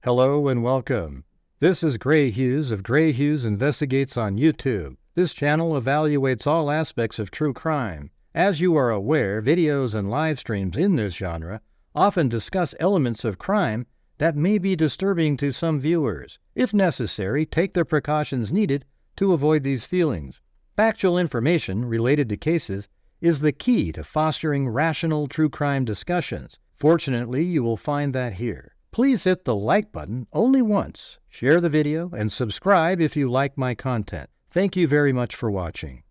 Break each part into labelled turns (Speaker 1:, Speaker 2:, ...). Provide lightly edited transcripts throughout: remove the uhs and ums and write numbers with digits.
Speaker 1: Hello and welcome. This is Grant Hughes of Grant Hughes Investigates on YouTube. This channel evaluates all aspects of true crime. As you are aware, videos and live streams in this genre often discuss elements of crime that may be disturbing to some viewers. If necessary, take the precautions needed to avoid these feelings. Factual information related to cases is the key to fostering rational true crime discussions. Fortunately, you will find that here. Please hit the like button only once, share the video, and subscribe if you like my content. Thank you very much for watching.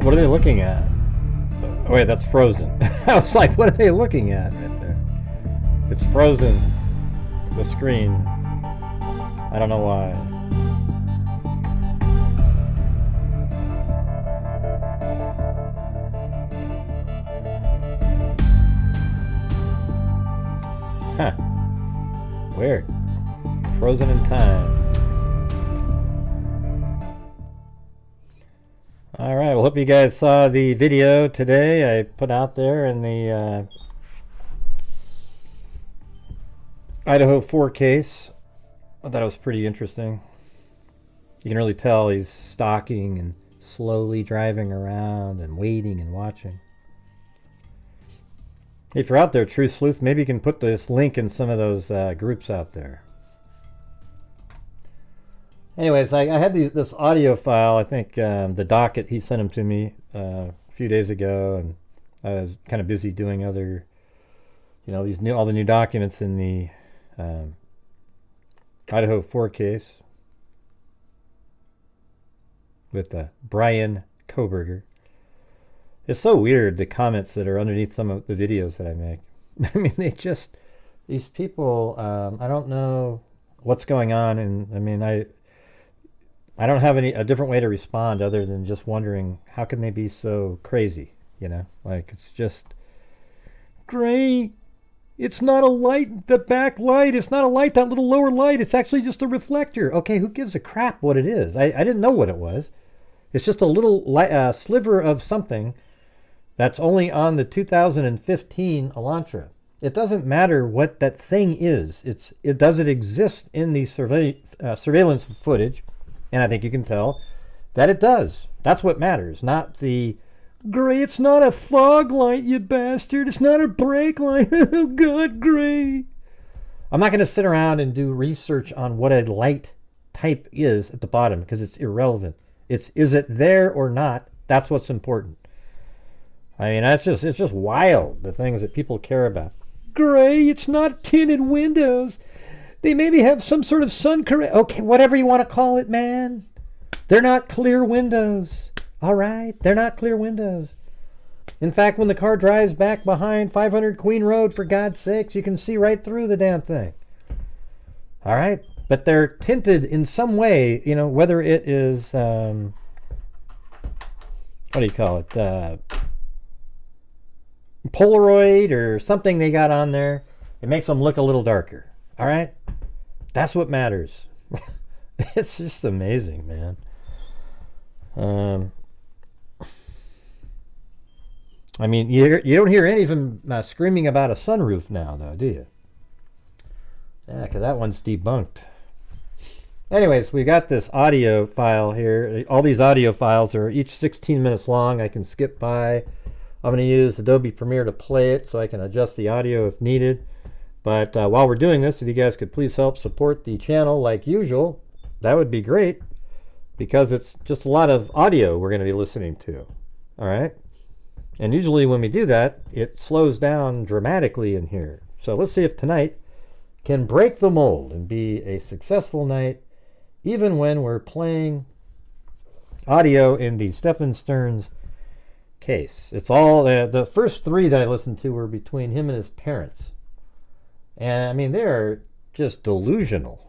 Speaker 2: What are they looking at? Oh wait, that's frozen. I was like, what are they looking at right there? It's frozen, the screen. I don't know why. Huh. Weird. Frozen in time. Alright, well, hope you guys saw the video today I put out there in the Idaho 4 case. I thought it was pretty interesting. You can really tell he's stalking and slowly driving around and waiting and watching. If you're out there, True Sleuth, maybe you can put this link in some of those groups out there. Anyways, I had this audio file. I think the docket, he sent them to me a few days ago, and I was kind of busy doing other, all the new documents in the Idaho 4 case with Brian Koberger. It's so weird, the comments that are underneath some of the videos that I make. I mean, these people, I don't know what's going on, and I mean, I don't have a different way to respond other than just wondering, how can they be so crazy, Like, it's just, great, it's not a light, the back light, it's not a light, that little lower light, it's actually just a reflector. Okay, who gives a crap what it is? I didn't know what it was. It's just a little sliver of something that's only on the 2015 Elantra. It doesn't matter what that thing is. Does it exist in the surveillance footage? And I think you can tell that it does. That's what matters, not the, Gray, it's not a fog light, you bastard. It's not a brake light. Oh, God, Gray. I'm not going to sit around and do research on what a light type is at the bottom because it's irrelevant. Is it there or not? That's what's important. I mean, it's just wild, the things that people care about. Gray, it's not tinted windows. They maybe have some sort of sun correct. Okay, whatever you want to call it, man. They're not clear windows. All right, they're not clear windows. In fact, when the car drives back behind 500 Queen Road, for God's sakes, you can see right through the damn thing. All right, but they're tinted in some way, whether it is, what do you call it, Polaroid or something they got on there. It makes them look a little darker. All right, that's what matters. It's just amazing, man. I mean, you don't hear any of them screaming about a sunroof now, though, do you? Yeah, because that one's debunked. Anyways, we got this audio file here. All these audio files are each 16 minutes long. I can skip by. I'm going to use Adobe Premiere to play it so I can adjust the audio if needed. But while we're doing this, if you guys could please help support the channel like usual, that would be great, because it's just a lot of audio we're going to be listening to. All right? And usually when we do that, it slows down dramatically in here. So let's see if tonight can break the mold and be a successful night, even when we're playing audio in the Stephan Sterns case. It's all the first 3 that I listened to were between him and his parents, and I mean they're just delusional.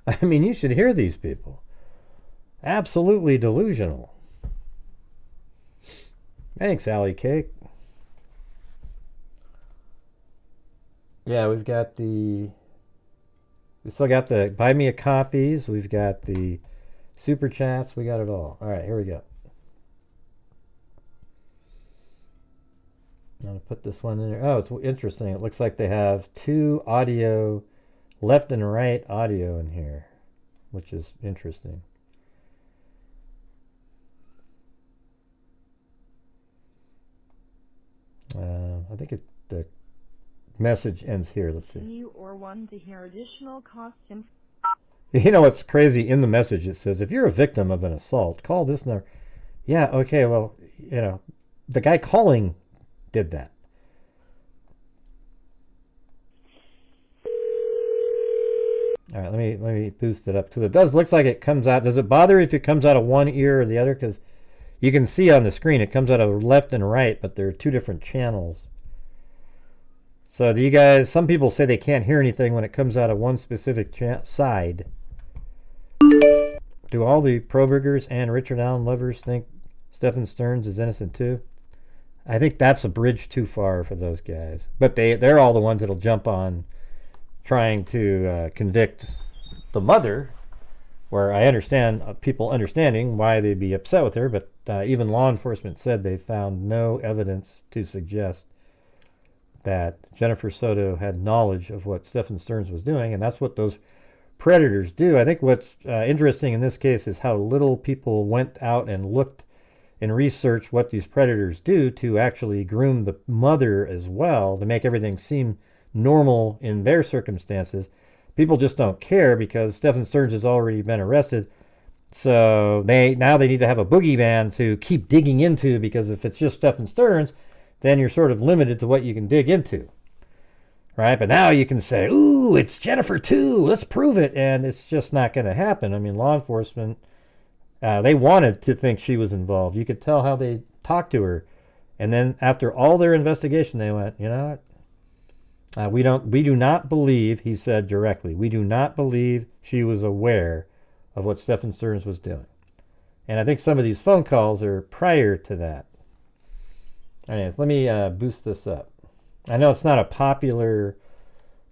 Speaker 2: I mean, you should hear these people. Absolutely delusional. Thanks, Allie Cake. Yeah, we still got the buy me a coffees. We've got the super chats. We got it all. All right, here we go. I'm going to put this one in there. Oh, it's interesting. It looks like they have 2 audio, left and right audio in here, which is interesting. I think the message ends here. Let's see.
Speaker 3: You or one to hear additional cost info.
Speaker 2: You know what's crazy? In the message it says, if you're a victim of an assault, call this number. Yeah, okay, well, you know, the guy calling did that. All right, let me boost it up, because it looks like it comes out. Does it bother if it comes out of one ear or the other? Because you can see on the screen it comes out of left and right, but there are 2 different channels. So do you guys, some people say they can't hear anything when it comes out of one specific side. Do all the Proburgers and Richard Allen lovers think Stephan Sterns is innocent too? I think that's a bridge too far for those guys. But they're all the ones that'll jump on trying to convict the mother, where I understand people understanding why they'd be upset with her, but even law enforcement said they found no evidence to suggest that Jennifer Soto had knowledge of what Stephan Sterns was doing, and that's what those predators do. I think what's interesting in this case is how little people went out and looked and researched what these predators do to actually groom the mother as well, to make everything seem normal in their circumstances. People just don't care because Stephan Sterns has already been arrested, so now they need to have a boogeyman to keep digging into, because if it's just Stephan Sterns, then you're sort of limited to what you can dig into, right? But now you can say, ooh, it's Jennifer too, let's prove it, and it's just not going to happen. I mean, law enforcement, they wanted to think she was involved. You could tell how they talked to her, and then after all their investigation, they went, you know what? We do not believe, he said directly, we do not believe she was aware of what Stephan Sterns was doing. And I think some of these phone calls are prior to that. Anyways, let me boost this up. I know it's not a popular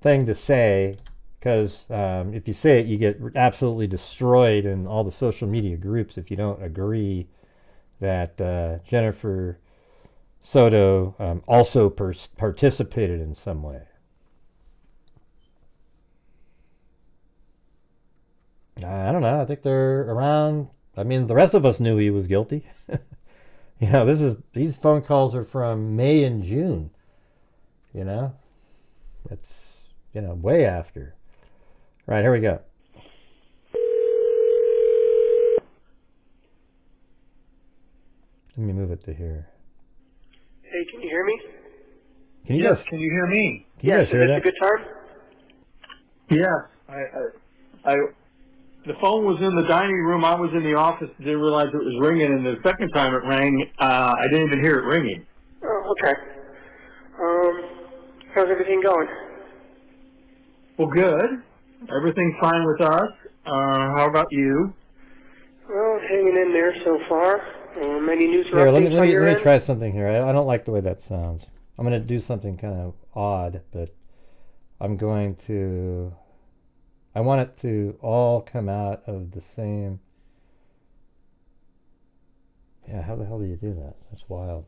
Speaker 2: thing to say, because if you say it, you get absolutely destroyed in all the social media groups if you don't agree that Jennifer Soto also participated in some way. I don't know. I think they're around. I mean, the rest of us knew he was guilty. You know, these phone calls are from May and June. You know, it's, you know, way after. Right, here we go. Let me move it to here.
Speaker 4: Hey, can you hear me?
Speaker 2: Can you
Speaker 4: Yes,
Speaker 2: guys?
Speaker 4: can you hear me?
Speaker 2: Can you
Speaker 4: Yes,
Speaker 2: guys
Speaker 4: is
Speaker 2: hear
Speaker 4: this
Speaker 2: that?
Speaker 4: a good time? Yeah, the phone was in the dining room. I was in the office. Didn't realize it was ringing, and the second time it rang, I didn't even hear it ringing. Oh, okay. How's everything going? Well, good. Everything's fine with us. How about you? Well, hanging in there so far. Any news or
Speaker 2: Here, let
Speaker 4: updates on your
Speaker 2: me
Speaker 4: end?
Speaker 2: try something here. I don't like the way that sounds. I'm going to do something kind of odd, but I want it to all come out of the same. Yeah, how the hell do you do that? That's wild.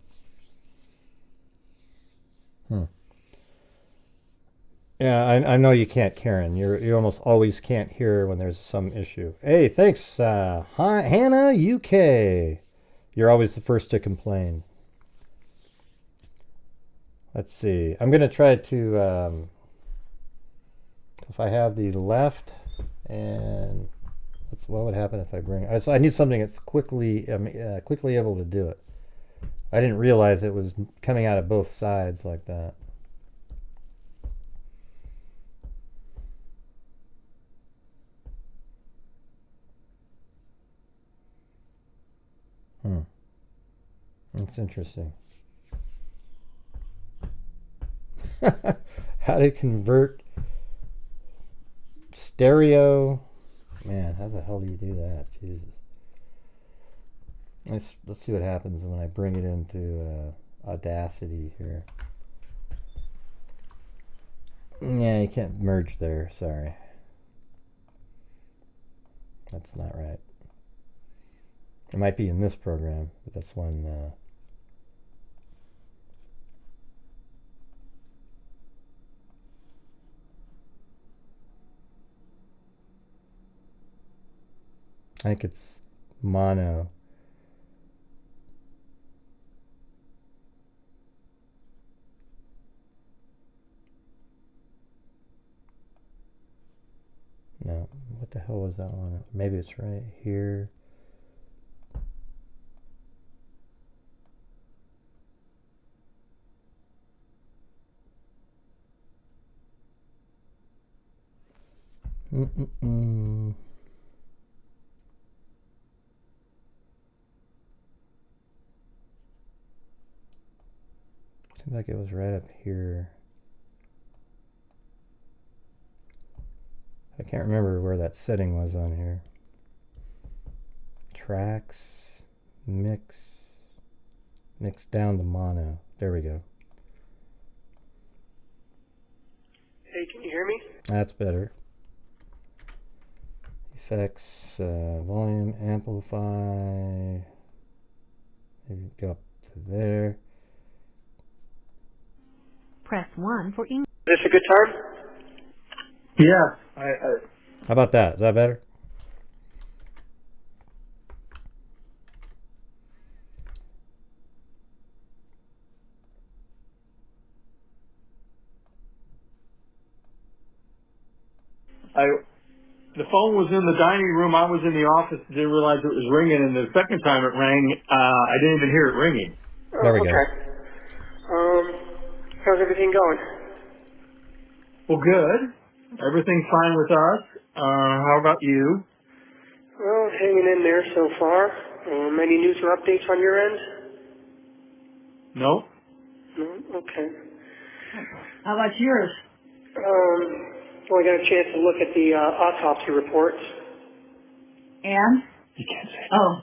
Speaker 2: Yeah, I know you can't, Karen. You almost always can't hear when there's some issue. Hey, thanks, Hannah UK. You're always the first to complain. Let's see. I'm going to try to, if I have the left, and what would happen if I bring, I need something that's quickly able to do it. I didn't realize it was coming out of both sides like that. That's interesting. How to convert stereo. Man, how the hell do you do that? Jesus. Let's see what happens when I bring it into Audacity here. Yeah, you can't merge there. Sorry. That's not right. It might be in this program, but that's one. I think it's mono. No, what the hell was that one? Maybe it's right here. Seems like it was right up here. I can't remember where that setting was on here. Tracks, mix down to mono. There we go.
Speaker 4: Hey, can you hear me?
Speaker 2: That's better. Effects, volume, amplify. Maybe go up to there.
Speaker 3: Press 1 for English.
Speaker 4: Is this a good time? Yeah.
Speaker 2: How about that? Is that better?
Speaker 4: The phone was in the dining room. I was in the office. Didn't realize it was ringing. And the second time it rang, I didn't even hear it ringing.
Speaker 2: There we go.
Speaker 4: How's everything going? Well, good. Everything's fine with us. How about you? Well, hanging in there so far. Any news or updates on your end? No. No? Okay.
Speaker 3: How about yours?
Speaker 4: Well, I got a chance to look at the autopsy reports.
Speaker 3: And?
Speaker 4: You can't say.
Speaker 3: Oh.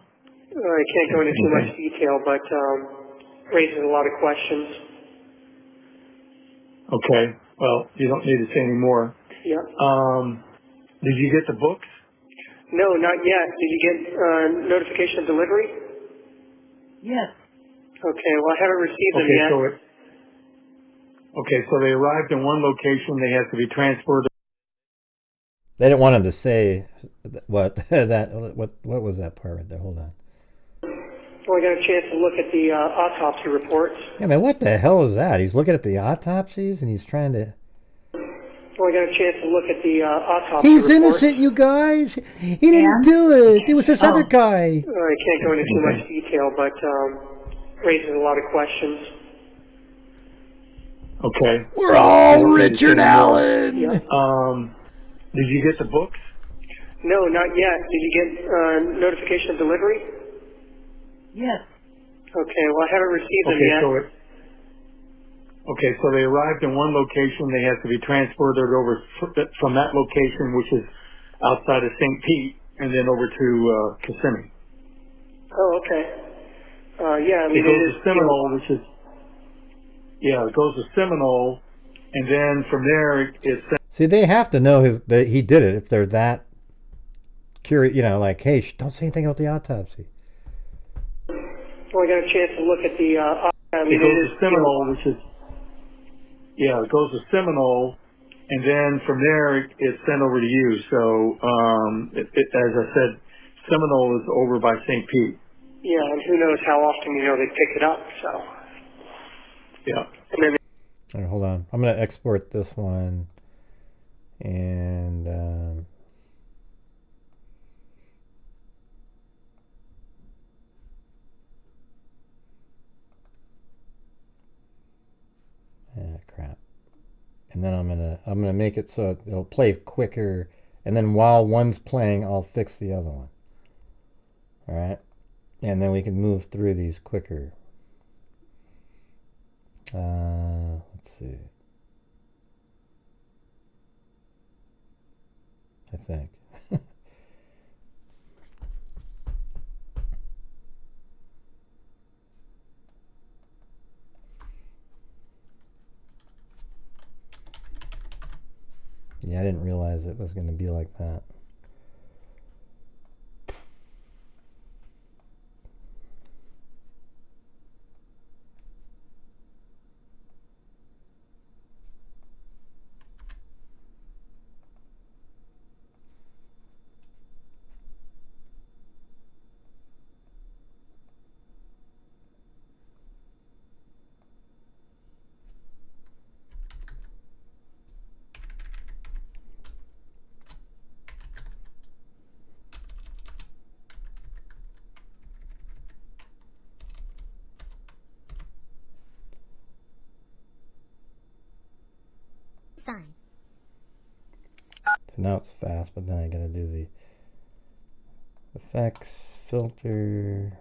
Speaker 4: I can't go into too much detail, but raises a lot of questions. Okay. Well, you don't need to say any more. Yeah. Did you get the books? No, not yet. Did you get notification of delivery?
Speaker 3: Yes.
Speaker 4: Okay. Well, I haven't received them yet. So they arrived in one location. They have to be transported.
Speaker 2: They didn't want him to say what what was that part right there? Hold on.
Speaker 4: Well, I got a chance to look at the autopsy reports.
Speaker 2: Yeah, man, what the hell is that? He's looking at the autopsies and he's trying to...
Speaker 4: Well, I got a chance to look at the autopsy
Speaker 2: He's
Speaker 4: reports.
Speaker 2: innocent, you guys! He didn't do it! It was this other guy!
Speaker 4: I can't go into too much detail, but raises a lot of questions. Okay.
Speaker 2: We're all Richard Allen!
Speaker 4: Yeah. Did you get the books? No, not yet. Did you get notification of delivery?
Speaker 3: Yes.
Speaker 4: Okay, well, I haven't received them yet. So they arrived in one location. They have to be transported over from that location, which is outside of St. Pete, and then over to Kissimmee. Oh, okay. Yeah, I mean, it goes to Seminole, which is... Yeah, it goes to Seminole, and then from there, it's...
Speaker 2: See, they have to know that he did it if they're that curious, you know, like, hey, don't say anything about the autopsy.
Speaker 4: Well, I got a chance to look at the... it goes to Seminole, which is... Yeah, it goes to Seminole, and then from there, it's sent over to you. So, as I said, Seminole is over by St. Pete. Yeah, and who knows how often, they pick it up, so... Yeah. And then...
Speaker 2: All right, hold on. I'm going to export this one, and... crap. And then I'm gonna make it so it'll play quicker, and then while one's playing, I'll fix the other one. All right, and then we can move through these quicker. Let's see. I think. Yeah, I didn't realize it was going to be like that.
Speaker 5: Fine.
Speaker 2: So now it's fast, but then I gotta do the effects, filter.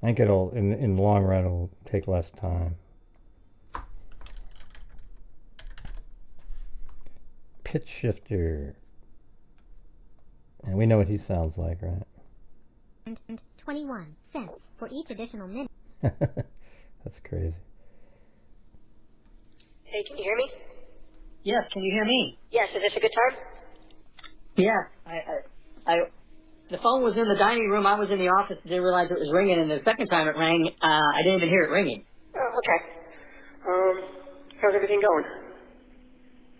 Speaker 2: I think it'll, in the long run, it'll take less time. Pitch shifter. And we know what he sounds like, right?
Speaker 5: And 21 cents for each additional minute.
Speaker 2: That's crazy.
Speaker 6: Hey, can you hear me?
Speaker 3: Yes, can you hear me?
Speaker 6: Yes, is this a good time?
Speaker 3: Yes.
Speaker 6: The phone was in the dining room, I was in the office, didn't realize it was ringing, and the second time it rang, I didn't even hear it ringing. Oh, okay. How's everything going?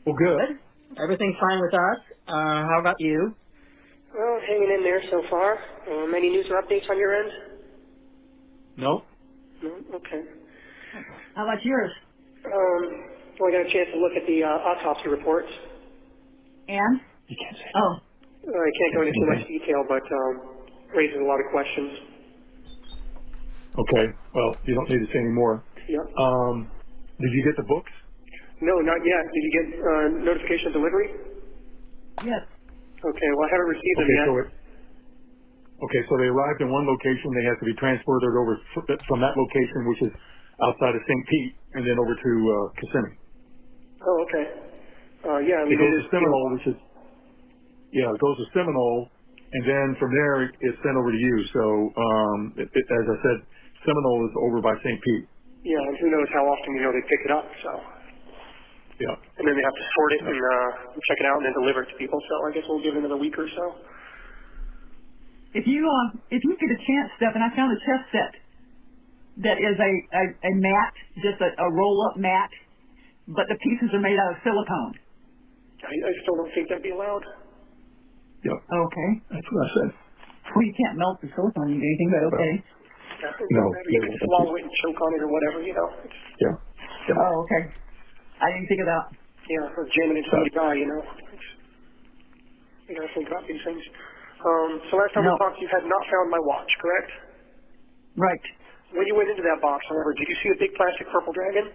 Speaker 4: Well, good.
Speaker 6: Everything's fine with us. How about you?
Speaker 7: Well, hanging in there so far. Any news or updates on your end?
Speaker 4: No?
Speaker 7: No? Okay.
Speaker 3: How about yours?
Speaker 7: Well, I got a chance to look at the autopsy reports.
Speaker 3: And?
Speaker 4: You can't say.
Speaker 3: Oh,
Speaker 7: I can't go into too much detail, but raises a lot of questions.
Speaker 4: Okay. Well, you don't need to say any more.
Speaker 7: Yeah.
Speaker 4: Did you get the books?
Speaker 7: No, not yet. Did you get notification of delivery?
Speaker 3: yes.
Speaker 7: Okay, well, I haven't received them yet.
Speaker 4: So they arrived in one location. They have to be transported over from that location, which is outside of St. Pete, and then over to Kissimmee.
Speaker 7: Oh, okay. Yeah, I mean,
Speaker 4: It goes to Seminole, which is, it goes to Seminole, and then from there it's sent over to you. So, as I said, Seminole is over by St. Pete.
Speaker 7: Yeah, and who knows how often, they pick it up, so.
Speaker 4: Yeah.
Speaker 7: And then they have to sort it and check it out and then deliver it to people, so I guess we'll give it another week or so.
Speaker 3: If you get a chance, Stephan, I found a test set that is a mat, just a roll-up mat, but the pieces are made out of silicone.
Speaker 7: I still don't think that'd be allowed.
Speaker 4: Yeah.
Speaker 3: Okay.
Speaker 4: That's what I said.
Speaker 3: Well, you can't melt the silicone into anything, but okay.
Speaker 7: Yeah,
Speaker 4: No.
Speaker 7: you can swallow it and choke on it or whatever,
Speaker 4: Yeah.
Speaker 3: Oh, okay. I didn't think of that.
Speaker 7: Yeah, or jam it into somebody's eye, You gotta think about these things. So last time we talked, you had not found my watch, correct?
Speaker 3: Right.
Speaker 7: When you went into that box, however, did you see a big plastic purple dragon?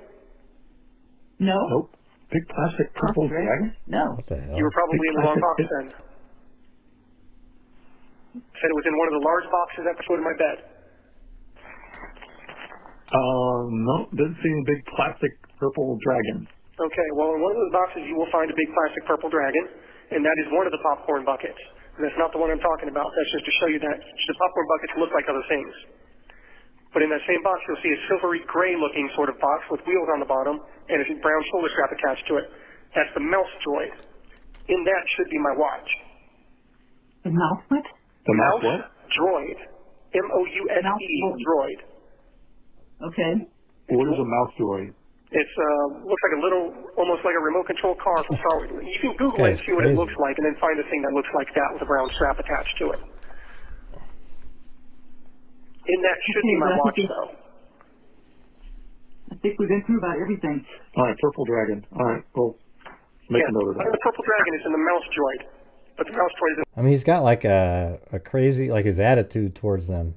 Speaker 3: No?
Speaker 4: Nope. Big plastic purple dragon?
Speaker 3: No.
Speaker 2: What the hell?
Speaker 7: You were probably
Speaker 4: Big
Speaker 7: in the wrong box
Speaker 4: plastic-
Speaker 7: then. Said it was in one of the large boxes at the foot of my bed.
Speaker 4: No, didn't see any big plastic purple dragon.
Speaker 7: Okay, well, in one of those boxes you will find a big plastic purple dragon, and that is one of the popcorn buckets. And that's not the one I'm talking about. That's just to show you that the popcorn buckets look like other things. But in that same box, you'll see a silvery gray-looking sort of box with wheels on the bottom and a brown shoulder strap attached to it. That's the mouse droid. In that should be my watch.
Speaker 3: The mouse what?
Speaker 4: The mouse what?
Speaker 7: Droid. M-O-U-S-E, droid.
Speaker 3: Okay.
Speaker 4: What is a mouse droid?
Speaker 7: It's looks like a little, almost like a remote control car from Star Wars. You can Google it and
Speaker 2: Guy's
Speaker 7: see what it
Speaker 2: crazy.
Speaker 7: looks like, and then find a thing that looks like that with a brown strap attached to it. In that should be my watch, though.
Speaker 3: I think we've been through about everything.
Speaker 4: All right, purple dragon. All right, well, make a note of that.
Speaker 7: The purple dragon is in the mouse droid, but the mouse droid is
Speaker 2: I mean, he's got like a crazy, like his attitude towards them.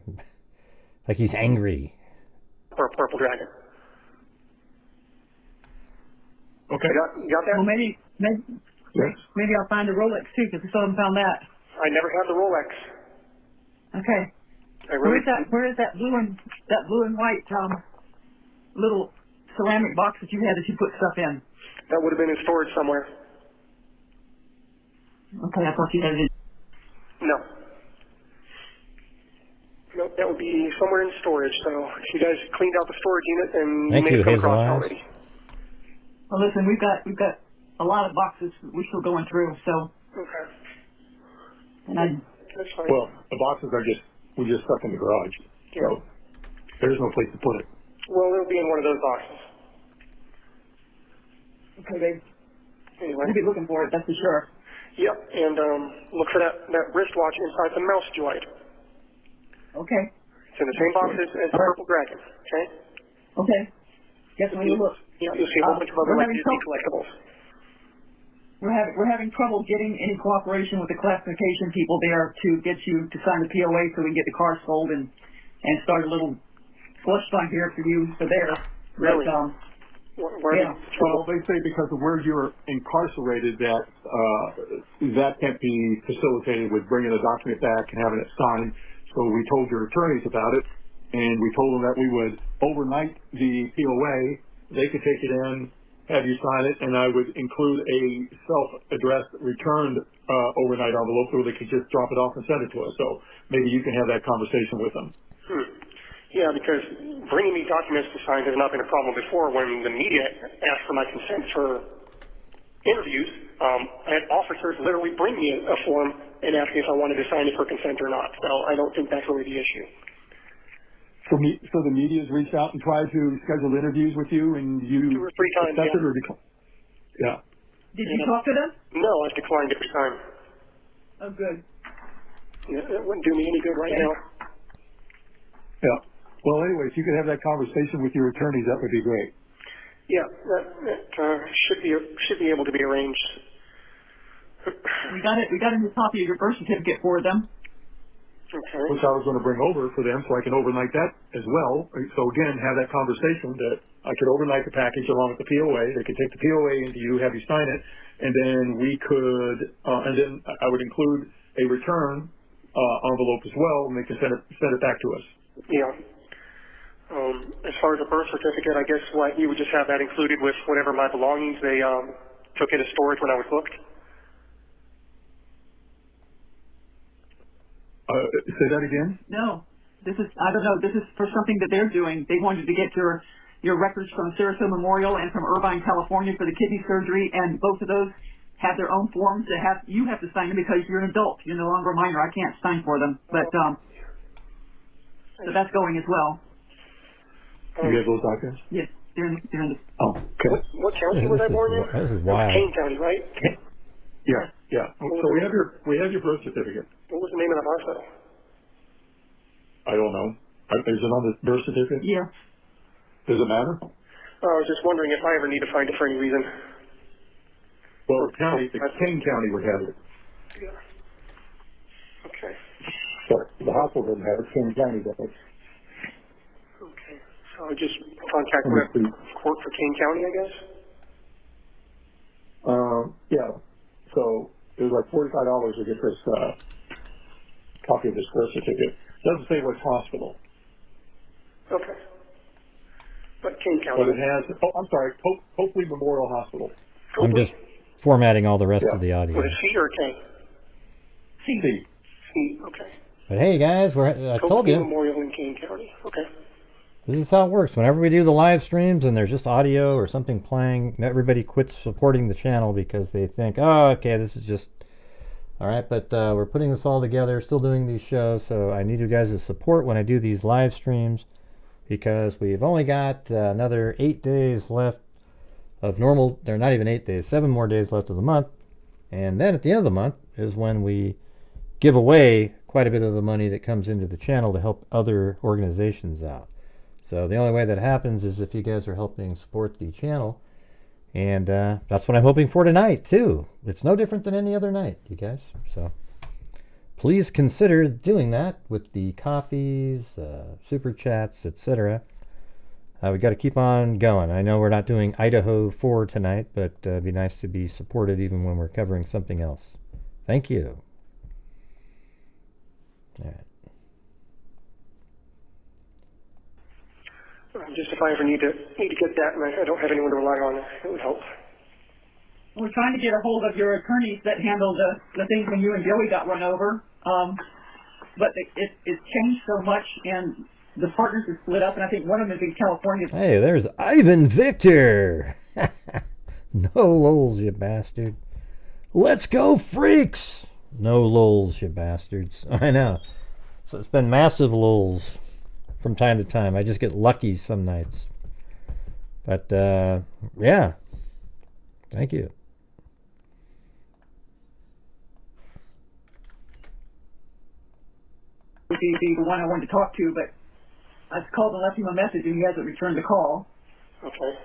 Speaker 2: Like he's angry.
Speaker 7: in the purple dragon.
Speaker 4: Okay.
Speaker 7: You got that?
Speaker 3: Well, maybe I'll find a Rolex too, because we still haven't found that.
Speaker 7: I never had the Rolex.
Speaker 3: Okay.
Speaker 7: I really
Speaker 3: Where is that blue and white little ceramic box that you had that you put stuff in?
Speaker 7: That would have been in storage somewhere.
Speaker 3: Okay, I thought you had it.
Speaker 7: No. Nope, that would be somewhere in storage. So if you guys cleaned out the storage unit, then
Speaker 2: Thank
Speaker 7: may
Speaker 2: you,
Speaker 7: have come
Speaker 2: Hazel
Speaker 7: across it
Speaker 2: Eyes.
Speaker 7: already.
Speaker 3: Well, listen, we've got a lot of boxes we're still going through, so.
Speaker 7: Okay.
Speaker 3: And
Speaker 7: That's fine.
Speaker 4: Well, the boxes are we just stuck in the garage. So there's no place to put it.
Speaker 7: Well, it'll be in one of those boxes.
Speaker 3: okay, Dave.
Speaker 7: Anyway.
Speaker 3: We'll be looking for it, that's for sure.
Speaker 7: Yep, and look for that wristwatch inside the mouse joint.
Speaker 3: Okay.
Speaker 7: It's in the same box as the Purple Dragon, okay?
Speaker 3: Okay. Guess when you look.
Speaker 7: Yeah, you'll see a whole bunch of other
Speaker 3: we're
Speaker 7: like
Speaker 3: having
Speaker 7: Disney
Speaker 3: trouble.
Speaker 7: collectibles.
Speaker 3: We're having trouble getting any cooperation with the classification people there to get you to sign the POA so we can get the car sold and start a little slush fund here for you for there.
Speaker 7: Really?
Speaker 3: But,
Speaker 7: Yeah.
Speaker 4: Well, they say because of where you're incarcerated that that can't be facilitated with bringing a document back and having it signed. So we told your attorneys about it, and we told them that we would overnight the POA. They could take it in, have you sign it, and I would include a self-addressed returned overnight envelope so they could just drop it off and send it to us. So maybe you can have that conversation with them.
Speaker 7: Yeah, because bringing me documents to sign has not been a problem before. When the media asked for my consent for interviews, I had officers literally bring me a form and ask me if I wanted to sign it for consent or not. So I don't think that's really the issue.
Speaker 4: So the media's reached out and tried to schedule interviews with you, and you
Speaker 7: 2 or 3 times,
Speaker 4: accepted
Speaker 7: yeah.
Speaker 4: or declined? Yeah.
Speaker 3: did you talk to them?
Speaker 7: No, I've declined every time.
Speaker 3: Oh, good.
Speaker 7: Yeah, it wouldn't do me any good right now.
Speaker 4: Yeah. Well, anyway, if you could have that conversation with your attorneys, that would be great.
Speaker 7: Yeah, that should be able to be arranged.
Speaker 3: We got it. We got a new copy of your birth certificate for them.
Speaker 7: Okay.
Speaker 4: Which I was going to bring over for them so I can overnight that as well. So again, have that conversation that I could overnight the package along with the POA. They could take the POA into you, have you sign it, and then we could, and then I would include a return envelope as well, and they can send it back to us.
Speaker 7: Yeah. As far as the birth certificate, I guess you would just have that included with whatever my belongings they took into storage when I was booked.
Speaker 4: Say that again?
Speaker 3: No, I don't know. This is for something that they're doing. They wanted to get your records from Sarasota Memorial and from Irvine, California for the kidney surgery, and both of those have their own forms that you have to sign them because you're an adult. You're no longer a minor. I can't sign for them, but so that's going as well.
Speaker 4: You have those documents?
Speaker 3: Yes, they're in the.
Speaker 4: Oh, okay.
Speaker 7: What county was I born in?
Speaker 2: This is
Speaker 7: It was
Speaker 2: wild.
Speaker 7: Kane County, right?
Speaker 4: Yeah, yeah. So we have your birth certificate.
Speaker 7: What was the name of the hospital?
Speaker 4: I don't know. Is it on the birth certificate?
Speaker 3: Yeah.
Speaker 4: Does it matter?
Speaker 7: I was just wondering if I ever need to find it for any reason.
Speaker 4: Well, Kane County would have it.
Speaker 7: Yeah. Okay.
Speaker 4: But the hospital doesn't have it. Kane County does.
Speaker 7: Okay. So I just contact the court for Kane County, I guess?
Speaker 4: Yeah. So it was like $45 to get this copy of this birth certificate. It doesn't say which hospital.
Speaker 7: Okay. But Kane County.
Speaker 4: But it has, I'm sorry, Copley Memorial Hospital.
Speaker 2: I'm just formatting all the rest of the audio.
Speaker 7: Was it C or K?
Speaker 4: C.
Speaker 7: C, okay.
Speaker 2: But hey, guys, I told
Speaker 7: Copley
Speaker 2: you.
Speaker 7: Memorial in Kane County. Okay.
Speaker 2: This is how it works. Whenever we do the live streams and there's just audio or something playing, everybody quits supporting the channel because they think, oh, okay, this is just... Alright, but we're putting this all together, still doing these shows, so I need you guys' support when I do these live streams because we've only got another 8 days left of normal... They're not even 8 days, 7 more days left of the month. And then at the end of the month is when we give away quite a bit of the money that comes into the channel to help other organizations out. So the only way that happens is if you guys are helping support the channel. And that's what I'm hoping for tonight, too. It's no different than any other night, you guys. So please consider doing that with the coffees, super chats, etc. We've got to keep on going. I know we're not doing Idaho 4 tonight, but it'd be nice to be supported even when we're covering something else. Thank you. All right.
Speaker 7: Just if I ever need to get that and I don't have anyone to rely on, it would help.
Speaker 3: We're trying to get a hold of your attorneys that handle the things when you and Joey got run over. But it's changed so much, and the partners are split up, and I think one of them is in California.
Speaker 2: Hey, there's Ivan Victor. No lols, you bastard. Let's go, freaks. No lols, you bastards. I know. So it's been massive lols from time to time. I just get lucky some nights. But, yeah. Thank you.
Speaker 3: The one I wanted to talk to, but I've called and left him a message, and he hasn't returned the call.
Speaker 7: Okay.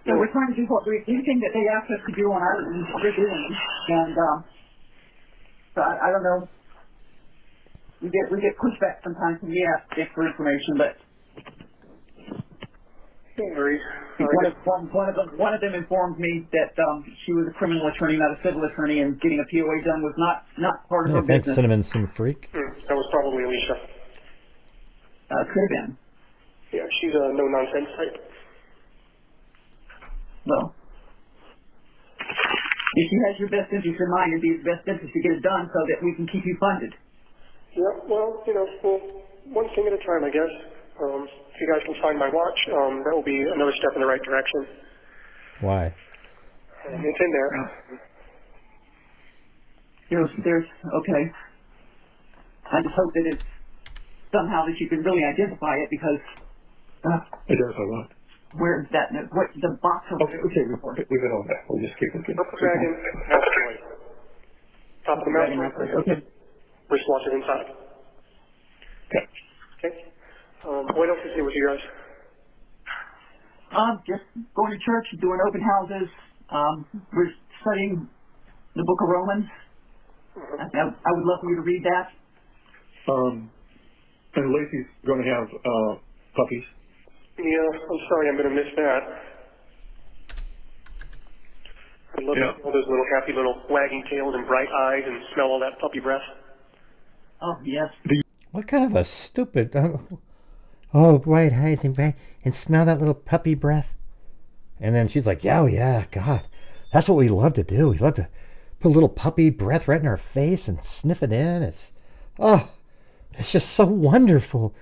Speaker 3: So we're trying to do anything that they asked us to do on our end, we're doing. And so I don't know. We get pushback sometimes when we ask for information, but
Speaker 7: don't worry.
Speaker 3: One of them informed me that she was a criminal attorney, not a civil attorney, and getting a POA done was not part of her
Speaker 2: Thanks,
Speaker 3: business.
Speaker 2: Cinnamon Sim Freak.
Speaker 7: That was probably Alicia.
Speaker 3: Could have been.
Speaker 7: Yeah, she's a no-nonsense type.
Speaker 3: Well, if she has your best interest in mind, it'd be his best interest to get it done so that we can keep you funded.
Speaker 7: Yeah, well, one thing at a time, I guess. If you guys can find my watch, that will be another step in the right direction.
Speaker 2: Why?
Speaker 7: It's in there.
Speaker 3: There's okay. I just hope that it's somehow that you can really identify it, because
Speaker 4: Identify what?
Speaker 3: where that what the box of
Speaker 4: Okay, leave it on that. We'll just keep it.
Speaker 7: Purple Dragon, Cardioid. Top of the mountain right there.
Speaker 3: Okay.
Speaker 7: Wristwatch is inside.
Speaker 4: Okay.
Speaker 7: Okay. What else is new with you guys?
Speaker 3: Just going to church, doing open houses. We're studying the Book of Romans. I would love for you to read that.
Speaker 4: And Lacey's going to have puppies.
Speaker 7: Yeah, I'm sorry, I'm going to miss that. I love all those little happy little wagging tails and bright eyes and smell all that puppy breath.
Speaker 3: Oh, yes.
Speaker 2: What kind of a stupid... Oh, bright eyes and smell that little puppy breath. And then she's like, yeah, God, that's what we love to do. We love to put a little puppy breath right in our face and sniff it in. It's just so wonderful.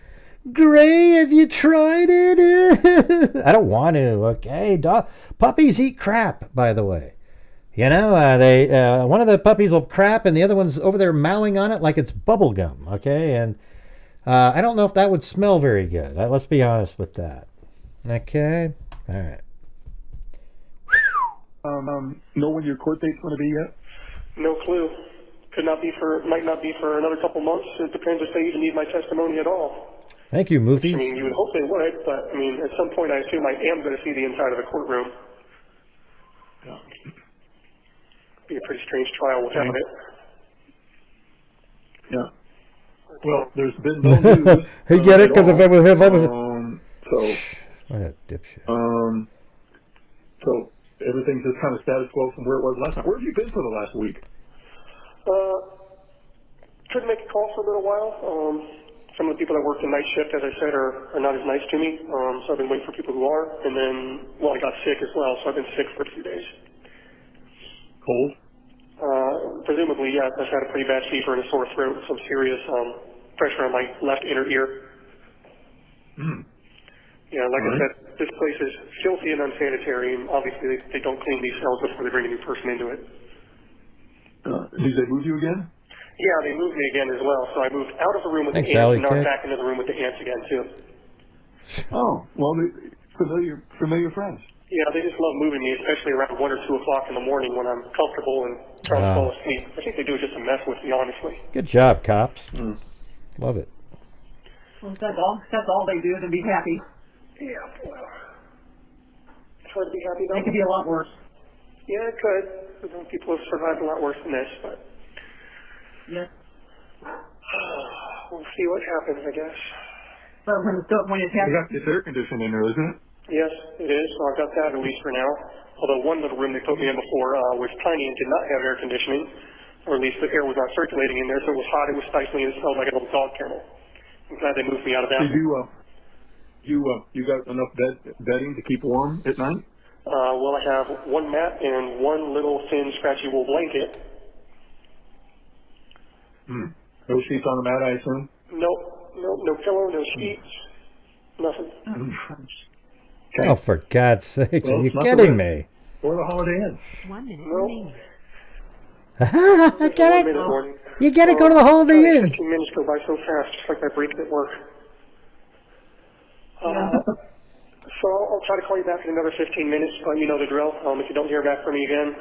Speaker 2: Gray, have you tried it? I don't want to, okay? Puppies eat crap, by the way. You know, they one of the puppies will crap and the other one's over there mowing on it like it's bubble gum, okay? And I don't know if that would smell very good. Let's be honest with that. Okay? All right.
Speaker 4: Know when your court date's going to be yet?
Speaker 7: No clue. Might not be for another couple months. It depends if they even need my testimony at all.
Speaker 2: Thank you, Movies.
Speaker 7: I mean, you would hope they would, but I mean, at some point I assume I am going to see the inside of the courtroom.
Speaker 4: Yeah.
Speaker 7: Be a pretty strange trial without it.
Speaker 4: Yeah. Well, there's been no news.
Speaker 2: You get it? Because if I was...
Speaker 4: So...
Speaker 2: What a dipshit.
Speaker 4: So, everything's just kind of status quo from where it was last time. Where have you been for the last week?
Speaker 7: Couldn't make a call for a little while. Some of the people that work the night shift, as I said, are not as nice to me. So I've been waiting for people who are. And then, I got sick as well, so I've been sick for a few days.
Speaker 4: Cold?
Speaker 7: Presumably, yeah. I've had a pretty bad fever and a sore throat and some serious pressure on my left inner ear. Yeah, like I said, this place is filthy and unsanitary, and obviously they don't clean these cells before they bring a new person into it.
Speaker 4: Did they move you again?
Speaker 7: Yeah, they moved me again as well. So I moved out of the room with the ants, and now I'm back into the room with the ants again, too.
Speaker 4: Oh, well, familiar friends.
Speaker 7: Yeah, they just love moving me, especially around 1 or 2 o'clock in the morning when I'm comfortable and trying to fall asleep. I think they do it just to mess with me, honestly.
Speaker 2: Good job, cops. Love it.
Speaker 3: Well, that's all they do, to be happy.
Speaker 7: Yeah, well, it's hard to be happy, though.
Speaker 3: It could be a lot worse.
Speaker 7: Yeah, it could. People have survived a lot worse than this, but...
Speaker 3: Yeah.
Speaker 7: We'll see what happens, I guess.
Speaker 3: But when it's
Speaker 4: You
Speaker 3: happening...
Speaker 4: got this air conditioning in there, isn't it?
Speaker 7: Yes, it is. So I've got that at least for now. Although one little room they put me in before was tiny and did not have air conditioning, or at least the air was not circulating in there, so it was hot, it was stifling, and it smelled like a little dog kennel. I'm glad they moved me out of that.
Speaker 8: You got enough bedding to keep warm at night?
Speaker 7: Well, I have one mat and one little thin scratchy wool blanket.
Speaker 8: No sheets on the mat, I assume?
Speaker 7: No pillow, no sheets, nothing.
Speaker 8: Okay.
Speaker 2: Oh, for God's sakes,
Speaker 8: Well,
Speaker 2: are you
Speaker 8: it's not
Speaker 2: kidding
Speaker 8: the
Speaker 2: me?
Speaker 8: Or the Holiday Inn.
Speaker 5: 1 minute
Speaker 7: Well,
Speaker 5: remaining.
Speaker 2: I get
Speaker 7: 1
Speaker 2: it.
Speaker 7: minute warning.
Speaker 2: You gotta go to the Holiday Inn.
Speaker 7: 15 minutes go by so fast, just like my break at work. So I'll try to call you back in another 15 minutes, but you know the drill. If you don't hear back from me again,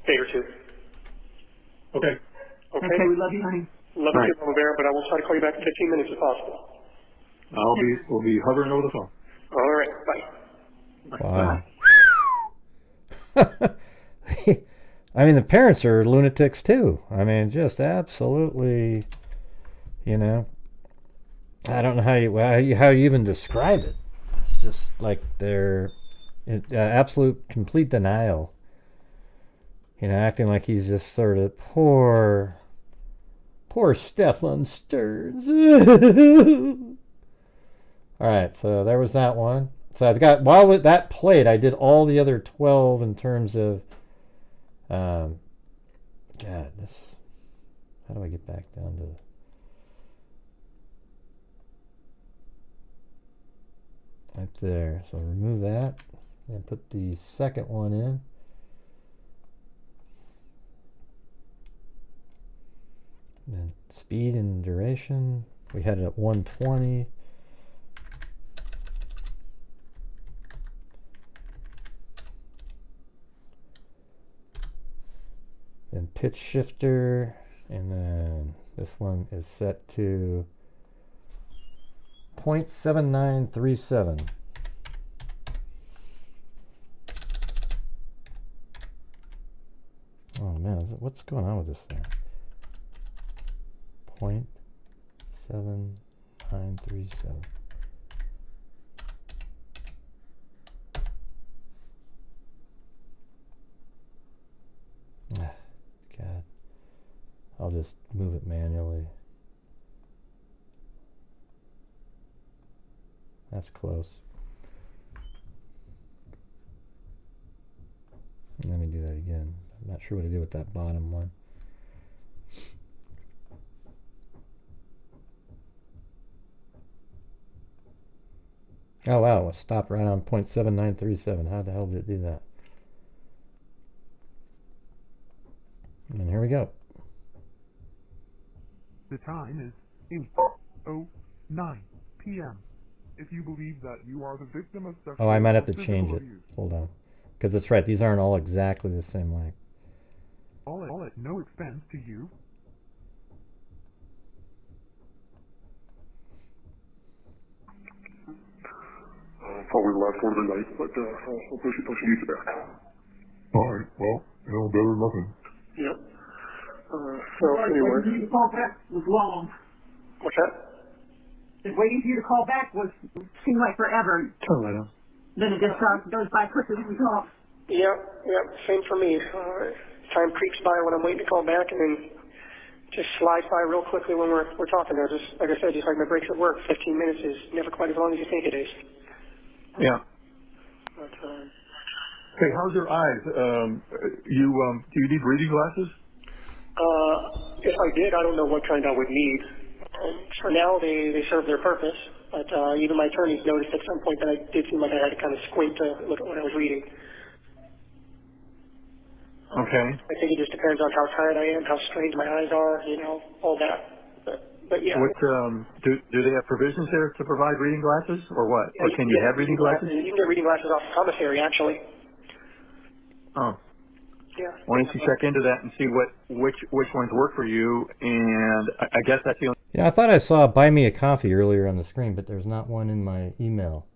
Speaker 7: day or two.
Speaker 8: Okay.
Speaker 7: Okay,
Speaker 3: we love you, honey.
Speaker 7: Love you, Mama Bear, but I will try to call you back in 15 minutes if possible.
Speaker 8: We'll be hovering over the phone.
Speaker 7: All right, bye.
Speaker 2: Wow. I mean, the parents are lunatics too. I mean, just absolutely, you know. I don't know how you even describe it. It's just like they're in absolute complete denial. You know, acting like he's just sort of poor Stephan Sterns. All right, so there was that one. So I've got, while with that played, I did all the other 12 in terms of, how do I get back down to right there? So remove that and put the second one in. Then speed and duration, we had it at 120. Then pitch shifter, and then this one is set to 0.7937. Oh man, what's going on with this thing? 0.7937. God, I'll just move it manually. That's close. Let me do that again. I'm not sure what to do with that bottom one. Oh wow, it stopped right on 0.7937. How the hell did it do that? And here we go.
Speaker 9: The time is 8:09 p.m. If you believe that you are the victim of sexual
Speaker 2: Oh, I might have to
Speaker 9: or physical
Speaker 2: change it.
Speaker 9: abuse,
Speaker 2: Hold on. Because it's right, these aren't all exactly the same length.
Speaker 9: all at no expense to you,
Speaker 7: Probably the last one of the night, but I'll push you need back.
Speaker 9: all right, well, better than nothing.
Speaker 7: Yep. So anyway,
Speaker 3: Waiting for you to call back was long.
Speaker 7: what's that?
Speaker 3: Waiting for you to call back seemed like forever.
Speaker 8: Turn that on.
Speaker 3: Then it just goes by quicker than we thought.
Speaker 7: Yep, same for me. Time creeps by when I'm waiting to call back, and then just slides by real quickly when we're talking there. Just like I said, just like my breaks at work, 15 minutes is never quite as long as you think it is.
Speaker 8: Yeah.
Speaker 7: But,
Speaker 8: Okay, how's your eyes? Do you need reading glasses?
Speaker 7: if I did, I don't know what kind I would need. For now, they serve their purpose, but even my attorneys noticed at some point that I did seem like I had to kind of squint to look at what I was reading.
Speaker 8: Okay.
Speaker 7: I think it just depends on how tired I am, how strained my eyes are, all that. But yeah.
Speaker 8: What do they have provisions there to provide reading glasses, or what? Or can you have reading glasses?
Speaker 7: You can get reading glasses off the commissary, actually.
Speaker 8: Oh.
Speaker 7: Yeah.
Speaker 8: Why don't you check into that and see which ones work for you? And I guess that's the only.
Speaker 2: Yeah, I thought I saw buy me a coffee earlier on the screen, but there's not one in my email.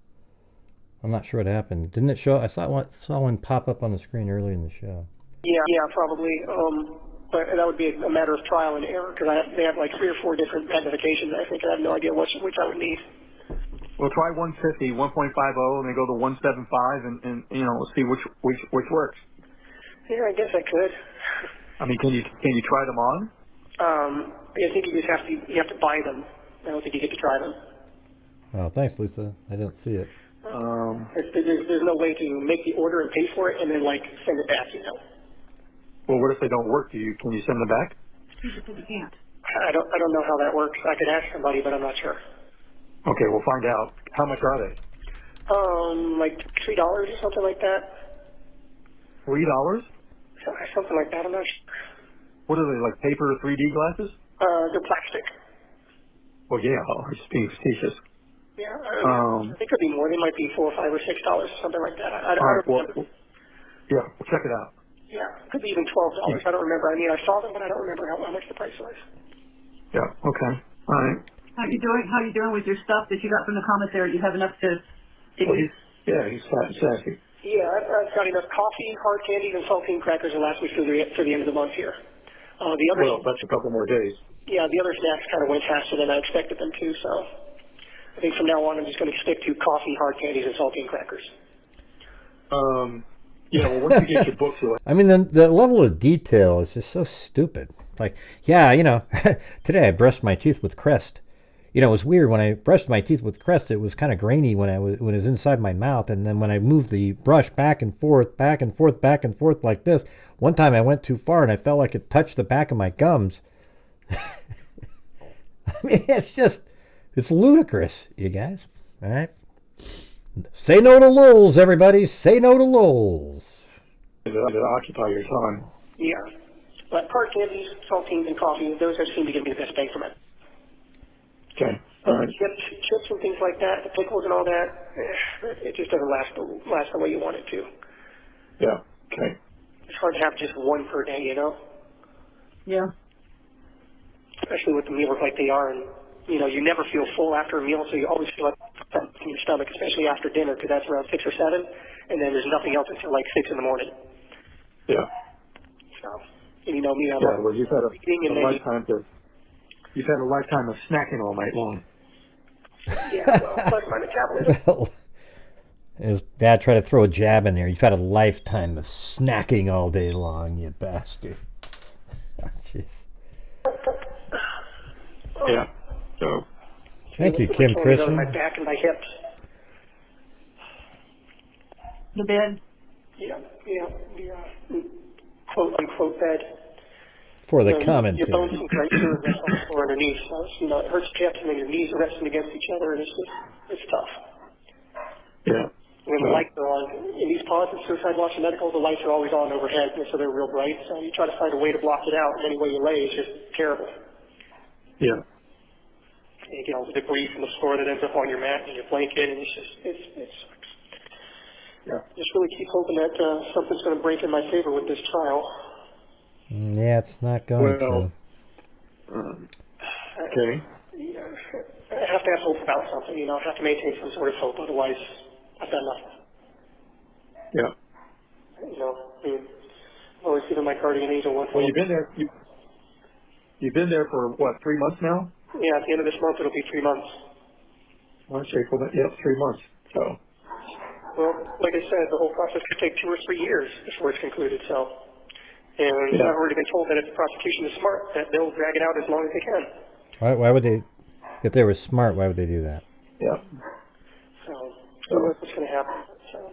Speaker 2: I'm not sure what happened. Didn't it show? I saw one pop up on the screen earlier in the show.
Speaker 7: Yeah, probably. But that would be a matter of trial and error because they have like 3 or 4 different magnifications. I think I have no idea which I would need.
Speaker 8: Well, try 150, 1.50, and then go to 175, and let's see which works.
Speaker 7: Yeah, I guess I could.
Speaker 8: I mean, can you try them on?
Speaker 7: I think you have to buy them. I don't think you get to try them.
Speaker 2: Oh, thanks, Lisa. I didn't see it.
Speaker 7: There's no way to make the order and pay for it and then like send it back, you know.
Speaker 8: Well, what if they don't work? Can you send them back?
Speaker 3: You can't.
Speaker 7: I don't know how that works. I could ask somebody, but I'm not sure.
Speaker 8: Okay, we'll find out. How much are they?
Speaker 7: Like $3 or something like that.
Speaker 8: $3?
Speaker 7: Something like that. I'm not sure.
Speaker 8: What are they, like paper 3D glasses?
Speaker 7: They're plastic.
Speaker 8: Well, yeah, I'm just being facetious.
Speaker 7: Yeah, I think it could be more. They might be $4 or $5 or $6 or something like that. I don't remember.
Speaker 8: Yeah, we'll check it out.
Speaker 7: Yeah, it could be even $12. I don't remember. I mean, I saw them, but I don't remember how much the price was.
Speaker 8: Yeah. Okay. All right.
Speaker 3: How you doing with your stuff that you got from the commissary? You have enough to?
Speaker 8: Well, he's sassy.
Speaker 7: Yeah, I've got enough coffee, hard candies, and saltine crackers to last me through the end of the month here.
Speaker 8: Well, that's a couple more days.
Speaker 7: Yeah, the other snacks kind of went faster than I expected them to, so I think from now on I'm just going to stick to coffee, hard candies, and saltine crackers.
Speaker 8: Yeah, well, once you get your books,
Speaker 2: I mean, the level of detail is just so stupid. Like, yeah, you know, today I brushed my teeth with Crest. You know, it was weird when I brushed my teeth with Crest. It was kind of grainy when it was inside my mouth, and then when I moved the brush back and forth, back and forth, back and forth like this, one time I went too far and I felt like it touched the back of my gums. I mean, it's ludicrous, you guys. All right. Say no to lulls, everybody. Say no to lulls.
Speaker 8: To occupy your time.
Speaker 7: Yeah. But hard candies, saltines, and coffee, those seem to give me the best bang for money.
Speaker 8: Okay. All right.
Speaker 7: Chips and things like that, the pickles and all that, it just doesn't last the way you want it to.
Speaker 8: Yeah. Okay.
Speaker 7: It's hard to have just one per day, you know?
Speaker 3: Yeah.
Speaker 7: Especially with the meals like they are, and you know, you never feel full after a meal, so you always feel like something in your stomach, especially after dinner, because that's around 6 or 7, and then there's nothing else until like 6 in the morning.
Speaker 8: Yeah.
Speaker 7: So, and you know me, I'm
Speaker 8: well, you've had a lifetime of snacking all night long.
Speaker 7: Yeah, well, plus my metabolism.
Speaker 2: Well, it was bad. Try to throw a jab in there. You've had a lifetime of snacking all day long, you bastard. Oh, jeez.
Speaker 8: Yeah. So.
Speaker 2: Thank you, Kim Christian.
Speaker 7: My back and my hips.
Speaker 3: The bed.
Speaker 7: Yeah, the quote unquote bed.
Speaker 2: For the
Speaker 7: Your
Speaker 2: commentary.
Speaker 7: bones can crack through and rest on the floor underneath. So you know, it hurts your hips, and then your knees are resting against each other, and it's tough.
Speaker 8: Yeah.
Speaker 7: When the lights are on, in these pods at Suicide Watch and Medical, the lights are always on overhead, so they're real bright. So you try to find a way to block it out, and any way you lay is just terrible.
Speaker 8: Yeah.
Speaker 7: And you get all the debris from the floor that ends up on your mat and your blanket, and it sucks.
Speaker 8: Yeah.
Speaker 7: Just really keep hoping that something's going to break in my favor with this trial.
Speaker 2: Yeah, it's not going to.
Speaker 8: Okay.
Speaker 7: Yeah, I have to have hope about something, you know. I have to maintain some sort of hope, otherwise I've done nothing.
Speaker 8: Yeah.
Speaker 7: You know, I mean, I've always given my guardian angel one.
Speaker 8: Well, you've been there. You've been there for what, 3 months now?
Speaker 7: Yeah, at the end of this month it'll be 3 months.
Speaker 8: March, April. Yeah, 3 months. So.
Speaker 7: Well, like I said, the whole process could take 2 or 3 years before it's concluded. So, and
Speaker 8: yeah.
Speaker 7: I've already been told that if the prosecution is smart, that they'll drag it out as long as they can.
Speaker 2: Why would they? If they were smart, why would they do that?
Speaker 8: Yeah.
Speaker 7: So, who knows what's going to happen? So,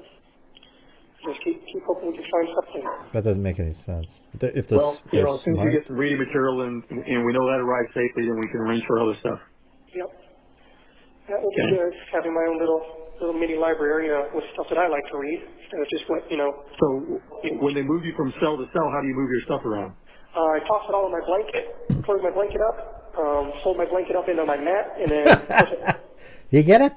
Speaker 7: just keep hoping we can find something.
Speaker 2: That doesn't make any sense. If
Speaker 8: Well, you know, as soon as we get some reading material and we know that arrives safely, then we can arrange for other stuff.
Speaker 7: Yep. That would be good, having my own little mini library with stuff that I like to read, instead of just what, you know.
Speaker 8: So, when they move you from cell to cell, how do you move your stuff around?
Speaker 7: I toss it all in my blanket, close my blanket up, fold my blanket up into my mat, and then...
Speaker 2: You get it?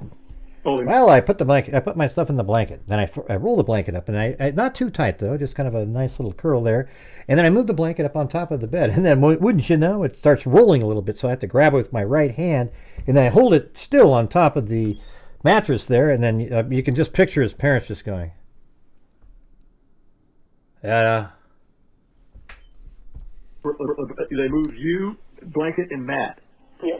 Speaker 8: Oh,
Speaker 2: well, I put my stuff in the blanket. Then I roll the blanket up, and I not too tight though, just kind of a nice little curl there. And then I move the blanket up on top of the bed, and then wouldn't you know, it starts rolling a little bit. So I have to grab it with my right hand, and then I hold it still on top of the mattress there, and then you can just picture his parents just going,
Speaker 8: They moved you, blanket, and mat.
Speaker 7: Yeah.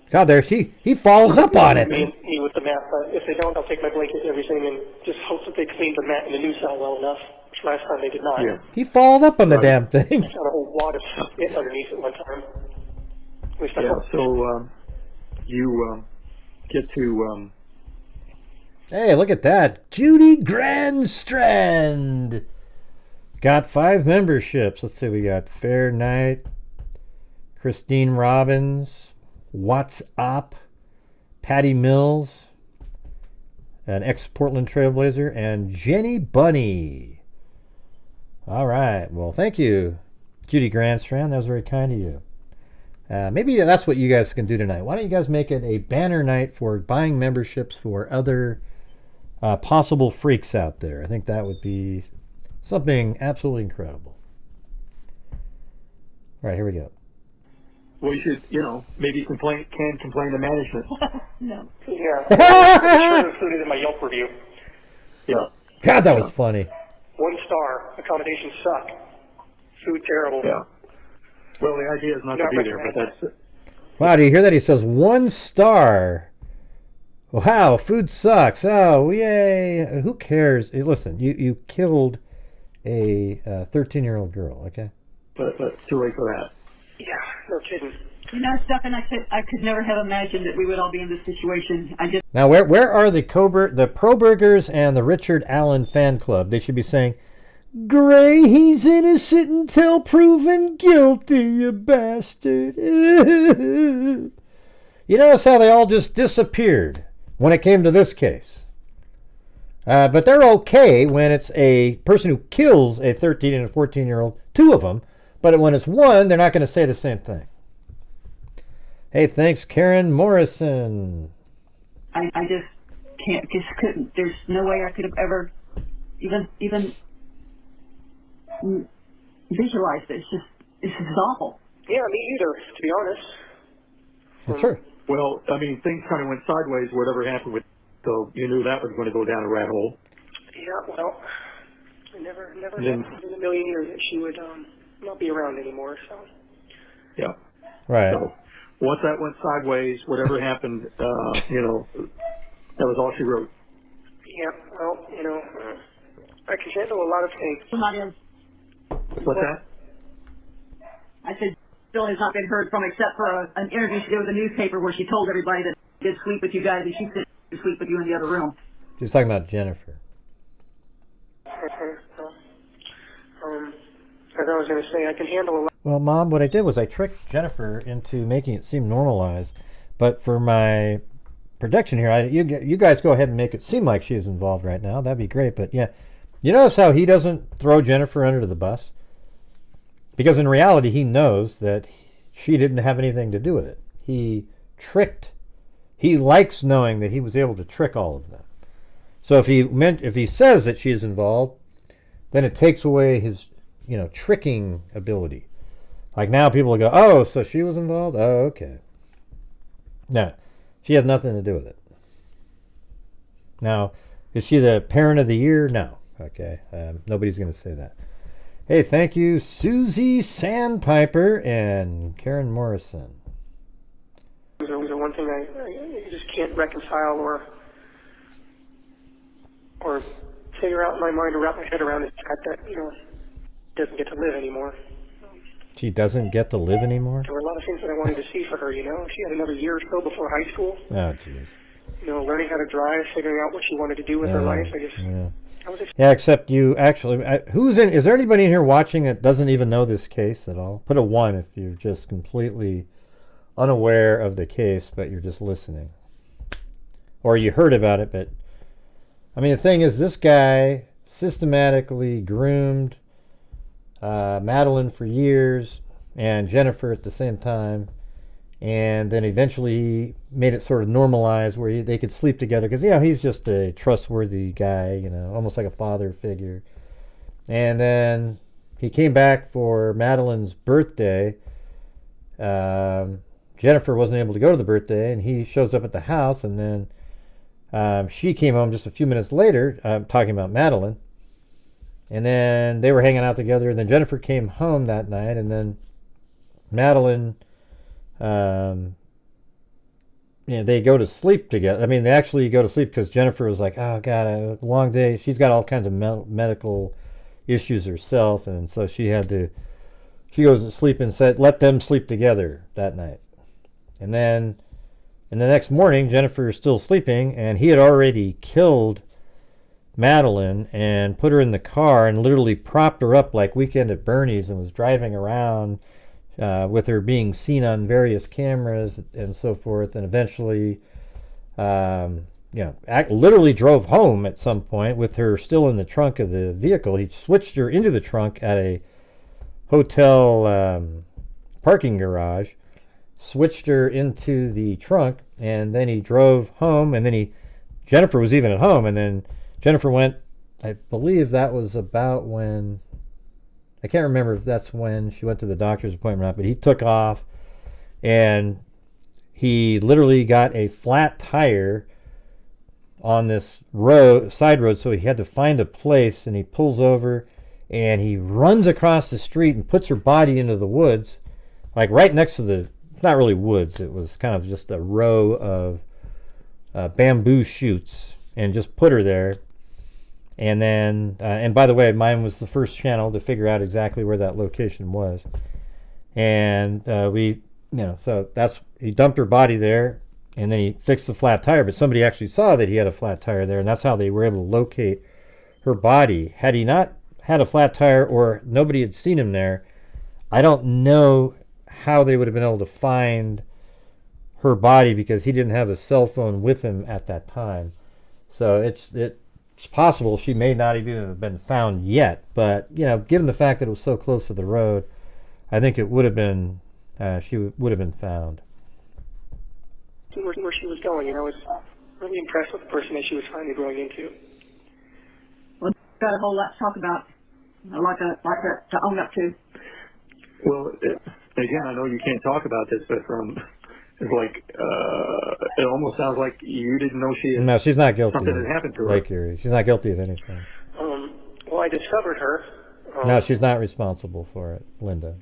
Speaker 2: God, there he falls up on it.
Speaker 7: Me with the mat, but if they don't, I'll take my blanket and everything and just hope that they clean the mat in the new cell well enough. Which last time they did not.
Speaker 8: Yeah.
Speaker 2: He followed up on the damn thing.
Speaker 7: I got a whole wad of shit underneath at one time.
Speaker 8: Yeah. So you get to.
Speaker 2: Hey, look at that. Judy Grandstrand got 5 memberships. Let's see, we got Fair Knight, Christine Robbins, What's Up, Patty Mills, an ex-Portland Trailblazer, and Jenny Bunny. All right. Well, thank you, Judy Grandstrand. That was very kind of you. Maybe that's what you guys can do tonight. Why don't you guys make it a banner night for buying memberships for other possible freaks out there? I think that would be something absolutely incredible. All right, here we go.
Speaker 8: Well, you should, maybe complain to management.
Speaker 3: No.
Speaker 7: Yeah. I'm sure included in my Yelp review.
Speaker 8: Yeah.
Speaker 2: God, that was funny.
Speaker 7: 1 star. Accommodations suck. Food terrible.
Speaker 8: Yeah. Well, the idea is not to be there, but that's it.
Speaker 2: Wow, do you hear that? He says 1 star. Wow, food sucks. Oh, yay. Who cares? Hey, listen, you killed a 13-year-old girl, okay?
Speaker 8: But too late for that.
Speaker 7: Yeah, no kidding.
Speaker 3: You know, Stephan, I could never have imagined that we would all be in this situation.
Speaker 2: Now, where are the Pro-Burgers and the Richard Allen fan club? They should be saying, Gray, he's innocent until proven guilty, you bastard. You notice how they all just disappeared when it came to this case. But they're okay when it's a person who kills a 13 and a 14-year-old, 2 of them. But when it's 1, they're not going to say the same thing. Hey, thanks, Karen Morrison.
Speaker 3: I just couldn't. There's no way I could have ever even visualized it. It's just awful.
Speaker 7: Yeah, me either, to be honest.
Speaker 2: That's true.
Speaker 8: Well, I mean, things kind of went sideways, whatever happened with, so you knew that was going to go down a rat hole.
Speaker 7: Yeah, well, I never in a million years that she would not be around anymore, so.
Speaker 8: Yeah.
Speaker 2: Right.
Speaker 8: So, once that went sideways, whatever happened, that was all she wrote.
Speaker 7: Yeah, well, I can handle a lot of things.
Speaker 8: What's that?
Speaker 3: I said, still has not been heard from except for an interview she did with the newspaper where she told everybody that she did sleep with you guys and she did sleep with you in the other room.
Speaker 2: She's talking about Jennifer.
Speaker 7: As I was going to say, I can handle a lot.
Speaker 2: Well, Mom, what I did was I tricked Jennifer into making it seem normalized. But for my production here, you guys go ahead and make it seem like she's involved right now. That'd be great. But yeah, you notice how he doesn't throw Jennifer under the bus? Because in reality, he knows that she didn't have anything to do with it. He likes knowing that he was able to trick all of them. So if he says that she is involved, then it takes away his tricking ability. Like now people will go, oh, so she was involved? Oh, okay. No, she has nothing to do with it. Now, is she the parent of the year? No. Okay, nobody's going to say that. Hey, thank you, Susie Sandpiper and Karen Morrison.
Speaker 7: The one thing I just can't reconcile or figure out in my mind or wrap my head around is the fact that, doesn't get to live anymore.
Speaker 2: She doesn't get to live anymore?
Speaker 7: There were a lot of things that I wanted to see for her, She had another year or so before high school.
Speaker 2: Oh, jeez.
Speaker 7: Learning how to drive, figuring out what she wanted to do with her life.
Speaker 2: Yeah, except you actually... is there anybody in here watching that doesn't even know this case at all? Put a 1 if you're just completely unaware of the case, but you're just listening. Or you heard about it, but... I mean, the thing is, this guy systematically groomed Madeline for years and Jennifer at the same time, and then eventually he made it sort of normalized where they could sleep together because he's just a trustworthy guy, almost like a father figure. And then he came back for Madeline's birthday. Jennifer wasn't able to go to the birthday, and he shows up at the house, and then she came home just a few minutes later, talking about Madeline. And then they were hanging out together. And then Jennifer came home that night. And then Madeline, they go to sleep together. I mean, they actually go to sleep because Jennifer was like, oh, God, a long day. She's got all kinds of medical issues herself. And so she goes to sleep and said, let them sleep together that night. And then And the next morning, Jennifer is still sleeping, and he had already killed Madeline and put her in the car and literally propped her up like Weekend at Bernie's and was driving around with her being seen on various cameras and so forth. And eventually, literally drove home at some point with her still in the trunk of the vehicle. He switched her into the trunk at a hotel parking garage, switched her into the trunk, and then he drove home. And then Jennifer was even at home, and then Jennifer went, I believe that was about when, I can't remember if that's when she went to the doctor's appointment or not, but he took off and he literally got a flat tire on this side road, so he had to find a place, and he pulls over and he runs across the street and puts her body into the woods, like right next to the, not really woods, it was kind of just a row of bamboo shoots, and just put her there. And then, and by the way, mine was the first channel to figure out exactly where that location was. And so he dumped her body there, and then he fixed the flat tire. But somebody actually saw that he had a flat tire there, and that's how they were able to locate her body. Had he not had a flat tire, or nobody had seen him there, I don't know how they would have been able to find her body, because he didn't have a cell phone with him at that time. So it's possible she may not even have been found yet, but given the fact that it was so close to the road, I think it would have been she would have been found.
Speaker 7: Where she was going, I was really impressed with the person that she was finally growing into.
Speaker 3: Well, got a whole lot to talk about, to own up to.
Speaker 4: Well, again, I know you can't talk about this, but it's like, it almost sounds like you didn't know
Speaker 2: No, she's not guilty.
Speaker 4: Something had happened to her.
Speaker 2: Like she's not guilty of anything.
Speaker 7: Well, I discovered her.
Speaker 2: No, she's not responsible for it, Linda.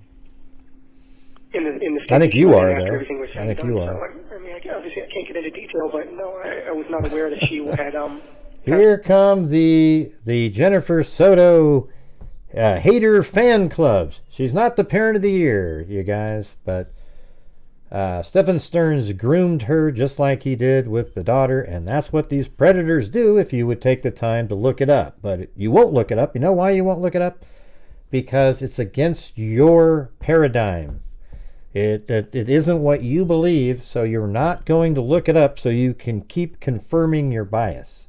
Speaker 7: In the
Speaker 2: I think you are,
Speaker 7: after
Speaker 2: though.
Speaker 7: everything was said
Speaker 2: I think
Speaker 7: and
Speaker 2: you
Speaker 7: done.
Speaker 2: are.
Speaker 7: So, obviously I can't get into detail, but no, I was not aware that she had
Speaker 2: Here come the Jennifer Soto hater fan clubs. She's not the parent of the year, you guys, but Stephan Sterns groomed her just like he did with the daughter, and that's what these predators do if you would take the time to look it up. But you won't look it up. You know why you won't look it up? Because it's against your paradigm. It isn't what you believe, so you're not going to look it up so you can keep confirming your bias.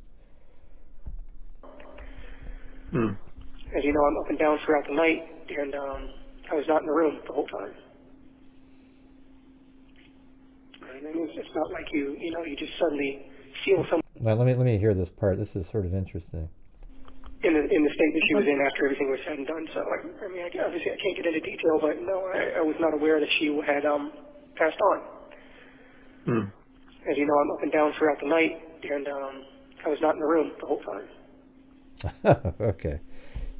Speaker 7: As you know, I'm up and down throughout the night, and I was not in the room the whole time. And it's not like you just suddenly feel some.
Speaker 2: Well, let me hear this part. This is sort of interesting.
Speaker 7: In the state that she was in after everything was said and done. So, obviously I can't get into detail, but no, I was not aware that she had passed on. As you know, I'm up and down throughout the night, and I was not in the room the whole time.
Speaker 2: Okay.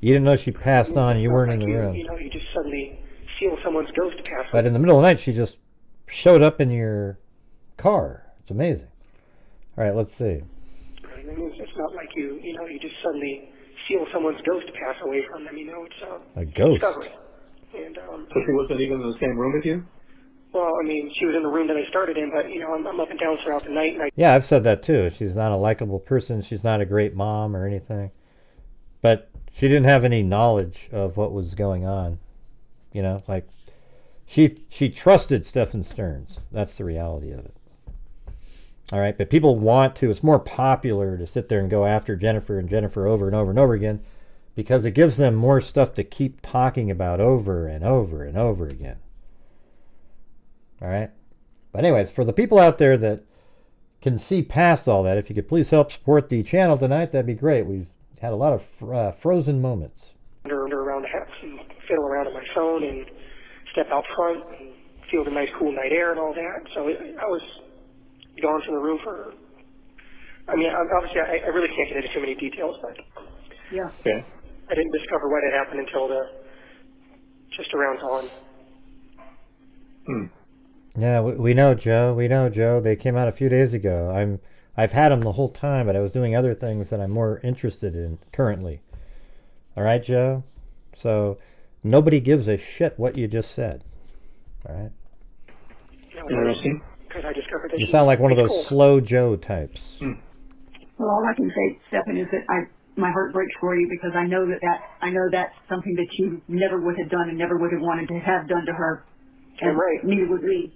Speaker 2: You didn't know she passed on, you weren't in the room.
Speaker 7: You just suddenly feel someone's ghost pass.
Speaker 2: But in the middle of the night, she just showed up in your car. It's amazing. All right, let's see.
Speaker 7: It's not like you just suddenly feel someone's ghost pass away from them. It's
Speaker 2: a ghost.
Speaker 7: Discovery. And
Speaker 4: so she wasn't even in the same room with you?
Speaker 7: Well, she was in the room that I started in, but I'm up and down throughout the night. And
Speaker 2: yeah, I've said that too. She's not a likable person. She's not a great mom or anything. But she didn't have any knowledge of what was going on. Like she trusted Stephan Sterns. That's the reality of it. All right, but people want to, it's more popular to sit there and go after Jennifer and Jennifer over and over and over again, because it gives them more stuff to keep talking about over and over and over again. All right? But anyways, for the people out there that can see past all that, if you could please help support the channel tonight, that'd be great. We've had a lot of frozen moments.
Speaker 7: Wander around the house and fiddle around on my phone and step out front and feel the nice cool night air and all that. So I was gone from the room for, obviously I really can't get into too many details, but
Speaker 3: yeah.
Speaker 7: I didn't discover what had happened until just around dawn.
Speaker 2: Yeah, we know, Joe. We know, Joe. They came out a few days ago. I've had them the whole time, but I was doing other things that I'm more interested in currently. All right, Joe? So nobody gives a shit what you just said. All right?
Speaker 7: Interesting. because I discovered that
Speaker 2: You sound like one of
Speaker 7: it's
Speaker 2: those
Speaker 7: cold.
Speaker 2: slow Joe types.
Speaker 3: Well, all I can say, Stephan, is that my heart breaks for you because I know that's something that you never would have done and never would have wanted to have done to her.
Speaker 7: Damn right.
Speaker 3: Neither would we.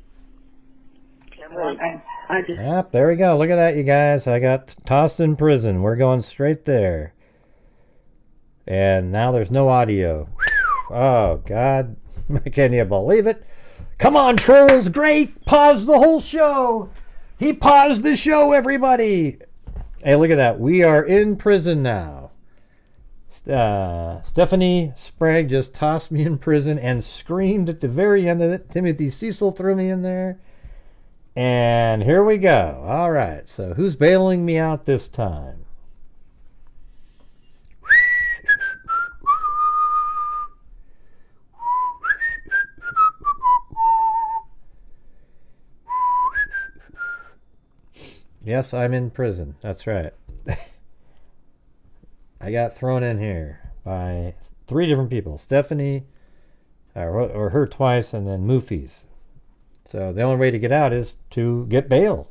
Speaker 7: Damn right.
Speaker 3: I just.
Speaker 2: Yep, there we go. Look at that, you guys. I got tossed in prison. We're going straight there. And now there's no audio. Oh, God. Can you believe it? Come on, trolls. Great. Pause the whole show. He paused the show, everybody. Hey, look at that. We are in prison now. Stephanie Sprague just tossed me in prison and screamed at the very end of it. Timothy Cecil threw me in there. And here we go. All right. So who's bailing me out this time? Yes, I'm in prison. That's right. I got thrown in here by 3 different people. Stephanie, or her twice, and then Moofies. So the only way to get out is to get bail.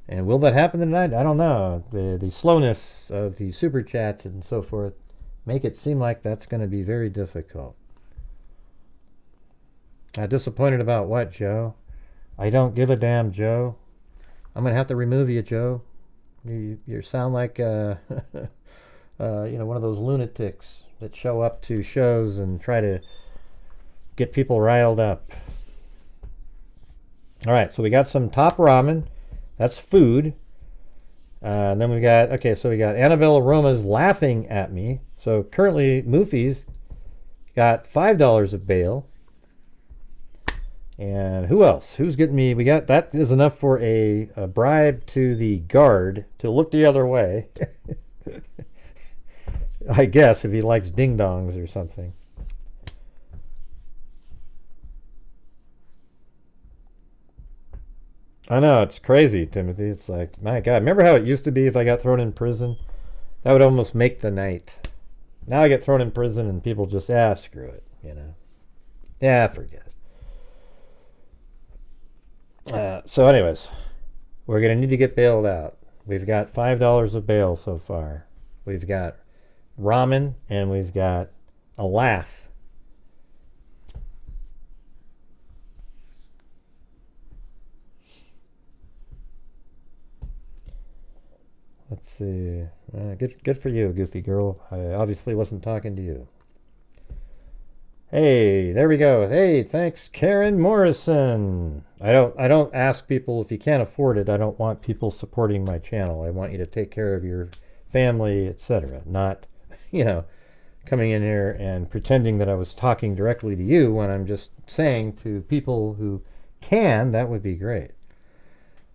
Speaker 2: And will that happen tonight? I don't know. The slowness of the super chats and so forth make it seem like that's going to be very difficult. Disappointed about what, Joe? I don't give a damn, Joe. I'm going to have to remove you, Joe. You sound like you know, one of those lunatics that show up to shows and try to get people riled up. All right, so we got some top ramen. That's food. And then we got, okay, so we got Annabelle Aroma's laughing at me. So currently, Moofies got $5 of bail. And who else? Who's getting me? We got, that is enough for a bribe to the guard to look the other way. I guess, if he likes ding-dongs or something. I know, it's crazy, Timothy. It's like, my God. Remember how it used to be if I got thrown in prison? That would almost make the night. Now I get thrown in prison and people just, screw it, you know. Yeah, forget it. So anyways, we're going to need to get bailed out. We've got $5 of bail so far. We've got ramen and we've got a laugh. Let's see. Good for you, goofy girl. I obviously wasn't talking to you. Hey, there we go. Hey, thanks, Karen Morrison. I don't ask people if you can't afford it. I don't want people supporting my channel. I want you to take care of your family, etc. Not, you know, coming in here and pretending that I was talking directly to you when I'm just saying to people who can. That would be great.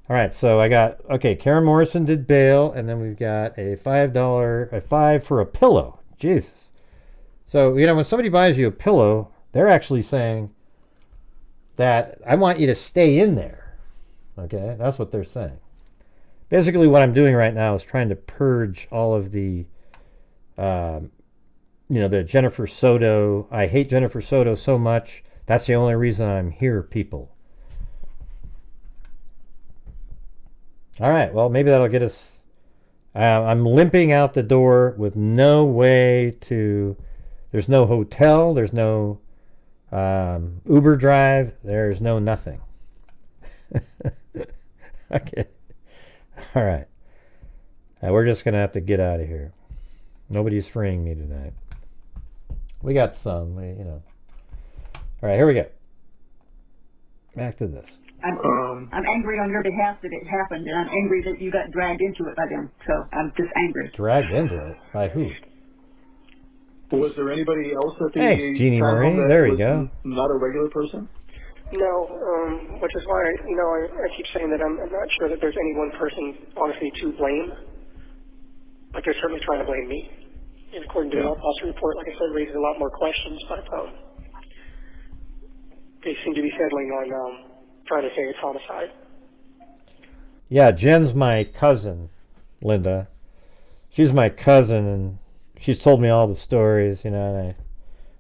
Speaker 2: All right, so I got, okay, Karen Morrison did bail, and then we've got a $5 for a pillow. Jesus. So, you know, when somebody buys you a pillow, they're actually saying that I want you to stay in there. Okay, that's what they're saying. Basically, what I'm doing right now is trying to purge all of the, you know, the Jennifer Soto. I hate Jennifer Soto so much. That's the only reason I'm here, people. All right, well, maybe that'll get us. I'm limping out the door with no way to. There's no hotel. There's no Uber drive. There's no nothing. Okay. All right. We're just going to have to get out of here. Nobody's freeing me tonight. We got some, you know. All right, here we go. Back to this.
Speaker 3: I'm angry on your behalf that it happened, and I'm angry that you got dragged into it by them. So I'm just angry.
Speaker 2: Dragged into it? By who?
Speaker 8: Was there anybody else at the
Speaker 2: Thanks, Jeannie Marie. There we go.
Speaker 8: Not a regular person?
Speaker 7: No, which is why, you know, I keep saying that I'm not sure that there's any one person, honestly, to blame. But they're certainly trying to blame me. And according to the autopsy report, like I said, raises a lot more questions, but they seem to be settling on trying to say it's homicide.
Speaker 2: Yeah, Jen's my cousin, Linda. She's my cousin, and she's told me all the stories, you know, and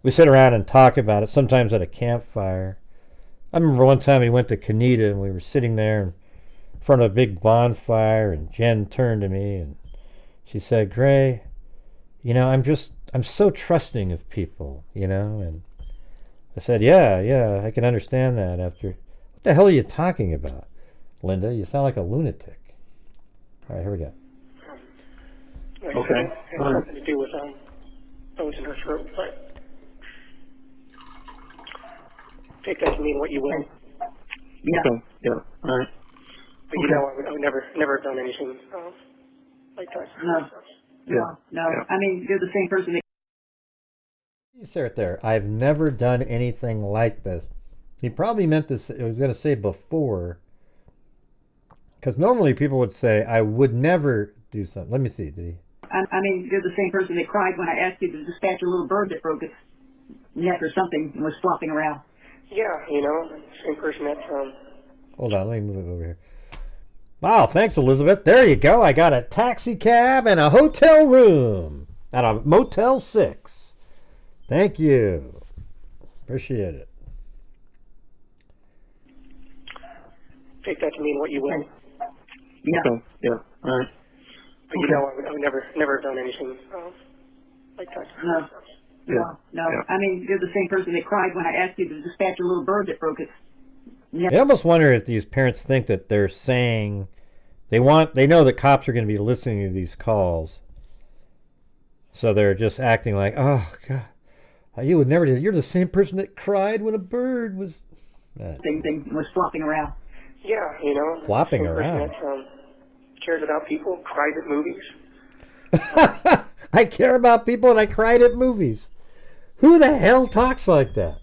Speaker 2: we sit around and talk about it, sometimes at a campfire. I remember one time we went to Canita and we were sitting there in front of a big bonfire, and Jen turned to me and she said, Gray, you know, I'm so trusting of people, you know, and I said, yeah, I can understand that after. What the hell are you talking about, Linda? You sound like a lunatic. All right, here we go.
Speaker 7: Okay. It has something to do with bones in her throat, but take that to mean what you will.
Speaker 3: Yeah.
Speaker 4: Okay. Yeah. All right.
Speaker 7: But you know, I would never have done anything like that.
Speaker 3: No.
Speaker 4: Yeah.
Speaker 3: No. I mean, you're the same person that.
Speaker 2: You say it there. I've never done anything like this. He probably meant to say, I was going to say before, because normally people would say, I would never do something. Let me see. Did he?
Speaker 3: I mean, you're the same person that cried when I asked you to dispatch a little bird that broke its neck or something and was flopping around.
Speaker 7: Yeah, you know, same person that
Speaker 2: Hold on, let me move it over here. Wow, thanks, Elizabeth. There you go. I got a taxi cab and a hotel room at a Motel 6. Thank you. Appreciate it.
Speaker 7: take that to mean what you will.
Speaker 3: Yeah.
Speaker 4: Okay. Yeah. All right.
Speaker 7: But you know, I would never have done anything like that.
Speaker 3: No.
Speaker 4: Yeah.
Speaker 3: No. I mean, you're the same person that cried when I asked you to dispatch a little bird that broke its neck.
Speaker 2: I almost wonder if these parents think that they're saying they know that cops are going to be listening to these calls, so they're just acting like, oh God, you would never do that. You're the same person that cried when a bird was
Speaker 3: thing was flopping around.
Speaker 7: Yeah, you know,
Speaker 2: flopping
Speaker 7: same person
Speaker 2: around.
Speaker 7: that cares about people, cried at movies.
Speaker 2: I care about people and I cried at movies. Who the hell talks like that?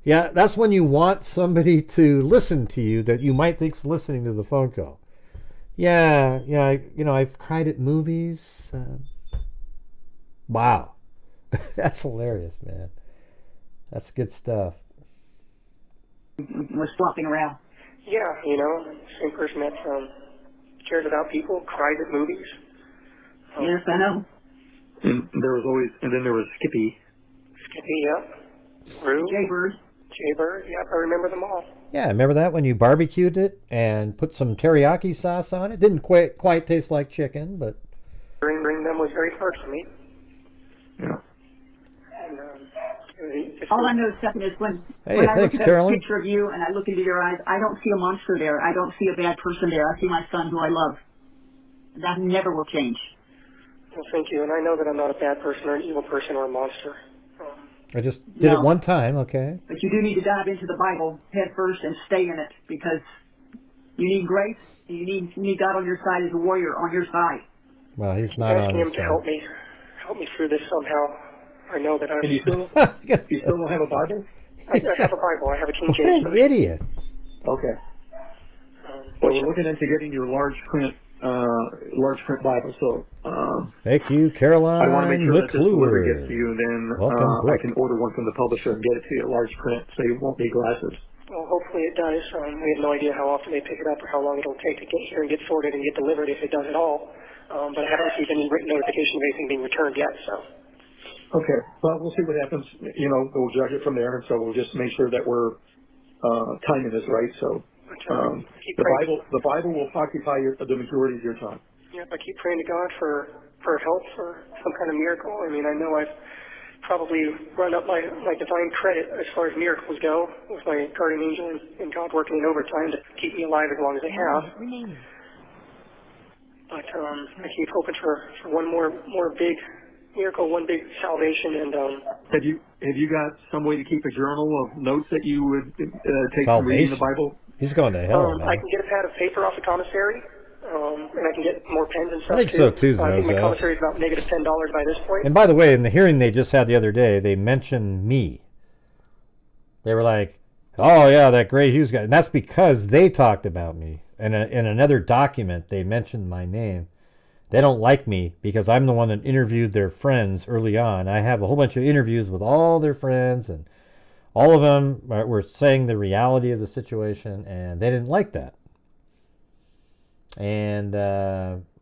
Speaker 2: Yeah, that's when you want somebody to listen to you that you might think's listening to the phone call. Yeah, I've cried at movies. Wow. That's hilarious, man. That's good stuff.
Speaker 3: Was flopping around.
Speaker 7: Yeah, you know, same person that cares about people, cried at movies.
Speaker 3: Yes, I know.
Speaker 4: And then there was Skippy.
Speaker 7: Skippy, yep. Rue.
Speaker 3: Jaybird.
Speaker 7: Jaybird, yep, I remember them all.
Speaker 2: Yeah, remember that when you barbecued it and put some teriyaki sauce on it? Didn't quite taste like chicken, but...
Speaker 7: Bring them was very hard for me.
Speaker 4: Yeah.
Speaker 7: And,
Speaker 3: all I know, Stephan, is when
Speaker 2: Hey,
Speaker 3: I
Speaker 2: thanks,
Speaker 3: look at
Speaker 2: Carolyn.
Speaker 3: a picture of you and I look into your eyes, I don't see a monster there. I don't see a bad person there. I see my son who I love. That never will change.
Speaker 7: Well, thank you, and I know that I'm not a bad person or an evil person or a monster.
Speaker 2: I just did it one time, okay?
Speaker 3: But you do need to dive into the Bible head first and stay in it, because you need grace. You need God on your side as a warrior on your side.
Speaker 2: Well, he's not on
Speaker 7: asking
Speaker 2: his
Speaker 7: him to
Speaker 2: side.
Speaker 7: help me through this somehow. I know that I'm
Speaker 4: And you still don't have a Bible?
Speaker 7: I have a Bible. I have a King
Speaker 2: What
Speaker 7: James.
Speaker 2: an idiot.
Speaker 4: Okay. Well, we're looking into getting your large print Bible. So
Speaker 2: Thank you, Caroline
Speaker 4: I want to make sure that this delivery
Speaker 2: McClure.
Speaker 4: gets to you, and then
Speaker 2: Welcome,
Speaker 4: I can order one from the publisher and get it to you large print, so you won't need glasses.
Speaker 7: Well, hopefully it does. We have no idea how often they pick it up or how long it'll take to get here and get sorted and get delivered, if it does at all. But I haven't received any written notification of anything being returned yet, so.
Speaker 4: Okay. Well, we'll see what happens. You know, we'll judge it from there, and so we'll just make sure that we're timing this right. So the Bible will occupy the majority of your time.
Speaker 7: Yep, I keep praying to God for help, for some kind of miracle. I mean, I know I've probably run up my divine credit as far as miracles go, with my guardian angel and God working in overtime to keep me alive as long as they have. But I keep hoping for one more big miracle, one big salvation, and
Speaker 4: Have you got some way to keep a journal of notes that you would take from reading the Bible?
Speaker 2: He's going to hell, man.
Speaker 7: I can get a pad of paper off the commissary, and I can get more pens and stuff.
Speaker 2: I think so too,
Speaker 7: I think my
Speaker 2: Zozo.
Speaker 7: commissary is about negative $10 by this point.
Speaker 2: And by the way, in the hearing they just had the other day, they mentioned me. They were like, oh yeah, that Grant Hughes guy. And that's because they talked about me. And in another document, they mentioned my name. They don't like me because I'm the one that interviewed their friends early on. I have a whole bunch of interviews with all their friends, and all of them were saying the reality of the situation, and they didn't like that. And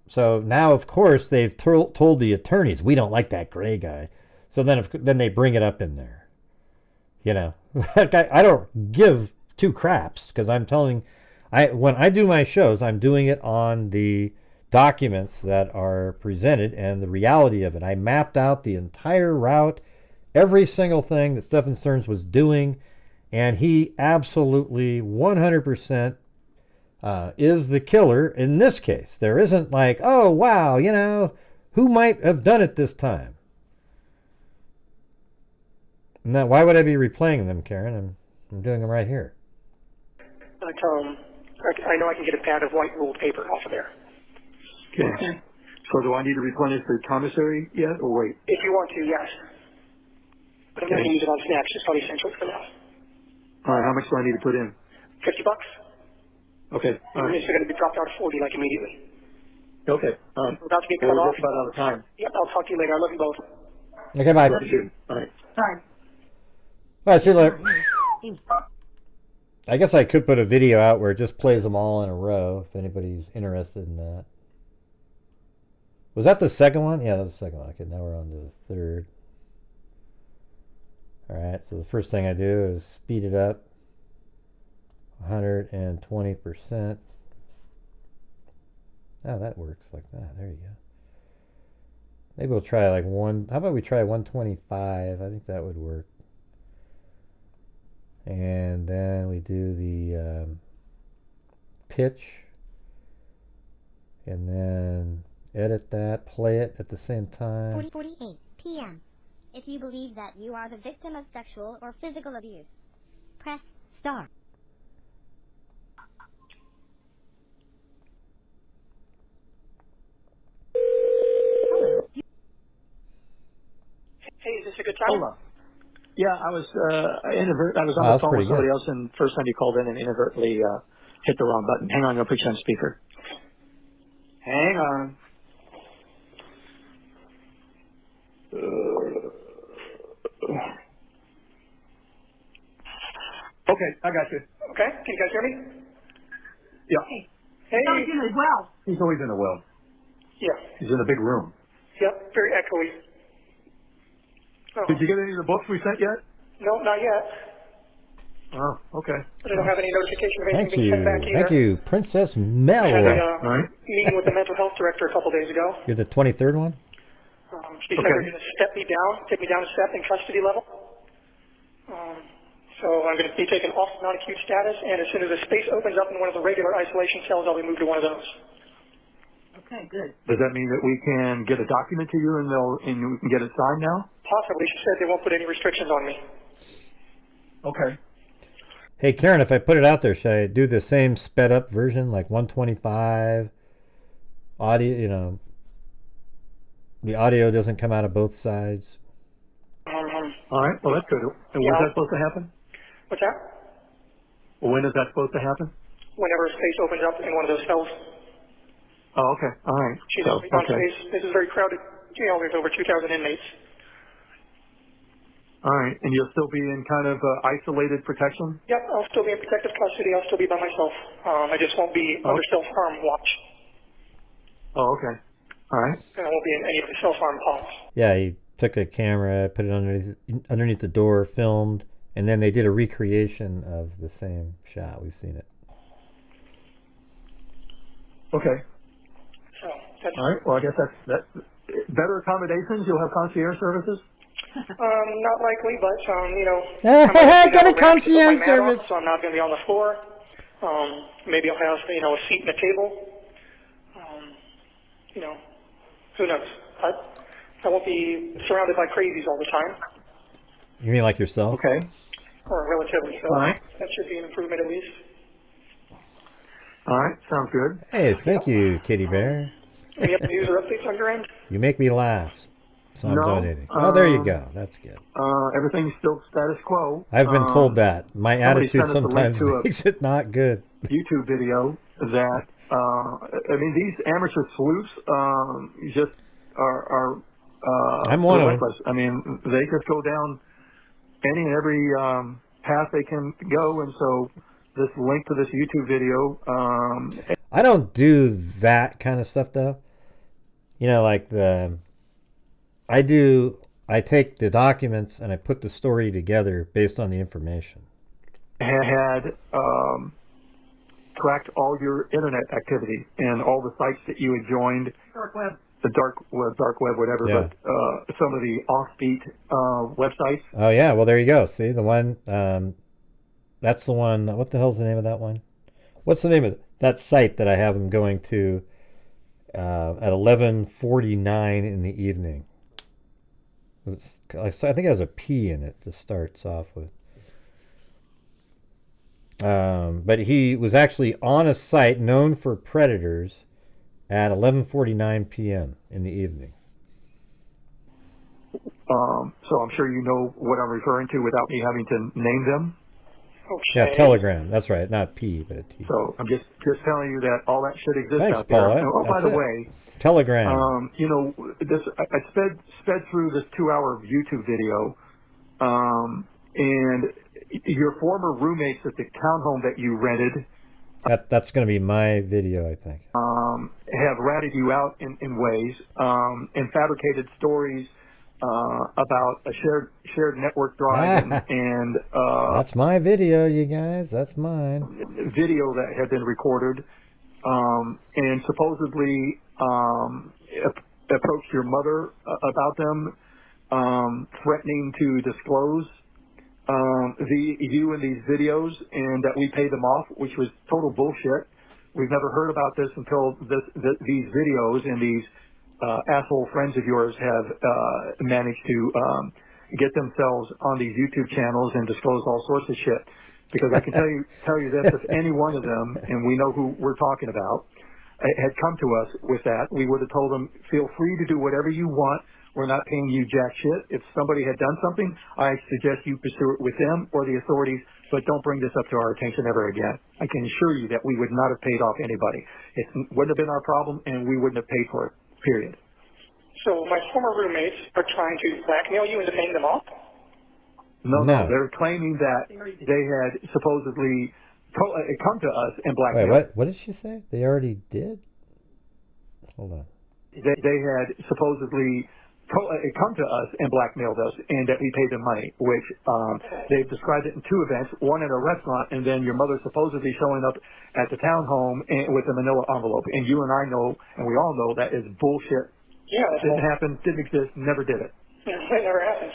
Speaker 2: so now, of course, they've told the attorneys, we don't like that gray guy. So then they bring it up in there. You know, I don't give two craps, because I'm telling, when I do my shows, I'm doing it on the documents that are presented and the reality of it. I mapped out the entire route, every single thing that Stephan Sterns was doing, and he absolutely 100% is the killer in this case. There isn't like, oh, wow, you know, who might have done it this time? Now, why would I be replaying them, Karen? I'm doing them right here.
Speaker 7: But I know I can get a pad of white ruled paper off of there.
Speaker 8: Okay. So do I need to replenish the commissary yet, or wait?
Speaker 7: If you want to, yes. But I'm not going to use it on snacks, just on essentials for now.
Speaker 8: All right, how much do I need to put in?
Speaker 7: $50.
Speaker 8: Okay. All right.
Speaker 7: It's going to be dropped out of 40 like immediately.
Speaker 8: Okay. All right.
Speaker 7: We're about to get cut
Speaker 8: We're
Speaker 7: off.
Speaker 8: just about out of time.
Speaker 7: Yep, I'll talk to you later. I love you both.
Speaker 2: Okay, bye.
Speaker 8: Love you. All right.
Speaker 3: Sorry.
Speaker 2: All right, see you later. I guess I could put a video out where it just plays them all in a row, if anybody's interested in that. Was that the second one? Yeah, that was the second one. Okay, now we're on to the third. Alright, so the first thing I do is speed it up 120%. Oh, that works like that. There you go. Maybe we'll try like how about we try 125? I think that would work. And then we do the pitch. And then edit that, play it at the same time.
Speaker 5: 40:48 p.m. If you believe that you are the victim of sexual or physical abuse, press star.
Speaker 7: Hey, is this a good time?
Speaker 8: Hold on. Yeah, I was I was on the phone with somebody else, and first time you called in and inadvertently hit the wrong button. Hang on, I'll put you on speaker. Hang on. Okay, I got you.
Speaker 7: Okay, can you guys hear me?
Speaker 8: Yeah.
Speaker 7: Hey.
Speaker 3: How are you doing as well?
Speaker 8: He's always in a well.
Speaker 7: Yeah.
Speaker 8: He's in a big room.
Speaker 7: Yep, very echoey. Oh.
Speaker 8: Did you get any of the books we sent yet?
Speaker 7: No, not yet.
Speaker 8: Oh, okay.
Speaker 7: But I don't have any notification of anything being sent back either.
Speaker 2: Thank you, Princess Mel.
Speaker 7: I had a meeting with the mental health director a couple days ago.
Speaker 2: You're the 23rd one?
Speaker 7: She said they're going to step me down, take me down a step in custody level. So I'm going to be taken off non-acute status, and as soon as the space opens up in one of the regular isolation cells, I'll be moved to one of those.
Speaker 3: Okay, good.
Speaker 8: Does that mean that we can get a document to you and we can get it signed now?
Speaker 7: Possibly. She said they won't put any restrictions on me.
Speaker 8: Okay.
Speaker 2: Hey, Karen, if I put it out there, should I do the same sped up version, like 125? Audio, you know, the audio doesn't come out of both sides.
Speaker 8: All right. Well, that's good. And when's that supposed to happen?
Speaker 7: What's that?
Speaker 8: Well, when is that supposed to happen?
Speaker 7: Whenever a space opens up in one of those cells.
Speaker 8: Oh, okay. All right.
Speaker 7: She's on space. This is a very crowded jail. There's over 2,000 inmates.
Speaker 8: All right. And you'll still be in kind of isolated protection?
Speaker 7: Yep, I'll still be in protective custody. I'll still be by myself. I just won't be under self-harm watch.
Speaker 8: Oh, okay. All right.
Speaker 7: And I won't be in any of the self-harm pods.
Speaker 2: Yeah, he took a camera, put it underneath the door, filmed, and then they did a recreation of the same shot. We've seen it.
Speaker 8: Okay.
Speaker 7: So
Speaker 8: all right. Well, I guess that's better accommodations. You'll have concierge services.
Speaker 7: Not likely, but you know.
Speaker 2: Get a concierge service.
Speaker 7: So I'm not going to be on the floor. Maybe I'll have a seat and a table. You know, who knows? I won't be surrounded by crazies all the time.
Speaker 2: You mean like yourself?
Speaker 8: Okay.
Speaker 7: Or relatively so.
Speaker 8: All right.
Speaker 7: That should be an improvement at least.
Speaker 8: All right. Sounds good.
Speaker 2: Hey, thank you, Kitty Bear.
Speaker 7: Any other news or updates on your end?
Speaker 2: You make me laugh, so I'm donating. Oh, there you go. That's good.
Speaker 8: Everything's still status quo.
Speaker 2: I've been told that. My attitude sometimes
Speaker 8: to
Speaker 2: makes it not good.
Speaker 8: YouTube video that, I mean, these amateur sleuths just are
Speaker 2: I'm one of them.
Speaker 8: I mean, they just go down any and every path they can go, and so this link to this YouTube video.
Speaker 2: I don't do that kind of stuff though. You know, like I take the documents and I put the story together based on the information.
Speaker 8: had tracked all your internet activity and all the sites that you had joined.
Speaker 3: Dark web.
Speaker 8: The dark web, whatever,
Speaker 2: Yeah.
Speaker 8: but some of the offbeat websites.
Speaker 2: Oh, yeah. Well, there you go. See, the one, that's the one. What the hell's the name of that one? What's the name of that site that I have them going to at 11:49 in the evening? I think it has a P in it to start off with. But he was actually on a site known for predators at 11:49 p.m. in the evening.
Speaker 8: So I'm sure you know what I'm referring to without me having to name them.
Speaker 2: Yeah, Telegram. That's right. Not P, but a T.
Speaker 8: So I'm just telling you that all that shit exists
Speaker 2: Thanks,
Speaker 8: out there.
Speaker 2: Paula.
Speaker 8: Oh, by
Speaker 2: That's
Speaker 8: the
Speaker 2: it.
Speaker 8: way,
Speaker 2: Telegram.
Speaker 8: you know, I sped through this 2-hour YouTube video, and your former roommates at the townhome that you rented
Speaker 2: That's going to be my video, I think.
Speaker 8: have ratted you out in ways, and fabricated stories about a shared network drive and
Speaker 2: that's my video, you guys. That's mine.
Speaker 8: video that had been recorded, and supposedly approached your mother about them, threatening to disclose you in these videos, and that we paid them off, which was total bullshit. We've never heard about this until these videos, and these asshole friends of yours have managed to get themselves on these YouTube channels and disclose all sorts of shit. Because I can tell you this: if any one of them, and we know who we're talking about, had come to us with that, we would have told them, feel free to do whatever you want. We're not paying you jack shit. If somebody had done something, I suggest you pursue it with them or the authorities, but don't bring this up to our attention ever again. I can assure you that we would not have paid off anybody. It wouldn't have been our problem, and we wouldn't have paid for it, period.
Speaker 7: So my former roommates are trying to blackmail you into paying them off?
Speaker 8: No. They're claiming that they had supposedly come to us and blackmailed.
Speaker 2: Wait, what did she say? They already did? Hold on.
Speaker 8: They had supposedly come to us and blackmailed us, and that we paid them money, which they've described it in 2 events, one at a restaurant, and then your mother supposedly showing up at the townhome with a manila envelope. And you and I know, and we all know, that is bullshit.
Speaker 7: Yeah.
Speaker 8: It didn't happen, didn't exist, never did it.
Speaker 7: It never happened.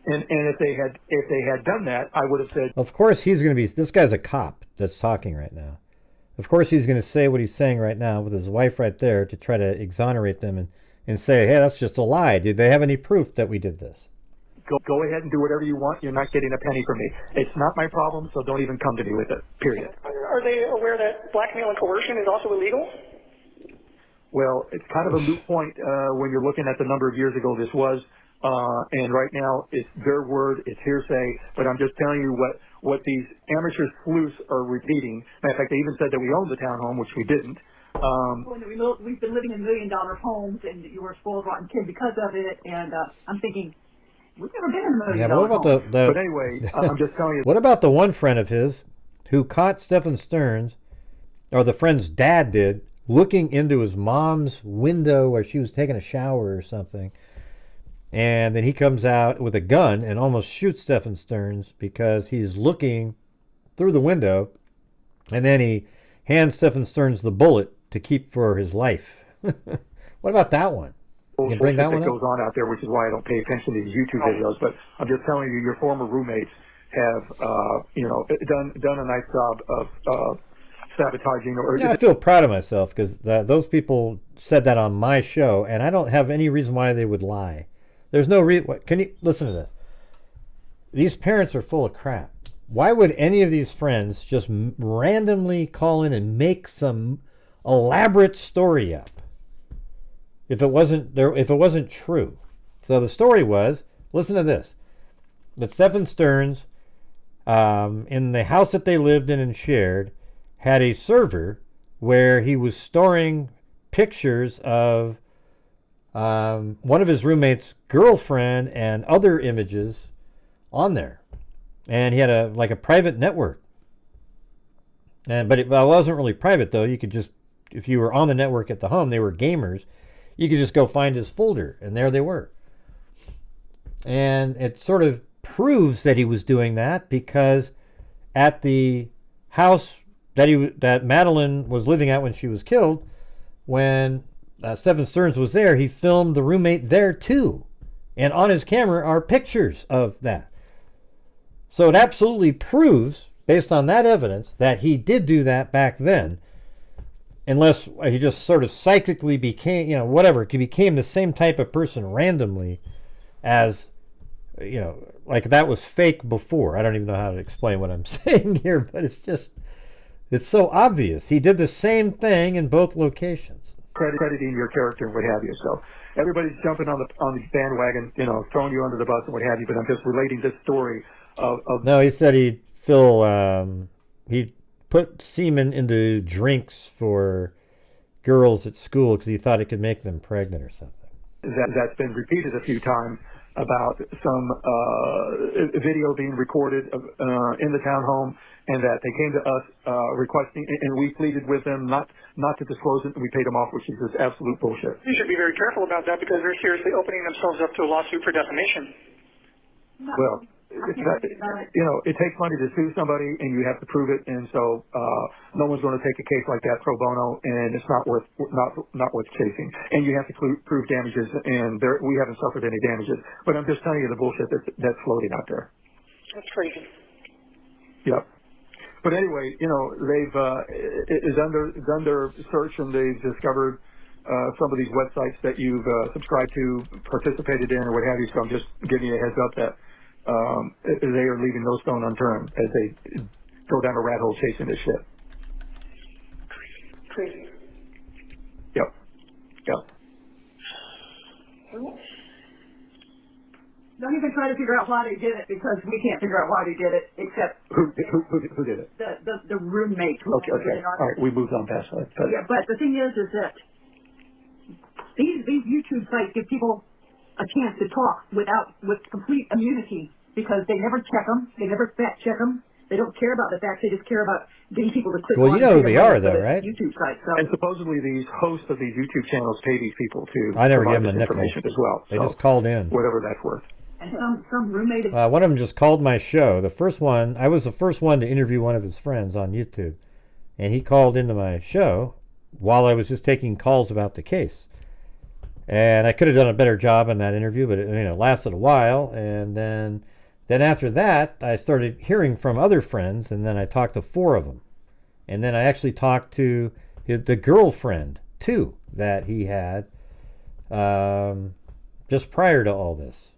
Speaker 8: And if they had done that, I would have said,
Speaker 2: Of course he's going to be, this guy's a cop that's talking right now. Of course he's going to say what he's saying right now with his wife right there to try to exonerate them and say, hey, that's just a lie. Do they have any proof that we did this?
Speaker 8: Go ahead and do whatever you want. You're not getting a penny from me. It's not my problem, so don't even come to me with it, period.
Speaker 7: Are they aware that blackmail and coercion is also illegal?
Speaker 8: Well, it's kind of a moot point when you're looking at the number of years ago this was, and right now it's their word, it's hearsay, but I'm just telling you what these amateur sleuths are repeating. Matter of fact, they even said that we owned the townhome, which we didn't.
Speaker 3: We've been living in $1 million homes, and you were a spoiled, rotten kid because of it, and I'm thinking, we've never been in $1 million
Speaker 2: what about
Speaker 3: home.
Speaker 8: But anyway, I'm just telling you.
Speaker 2: What about the one friend of his who caught Stephan Sterns, or the friend's dad did, looking into his mom's window where she was taking a shower or something, and then he comes out with a gun and almost shoots Stephan Sterns because he's looking through the window, and then he hands Stephan Sterns the bullet to keep for his life. What about that one? You can bring that one up?
Speaker 8: Goes on out there, which is why I don't pay attention to these YouTube videos. But I'm just telling you, your former roommates have, done a nice job of sabotaging. Or
Speaker 2: I feel proud of myself because those people said that on my show, and I don't have any reason why they would lie. There's no reason. Can you listen to this? These parents are full of crap. Why would any of these friends just randomly call in and make some elaborate story up if it wasn't true? So the story was, listen to this, that Stephan Sterns, in the house that they lived in and shared, had a server where he was storing pictures of one of his roommates' girlfriend and other images on there. And he had a private network. But it wasn't really private, though. You could just, if you were on the network at the home, they were gamers, you could just go find his folder, and there they were. And it sort of proves that he was doing that because at the house that Madeline was living at when she was killed. When Stephan Sterns was there, he filmed the roommate there too. And on his camera are pictures of that. So it absolutely proves, based on that evidence, that he did do that back then. Unless he just sort of psychically became, whatever, he became the same type of person randomly as, like that was fake before. I don't even know how to explain what I'm saying here, but it's so obvious. He did the same thing in both locations.
Speaker 8: Crediting your character and what have you. So everybody's jumping on the bandwagon, throwing you under the bus and what have you, but I'm just relating this story of
Speaker 2: No, he said he'd put semen into drinks for girls at school because he thought it could make them pregnant or something.
Speaker 8: That's been repeated a few times about some video being recorded in the townhome, and that they came to us requesting, and we pleaded with them not to disclose it, and we paid them off, which is just absolute bullshit.
Speaker 7: You should be very careful about that because they're seriously opening themselves up to a lawsuit for defamation.
Speaker 8: Well, it takes money to sue somebody, and you have to prove it, and so no one's going to take a case like that pro bono, and it's not worth chasing. And you have to prove damages, and we haven't suffered any damages. But I'm just telling you the bullshit that's floating out there.
Speaker 7: That's crazy.
Speaker 8: Yep. But anyway, they've done their search, and they've discovered some of these websites that you've subscribed to, participated in, or what have you. So I'm just giving you a heads up that they are leaving no stone unturned as they go down a rat hole chasing this shit.
Speaker 7: Crazy.
Speaker 8: Yep.
Speaker 3: Don't even try to figure out why they did it, because we can't figure out why they did it, except
Speaker 8: Who did it?
Speaker 3: the roommate.
Speaker 8: Okay. All right, we moved on past that.
Speaker 3: Yeah, but the thing is that these YouTube sites give people a chance to talk with complete immunity, because they never check them, they never fact check them, they don't care about the facts, they just care about getting people to click on.
Speaker 2: Well, you know who they are, though, right?
Speaker 3: YouTube site. So.
Speaker 8: And supposedly these hosts of these YouTube channels pay these people to
Speaker 2: I never
Speaker 8: provide
Speaker 2: gave them a
Speaker 8: information as well.
Speaker 2: They just called in.
Speaker 8: Whatever that's worth.
Speaker 3: And some roommate.
Speaker 2: One of them just called my show. The first one, I was the first one to interview one of his friends on YouTube, and he called into my show while I was just taking calls about the case. And I could have done a better job in that interview, but it lasted a while. And then after that, I started hearing from other friends, and then I talked to 4 of them. And then I actually talked to the girlfriend too that he had just prior to all this.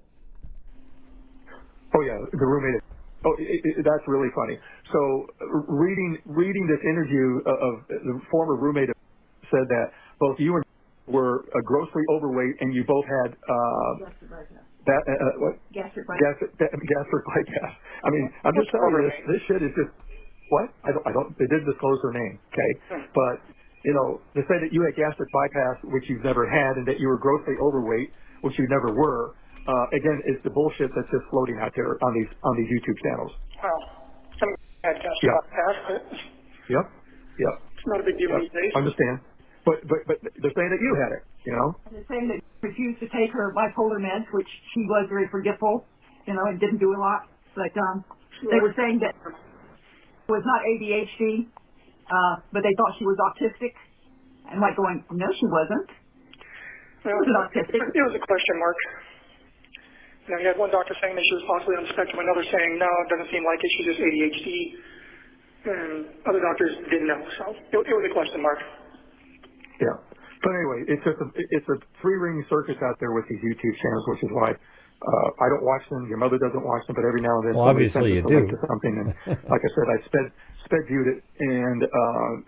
Speaker 8: Oh yeah, the roommate. Oh, that's really funny. So reading this interview of the former roommate said that both you and were grossly overweight, and you both had gastric bypass. I mean, I'm just telling you, this shit is just what? I don't. They didn't disclose her name, okay? But to say that you had gastric bypass, which you've never had, and that you were grossly overweight, which you never were. Again, it's the bullshit that's just floating out there on these YouTube channels.
Speaker 7: Well, some had gastric bypass, but
Speaker 8: it's
Speaker 7: not a big deal these days.
Speaker 8: Understand. But they're saying that you had it,
Speaker 3: And they're saying that she refused to take her bipolar meds, which she was very forgetful, and didn't do a lot. But they were saying that it was not ADHD, but they thought she was autistic. And going, no, she wasn't.
Speaker 7: It was a question mark. You had one doctor saying that she was possibly on the spectrum, another saying, no, it doesn't seem like it, she's just ADHD. And other doctors didn't know, so it was a question mark.
Speaker 8: Yeah. But anyway, it's a three-ring circus out there with these YouTube channels, which is why I don't watch them. Your mother doesn't watch them, but every now and then
Speaker 2: obviously you do.
Speaker 8: To something, and like I said, I sped viewed it and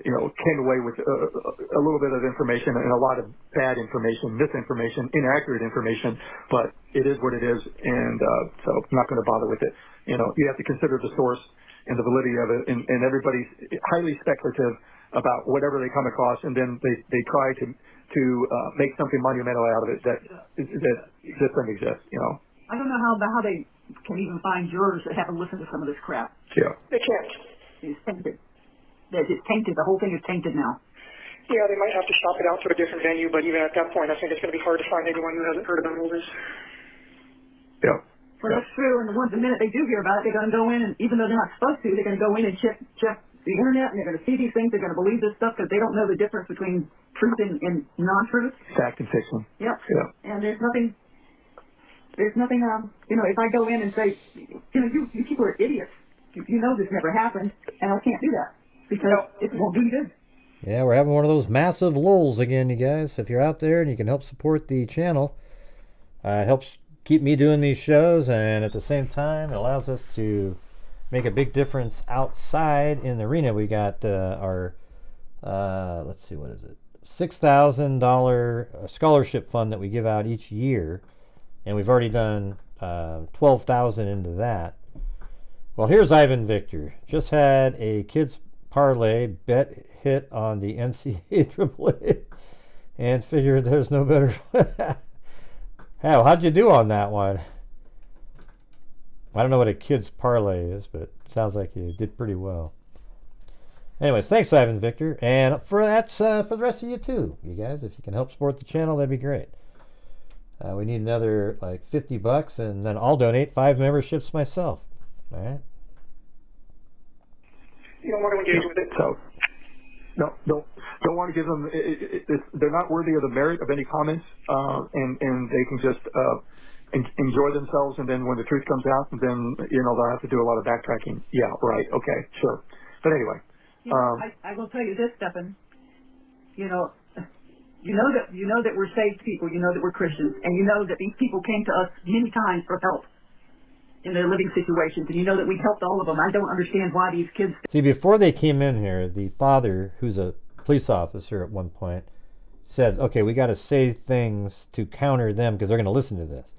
Speaker 8: came away with a little bit of information and a lot of bad information, misinformation, inaccurate information. But it is what it is, and so I'm not going to bother with it. You have to consider the source and the validity of it, and everybody's highly speculative about whatever they come across, and then they try to make something monumental out of it that just doesn't exist.
Speaker 3: I don't know how they can even find jurors that haven't listened to some of this crap.
Speaker 8: Yeah.
Speaker 7: They can't.
Speaker 3: It's tainted. It's tainted. The whole thing is tainted now.
Speaker 7: Yeah, they might have to shop it out to a different venue, but even at that point, I think it's going to be hard to find anyone who hasn't heard about all this.
Speaker 8: Yeah.
Speaker 3: Well, that's true. And the minute they do hear about it, they're going to go in, and even though they're not supposed to, they're going to go in and check the internet, and they're going to see these things. They're going to believe this stuff because they don't know the difference between truth and non-truth.
Speaker 8: Fact and fiction.
Speaker 3: Yep.
Speaker 8: Yeah.
Speaker 3: And there's nothing, you know, if I go in and say, you know, you people are idiots. You know this never happened, and I can't do that because it won't do you good.
Speaker 2: Yeah, we're having one of those massive lulls again, you guys. If you're out there and you can help support the channel, it helps keep me doing these shows, and at the same time, it allows us to make a big difference outside in the arena. We got our, let's see, what is it? $6,000 scholarship fund that we give out each year, and we've already done $12,000 into that. Well, here's Ivan Victor. Just had a kids parlay bet hit on the NCAA AAA and figured there's no better. How'd you do on that one? I don't know what a kids parlay is, but it sounds like you did pretty well. Anyways, thanks, Ivan Victor, and for the rest of you too, you guys. If you can help support the channel, that'd be great. We need another like $50, and then I'll donate 5 memberships myself. All right.
Speaker 7: You don't want to engage with it.
Speaker 8: So, no, don't want to give them. They're not worthy of the merit of any comments, and they can just enjoy themselves. And then when the truth comes out, then they'll have to do a lot of backtracking. Yeah, right. Okay, sure. But anyway,
Speaker 3: I will tell you this, Stephan. You know that we're saved people. You know that we're Christians, and you know that these people came to us many times for help in their living situations, and you know that we helped all of them. I don't understand why these kids...
Speaker 2: See, before they came in here, the father, who's a police officer at one point, said, okay, we got to say things to counter them because they're going to listen to this.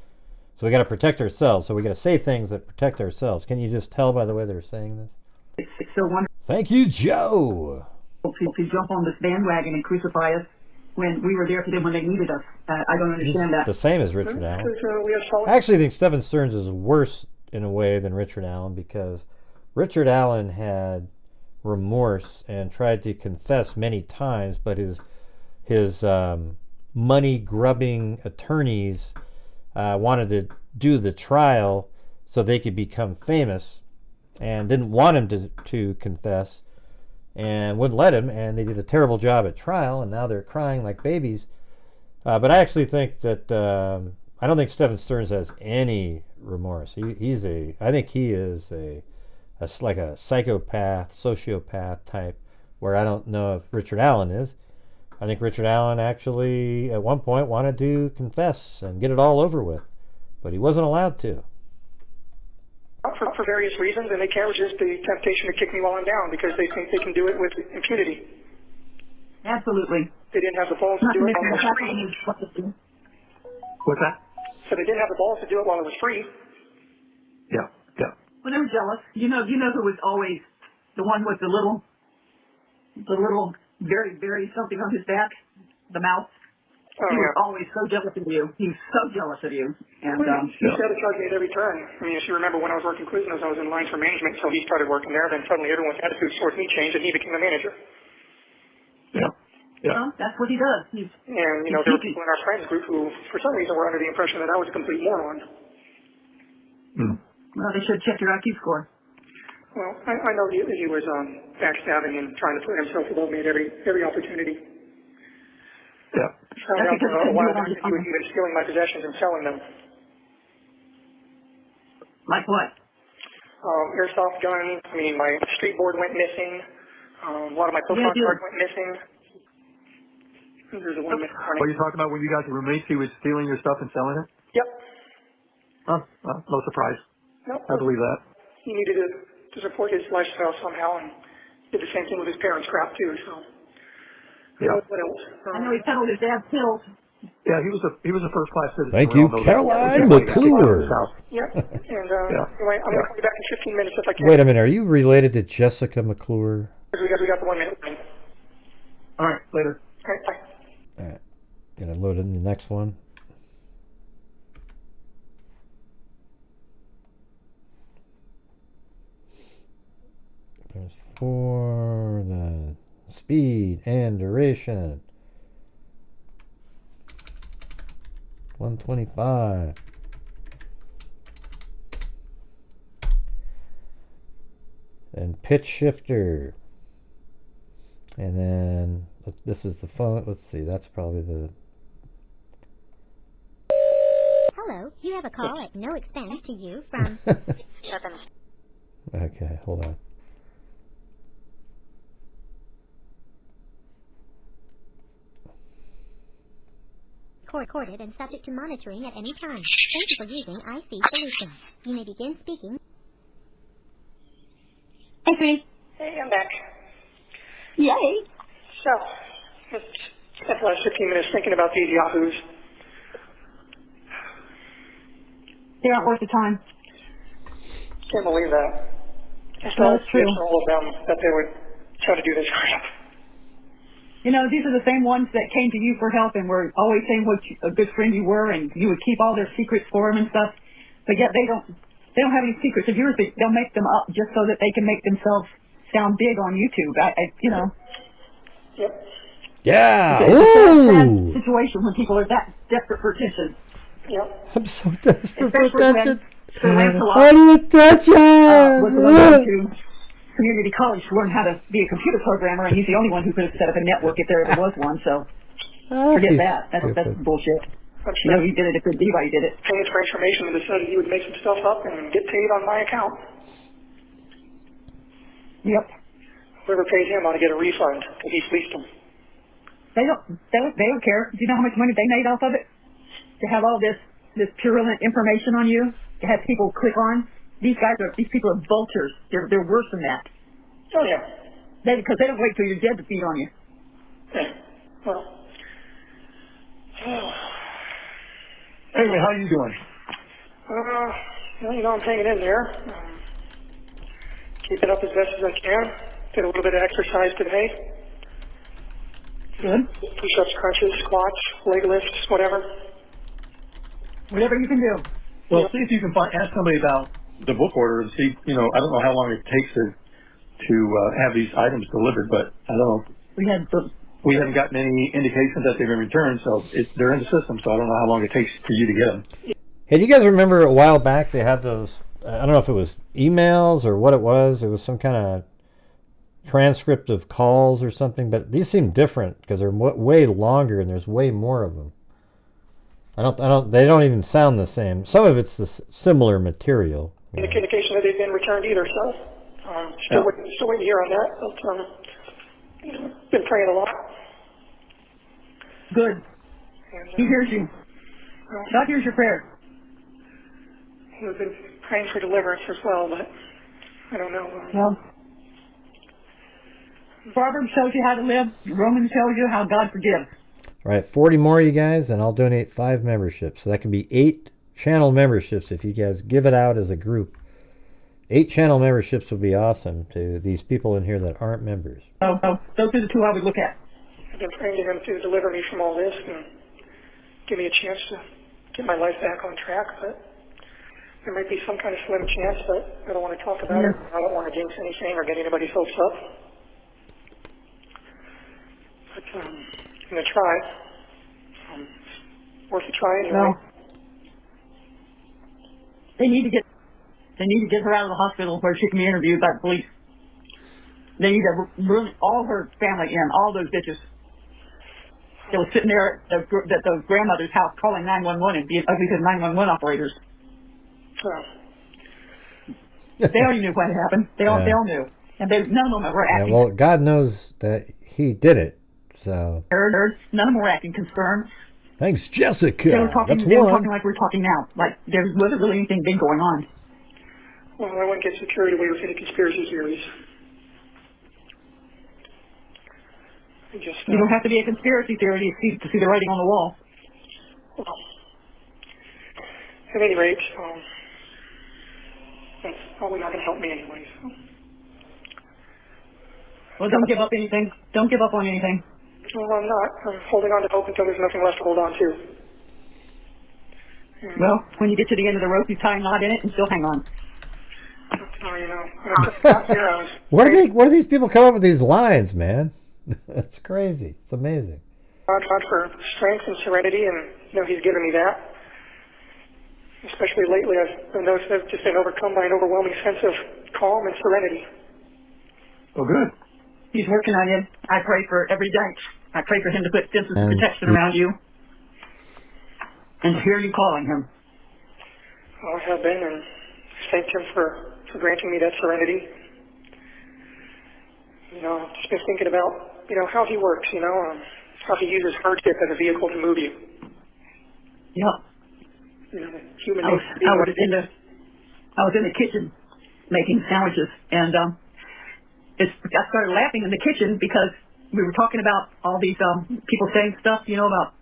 Speaker 2: So we got to protect ourselves. So we got to say things that protect ourselves. Can you just tell by the way they're saying this?
Speaker 3: It's so wonderful.
Speaker 2: Thank you, Joe.
Speaker 3: To jump on this bandwagon and crucify us when we were there for them when they needed us. I don't understand that.
Speaker 2: The same as Richard Allen. I actually think Stephan Sterns is worse in a way than Richard Allen, because Richard Allen had remorse and tried to confess many times, but his money-grubbing attorneys wanted to do the trial so they could become famous and didn't want him to confess and wouldn't let him, and they did a terrible job at trial, and now they're crying like babies. But I actually think that I don't think Stephan Sterns has any remorse. I think he is like a psychopath, sociopath type, where I don't know if Richard Allen is. I think Richard Allen actually at one point wanted to confess and get it all over with, but he wasn't allowed to.
Speaker 7: For various reasons, and they can't resist the temptation to kick me while I'm down because they think they can do it with impunity.
Speaker 3: Absolutely.
Speaker 7: They didn't have the balls to do it while I was free.
Speaker 8: What's that?
Speaker 7: So they didn't have the balls to do it while I was free.
Speaker 8: Yeah.
Speaker 3: Well, they were jealous. You know who was always the one with the little, very, very something on his back, the mouse. He was always so jealous of you. He was so jealous of you. And
Speaker 7: he sabotaged me at every turn. I mean, if you remember when I was working Quiznos, I was in lines for management, so he started working there. Then suddenly everyone's attitude towards me changed, and he became a manager.
Speaker 8: Yeah.
Speaker 3: Well, that's what he does.
Speaker 7: And there were people in our friends group who, for some reason, were under the impression that I was a complete moron.
Speaker 3: Well, they should check your IQ score.
Speaker 7: Well, I know he was backstabbing and trying to put himself above me at every opportunity.
Speaker 8: Yeah.
Speaker 7: Found out a while back that he was even stealing my possessions and selling them.
Speaker 3: Like what?
Speaker 7: Airsoft guns. I mean, my street board went missing. A lot of my postcard cards went missing. There's a one missing.
Speaker 8: What are you talking about when you guys were roommates? He was stealing your stuff and selling it?
Speaker 7: Yep.
Speaker 8: Well, no surprise.
Speaker 7: Nope.
Speaker 8: I believe that.
Speaker 7: He needed to support his lifestyle somehow, and did the same thing with his parents' crap too. So.
Speaker 8: Yeah.
Speaker 7: What else?
Speaker 3: I know he peddled his dad's pills.
Speaker 8: Yeah, he was a first-class citizen.
Speaker 2: Thank you, Caroline McClure.
Speaker 7: Yeah, and anyway, I'm going to call you back in 15 minutes if I can.
Speaker 2: Wait a minute, are you related to Jessica McClure?
Speaker 7: We got the 1 minute.
Speaker 8: All right, later.
Speaker 7: All right, bye.
Speaker 2: All right, gonna load in the next one. There's 4, then speed and duration. 125. and pitch shifter. And then this is the phone. Let's see, that's probably the...
Speaker 5: Hello, you have a call at no expense to you from...
Speaker 2: Okay, hold on.
Speaker 5: Recorded and subject to monitoring at any time. Thank you for using IC Solutions. You may begin speaking.
Speaker 3: Hey, sweetie.
Speaker 7: Hey, I'm back.
Speaker 3: Yay.
Speaker 7: So, spent the last 15 minutes thinking about these yahoos.
Speaker 3: They aren't worth the time.
Speaker 7: Can't believe that. It's
Speaker 3: Well,
Speaker 7: not
Speaker 3: that's true.
Speaker 7: all of them that they would try to do this crap.
Speaker 3: You know, these are the same ones that came to you for help and were always saying what a good friend you were, and you would keep all their secrets for them and stuff. But yet they don't have any secrets of yours. They'll make them up just so that they can make themselves sound big on YouTube. You know.
Speaker 7: Yep.
Speaker 2: Yeah!
Speaker 3: It's a sad
Speaker 2: Ooh!
Speaker 3: situation when people are that desperate for attention.
Speaker 7: Yep.
Speaker 2: I'm so desperate for
Speaker 3: Especially
Speaker 2: attention.
Speaker 3: when Sir Lancelot
Speaker 2: I need attention!
Speaker 3: was the one going to community college to learn how to be a computer programmer, and he's the only one who could have set up a network if there ever was one, so forget that. That's bullshit. You know, he did it if anybody did it.
Speaker 7: Paid for information and decided he would make some stuff up and get paid on my account.
Speaker 3: Yep.
Speaker 7: Whoever paid him ought to get a refund because he fleeced them.
Speaker 3: They don't care. Do you know how much money they made off of it? To have all this purulent information on you, to have people click on. These people are vultures. They're worse than that.
Speaker 7: Oh yeah.
Speaker 3: Because they don't wait till you're dead to feed on you.
Speaker 7: Yeah. Well.
Speaker 8: Anyway, how you doing?
Speaker 7: Well, you know, I'm hanging in there. Keep it up as best as I can. Did a little bit of exercise today.
Speaker 3: Good.
Speaker 7: Push-ups, crunches, squats, leg lifts, whatever.
Speaker 3: Whatever you can do.
Speaker 8: Well, see if you can ask somebody about the book order and see, you know, I don't know how long it takes to have these items delivered, but I don't know. We haven't gotten any indication that they've been returned, so they're in the system, so I don't know how long it takes for you to get them.
Speaker 2: Hey, do you guys remember a while back they had those, I don't know if it was emails or what it was some kind of transcript of calls or something, but these seem different because they're way longer and there's way more of them. They don't even sound the same. Some of it's the similar material.
Speaker 7: Indication that they've been returned either, so still waiting to hear on that. But, been praying a lot.
Speaker 3: Good.
Speaker 7: And,
Speaker 3: He hears you. God hears your prayer.
Speaker 7: We've been praying for deliverance as well, but I don't know.
Speaker 3: Well, Proverbs tells you how to live. Romans tells you how God forgives.
Speaker 2: All right, 40 more, you guys, and I'll donate 5 memberships. So that can be 8 channel memberships if you guys give it out as a group. 8 channel memberships would be awesome to these people in here that aren't members.
Speaker 3: Oh, those are the two I would look at.
Speaker 7: I've been praying to him to deliver me from all this and give me a chance to get my life back on track, but there might be some kind of slim chance, but I don't want to talk about it. I don't want to jinx anything or get anybody's hopes up. But I'm going to try. Worth a try anyway.
Speaker 3: No. They need to get her out of the hospital where she can be interviewed by the police. They need to bring all her family in, all those bitches. They were sitting there at the grandmother's house calling 911 and being ugly to the 911 operators. They already knew what had happened. They all knew. And none of them were acting.
Speaker 2: Yeah, well, God knows that he did it, so...
Speaker 3: None of them were acting concerned.
Speaker 2: Thanks, Jessica.
Speaker 3: They were talking like we're talking now. Like, there wasn't really anything big going on.
Speaker 7: Well, I wouldn't get so carried away with any conspiracy theories.
Speaker 3: You don't have to be a conspiracy theory to see the writing on the wall.
Speaker 7: Well, at any rate, that's probably not going to help me anyway. So.
Speaker 3: Well, don't give up anything. Don't give up on anything.
Speaker 7: Well, I'm not. I'm holding on to hope until there's nothing left to hold on to.
Speaker 3: Well, when you get to the end of the rope, you tie a knot in it and still hang on.
Speaker 7: Oh, you know.
Speaker 2: Where do these people come up with these lines, man? That's crazy. It's amazing.
Speaker 7: God for strength and serenity, and He's given me that. Especially lately, I've noticed I've just been overcome by an overwhelming sense of calm and serenity.
Speaker 8: Well, good.
Speaker 3: He's working on it. I pray for every day. I pray for him to put fences of protection around you. And to hear you calling him.
Speaker 7: Well, I have been, and thank him for granting me that serenity. You know, just been thinking about, you know, how he works, you know, how he uses hardship as a vehicle to move you.
Speaker 3: Yeah.
Speaker 7: You know, human
Speaker 3: I was in the kitchen making sandwiches, and I started laughing in the kitchen because we were talking about all these people saying stuff, you know, about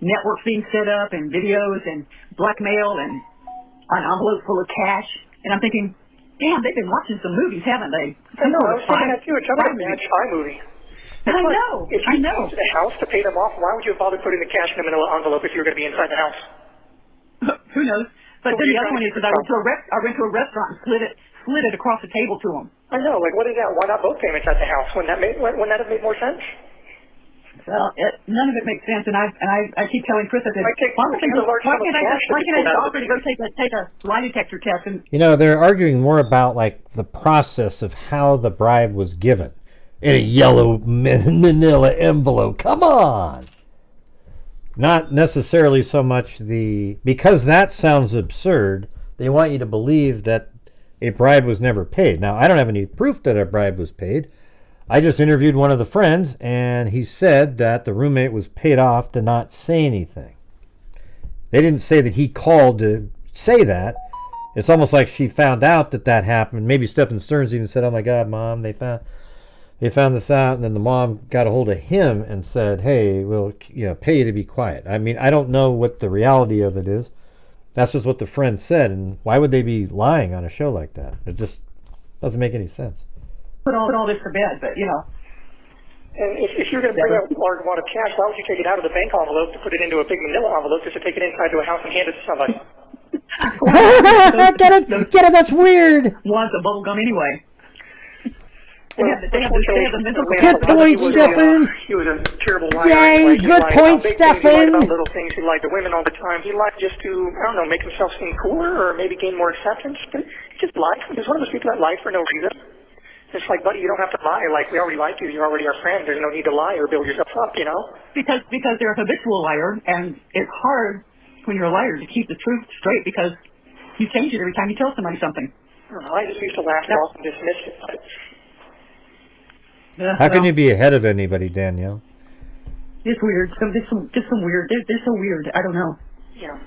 Speaker 3: networks being set up and videos and blackmail and an envelope full of cash. And I'm thinking, damn, they've been watching some movies, haven't they?
Speaker 7: I know, I was thinking that too. It's like a bad spy movie.
Speaker 3: I know.
Speaker 7: If you came to the house to pay them off, why would you have bothered putting the cash in a manila envelope if you were going to be inside the house?
Speaker 3: Who knows? But then the other one is that I went to a restaurant and slid it across the table to them.
Speaker 7: I know. Like, what is that? Why not both payments at the house? Wouldn't that have made more sense?
Speaker 3: Well, none of it makes sense, and I keep telling Chris, I said, why can't I just offer to go take a lie detector test? And
Speaker 2: you know, they're arguing more about like the process of how the bribe was given in a yellow manila envelope. Come on. Not necessarily so much because that sounds absurd, they want you to believe that a bribe was never paid. Now, I don't have any proof that a bribe was paid. I just interviewed one of the friends, and he said that the roommate was paid off to not say anything. They didn't say that he called to say that. It's almost like she found out that happened. Maybe Stephan Sterns even said, "Oh my God, Mom, they found this out," and then the mom got a hold of him and said, "Hey, we'll pay you to be quiet." I mean, I don't know what the reality of it is. That's just what the friend said, and why would they be lying on a show like that? It just doesn't make any sense.
Speaker 3: Put all this to bed, but you know.
Speaker 7: And if you're going to bring out a large amount of cash, why would you take it out of the bank envelope to put it into a big manila envelope just to take it inside to a house and hand it to somebody?
Speaker 2: Get it, that's weird.
Speaker 3: Wants a bubble gum anyway.
Speaker 2: Good point, Stephan.
Speaker 7: He was a terrible liar.
Speaker 2: Yay, good point, Stephan.
Speaker 7: He lied about little things. He lied to women all the time. He lied just to, I don't know, make himself seem cooler or maybe gain more acceptance. But he just lied. He's one of those people that lie for no reason. It's like, buddy, you don't have to lie. Like, we already lied to you. You're already our friend. There's no need to lie or build yourself up, you know?
Speaker 3: Because they're a habitual liar, and it's hard when you're a liar to keep the truth straight because you change it every time you tell somebody something.
Speaker 7: I just used to laugh it off and dismiss it. But
Speaker 2: how can you be ahead of anybody, Danielle?
Speaker 3: It's weird. Just some weird. They're so weird. I don't know.
Speaker 7: Yeah.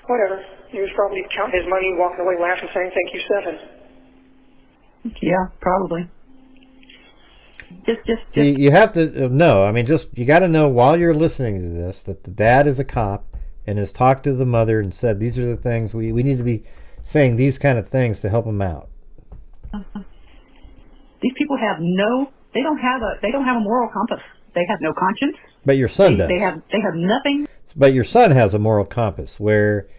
Speaker 7: Whatever. He was probably counting his money, walking away laughing, saying, "Thank you, Stephan."
Speaker 3: Yeah, probably.
Speaker 2: See, you have to know. I mean, you got to know while you're listening to this that the dad is a cop and has talked to the mother and said these are the things we need to be saying these kind of things to help them out.
Speaker 3: These people have they don't have a moral compass. They have no conscience.
Speaker 2: But your son does.
Speaker 3: They have nothing.
Speaker 2: But your son has a moral compass where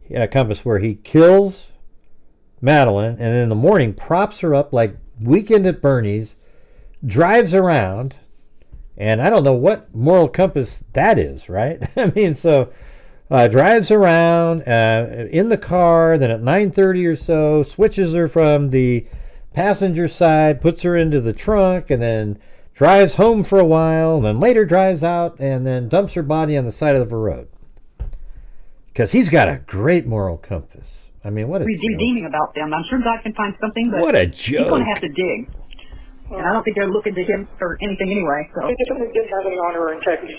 Speaker 2: he kills Madeline and then in the morning props her up like Weekend at Bernie's, drives around, and I don't know what moral compass that is, right? I mean, so drives around in the car, then at 9:30 or so switches her from the passenger side, puts her into the trunk, and then drives home for a while, and then later drives out and then dumps her body on the side of the road. Because he's got a great moral compass. I mean, what a joke.
Speaker 3: Redeeming about them. I'm sure God can find something, but
Speaker 2: what a joke.
Speaker 3: He's going to have to dig. And I don't think they're looking to him for anything anyway. So.
Speaker 7: They definitely didn't have any honor or integrity.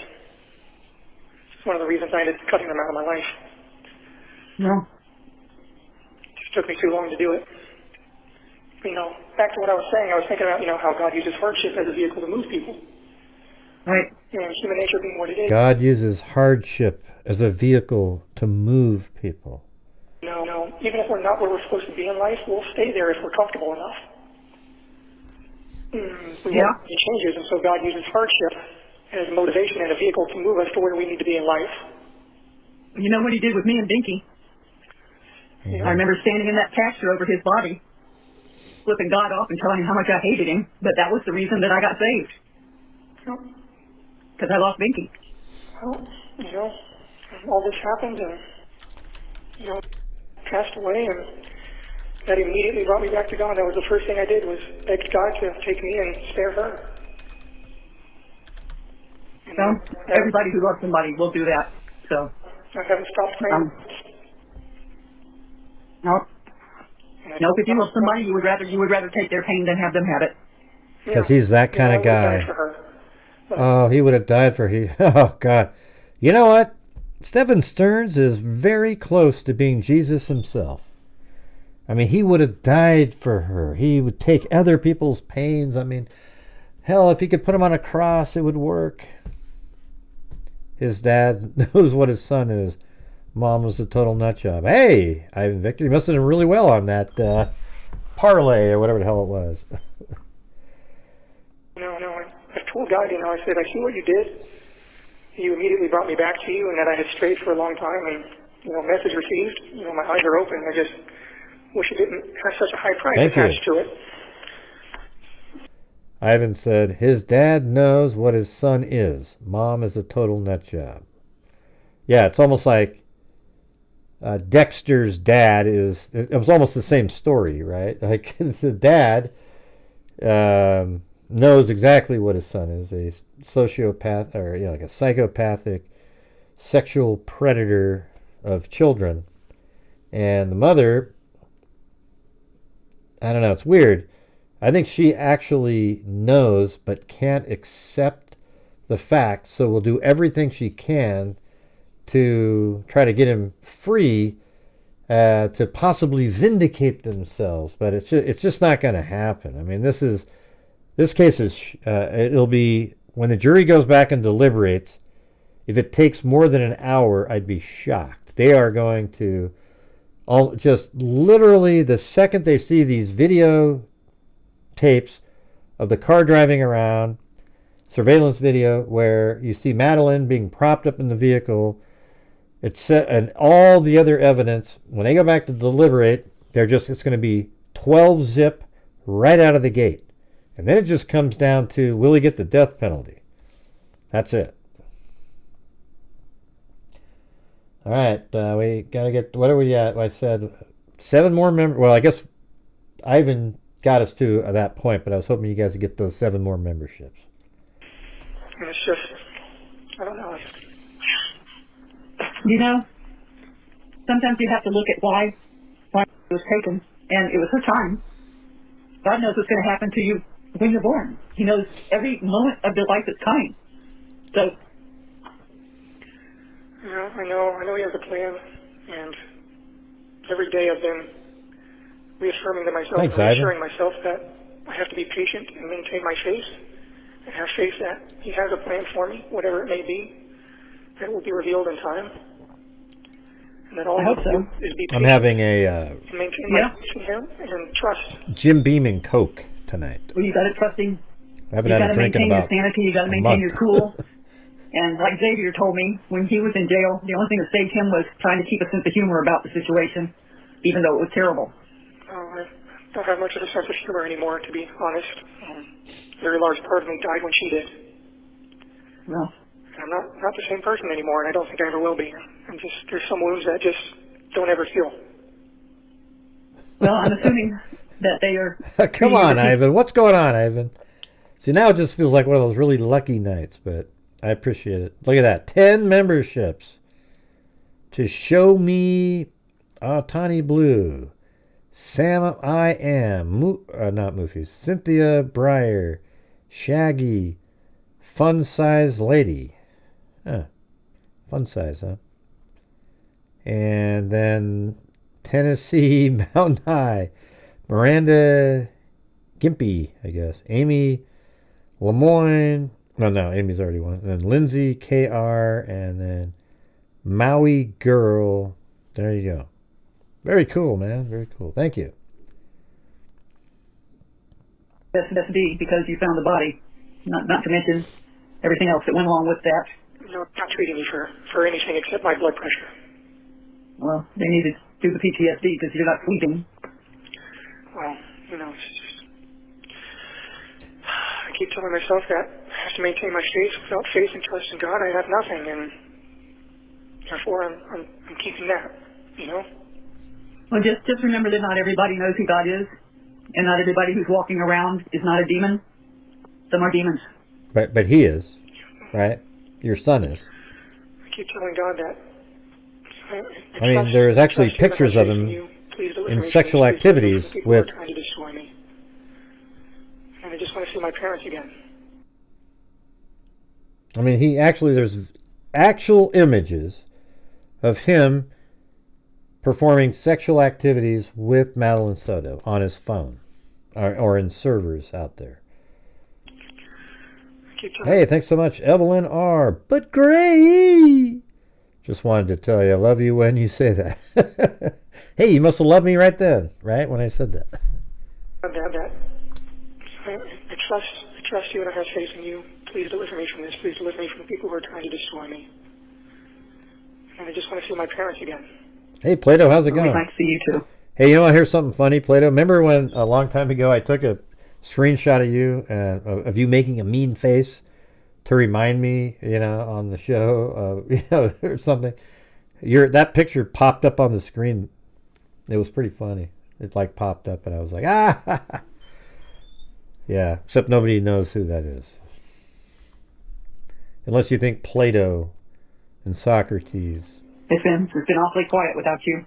Speaker 7: It's one of the reasons I ended up cutting them out of my life.
Speaker 3: No.
Speaker 7: It just took me too long to do it. You know, back to what I was saying, I was thinking about, how God uses hardship as a vehicle to move people.
Speaker 3: Right.
Speaker 7: Human nature being what it is.
Speaker 2: God uses hardship as a vehicle to move people.
Speaker 7: No. Even if we're not where we're supposed to be in life, we'll stay there if we're comfortable enough. It changes, and so God uses hardship as motivation and a vehicle to move us to where we need to be in life.
Speaker 3: You know what he did with me and Dinky? Yeah. I remember standing in that pasture over his body, flipping God off and telling him how much I hated him, but that was the reason that I got saved. Because I lost Dinky.
Speaker 7: Well, all this happened and, passed away, and That immediately brought me back to God. That was the first thing I did, was begged God to take me and spare her.
Speaker 3: Well, everybody who loves somebody will do that. So
Speaker 7: I haven't stopped praying.
Speaker 3: No, if you love somebody, you would rather take their pain than have them have it.
Speaker 2: Because he's that kind of guy. Oh, he would have died for he. Oh, God. You know what? Stephan Sterns is very close to being Jesus himself. I mean, he would have died for her. He would take other people's pains. I mean, hell, if he could put him on a cross, it would work. His dad knows what his son is. Mom was a total nut job. Hey, Ivan Victor, you must have done really well on that parlay or whatever the hell it was.
Speaker 7: No, I told God, I said, I see what you did. You immediately brought me back to you, and that I had strayed for a long time, and, message received. My eyes are open. I just wish it didn't have such a high price attached to it.
Speaker 2: Ivan said, his dad knows what his son is. Mom is a total nut job. Yeah, it's almost like Dexter's dad is, it was almost the same story, right? Like, the dad knows exactly what his son is, a sociopath, or like a psychopathic sexual predator of children. And the mother, I don't know, it's weird. I think she actually knows but can't accept the fact, so will do everything she can to try to get him free, to possibly vindicate themselves. But it's just not going to happen. I mean, this case is, it'll be, when the jury goes back and deliberates, if it takes more than an hour, I'd be shocked. They are going to, just literally the second they see these video tapes of the car driving around, surveillance video where you see Madeline being propped up in the vehicle, and all the other evidence, when they go back to deliberate, it's going to be 12 zip right out of the gate. And then it just comes down to, will he get the death penalty? That's it. All right, we got to get, what are we at? I said 7 more members. Well, I guess Ivan got us to that point, but I was hoping you guys would get those 7 more memberships.
Speaker 7: It's just, I don't know.
Speaker 3: Sometimes you have to look at why it was taken, and it was her time. God knows what's going to happen to you when you're born. He knows every moment of your life that's coming. So,
Speaker 7: I know he has a plan, and every day I've been reaffirming to myself, reassuring myself that I have to be patient and maintain my faith, and have faith that he has a plan for me, whatever it may be, that will be revealed in time. And that all I have to do is be patient.
Speaker 2: I'm having
Speaker 7: and maintain my faith in him and trust.
Speaker 2: Jim Beam and Coke tonight.
Speaker 3: Well, you got to trust him.
Speaker 2: I haven't had a drink in about
Speaker 3: a month. You got to maintain your sanity. You got to maintain your cool. And like Xavier told me, when he was in jail, the only thing that saved him was trying to keep a sense of humor about the situation, even though it was terrible.
Speaker 7: I don't have much of a sense of humor anymore, to be honest. A very large part of me died when she did.
Speaker 3: Well,
Speaker 7: I'm not the same person anymore, and I don't think I ever will be. There's some wounds that just don't ever heal.
Speaker 3: Well, I'm assuming that they are...
Speaker 2: Come on, Ivan. What's going on, Ivan? See, now it just feels like one of those really lucky nights, but I appreciate it. Look at that. 10 memberships. To show me Tawny Blue. Sam I Am. Not Moofy. Cynthia Breyer. Shaggy. Fun Size Lady. Fun size, huh? And then Tennessee Mountain High. Miranda Gimpy, I guess. Amy Lemoyne. No, Amy's already won. And then Lindsay KR, and then Maui Girl. There you go. Very cool, man. Very cool. Thank you.
Speaker 3: That's B, because you found the body. Not to mention everything else that went along with that.
Speaker 7: No, not treating me for anything except my blood pressure.
Speaker 3: Well, they need to do the PTSD because you're not sleeping.
Speaker 7: Well, it's just... I keep telling myself that I have to maintain my faith. Without faith and trust in God, I have nothing, and therefore I'm keeping that,
Speaker 3: Well, just remember that not everybody knows who God is, and not everybody who's walking around is not a demon. Some are demons.
Speaker 2: But he is, right? Your son is.
Speaker 7: I keep telling God that.
Speaker 2: I mean, there's actually pictures of him in sexual activities with...
Speaker 7: trying to destroy me. And I just want to see my parents again.
Speaker 2: I mean, there's actual images of him performing sexual activities with Madeline Soto on his phone or in servers out there. Hey, thanks so much, Evelyn R. But Gray! Just wanted to tell you I love you when you say that. Hey, you must have loved me right then, right? When I said that.
Speaker 7: I trust you and I have faith in you. Please deliver me from this. Please deliver me from the people who are trying to destroy me. And I just want to see my parents again.
Speaker 2: Hey, Plato, how's it going?
Speaker 3: Nice to see you too.
Speaker 2: Hey, you know, I hear something funny, Plato. Remember when a long time ago I took a screenshot of you of you making a mean face to remind me, you know, on the show, you know, or something. That picture popped up on the screen. It was pretty funny. It like popped up, and I was like, ah. Yeah, except nobody knows who that is, unless you think Plato and Socrates.
Speaker 3: It's been awfully quiet without you.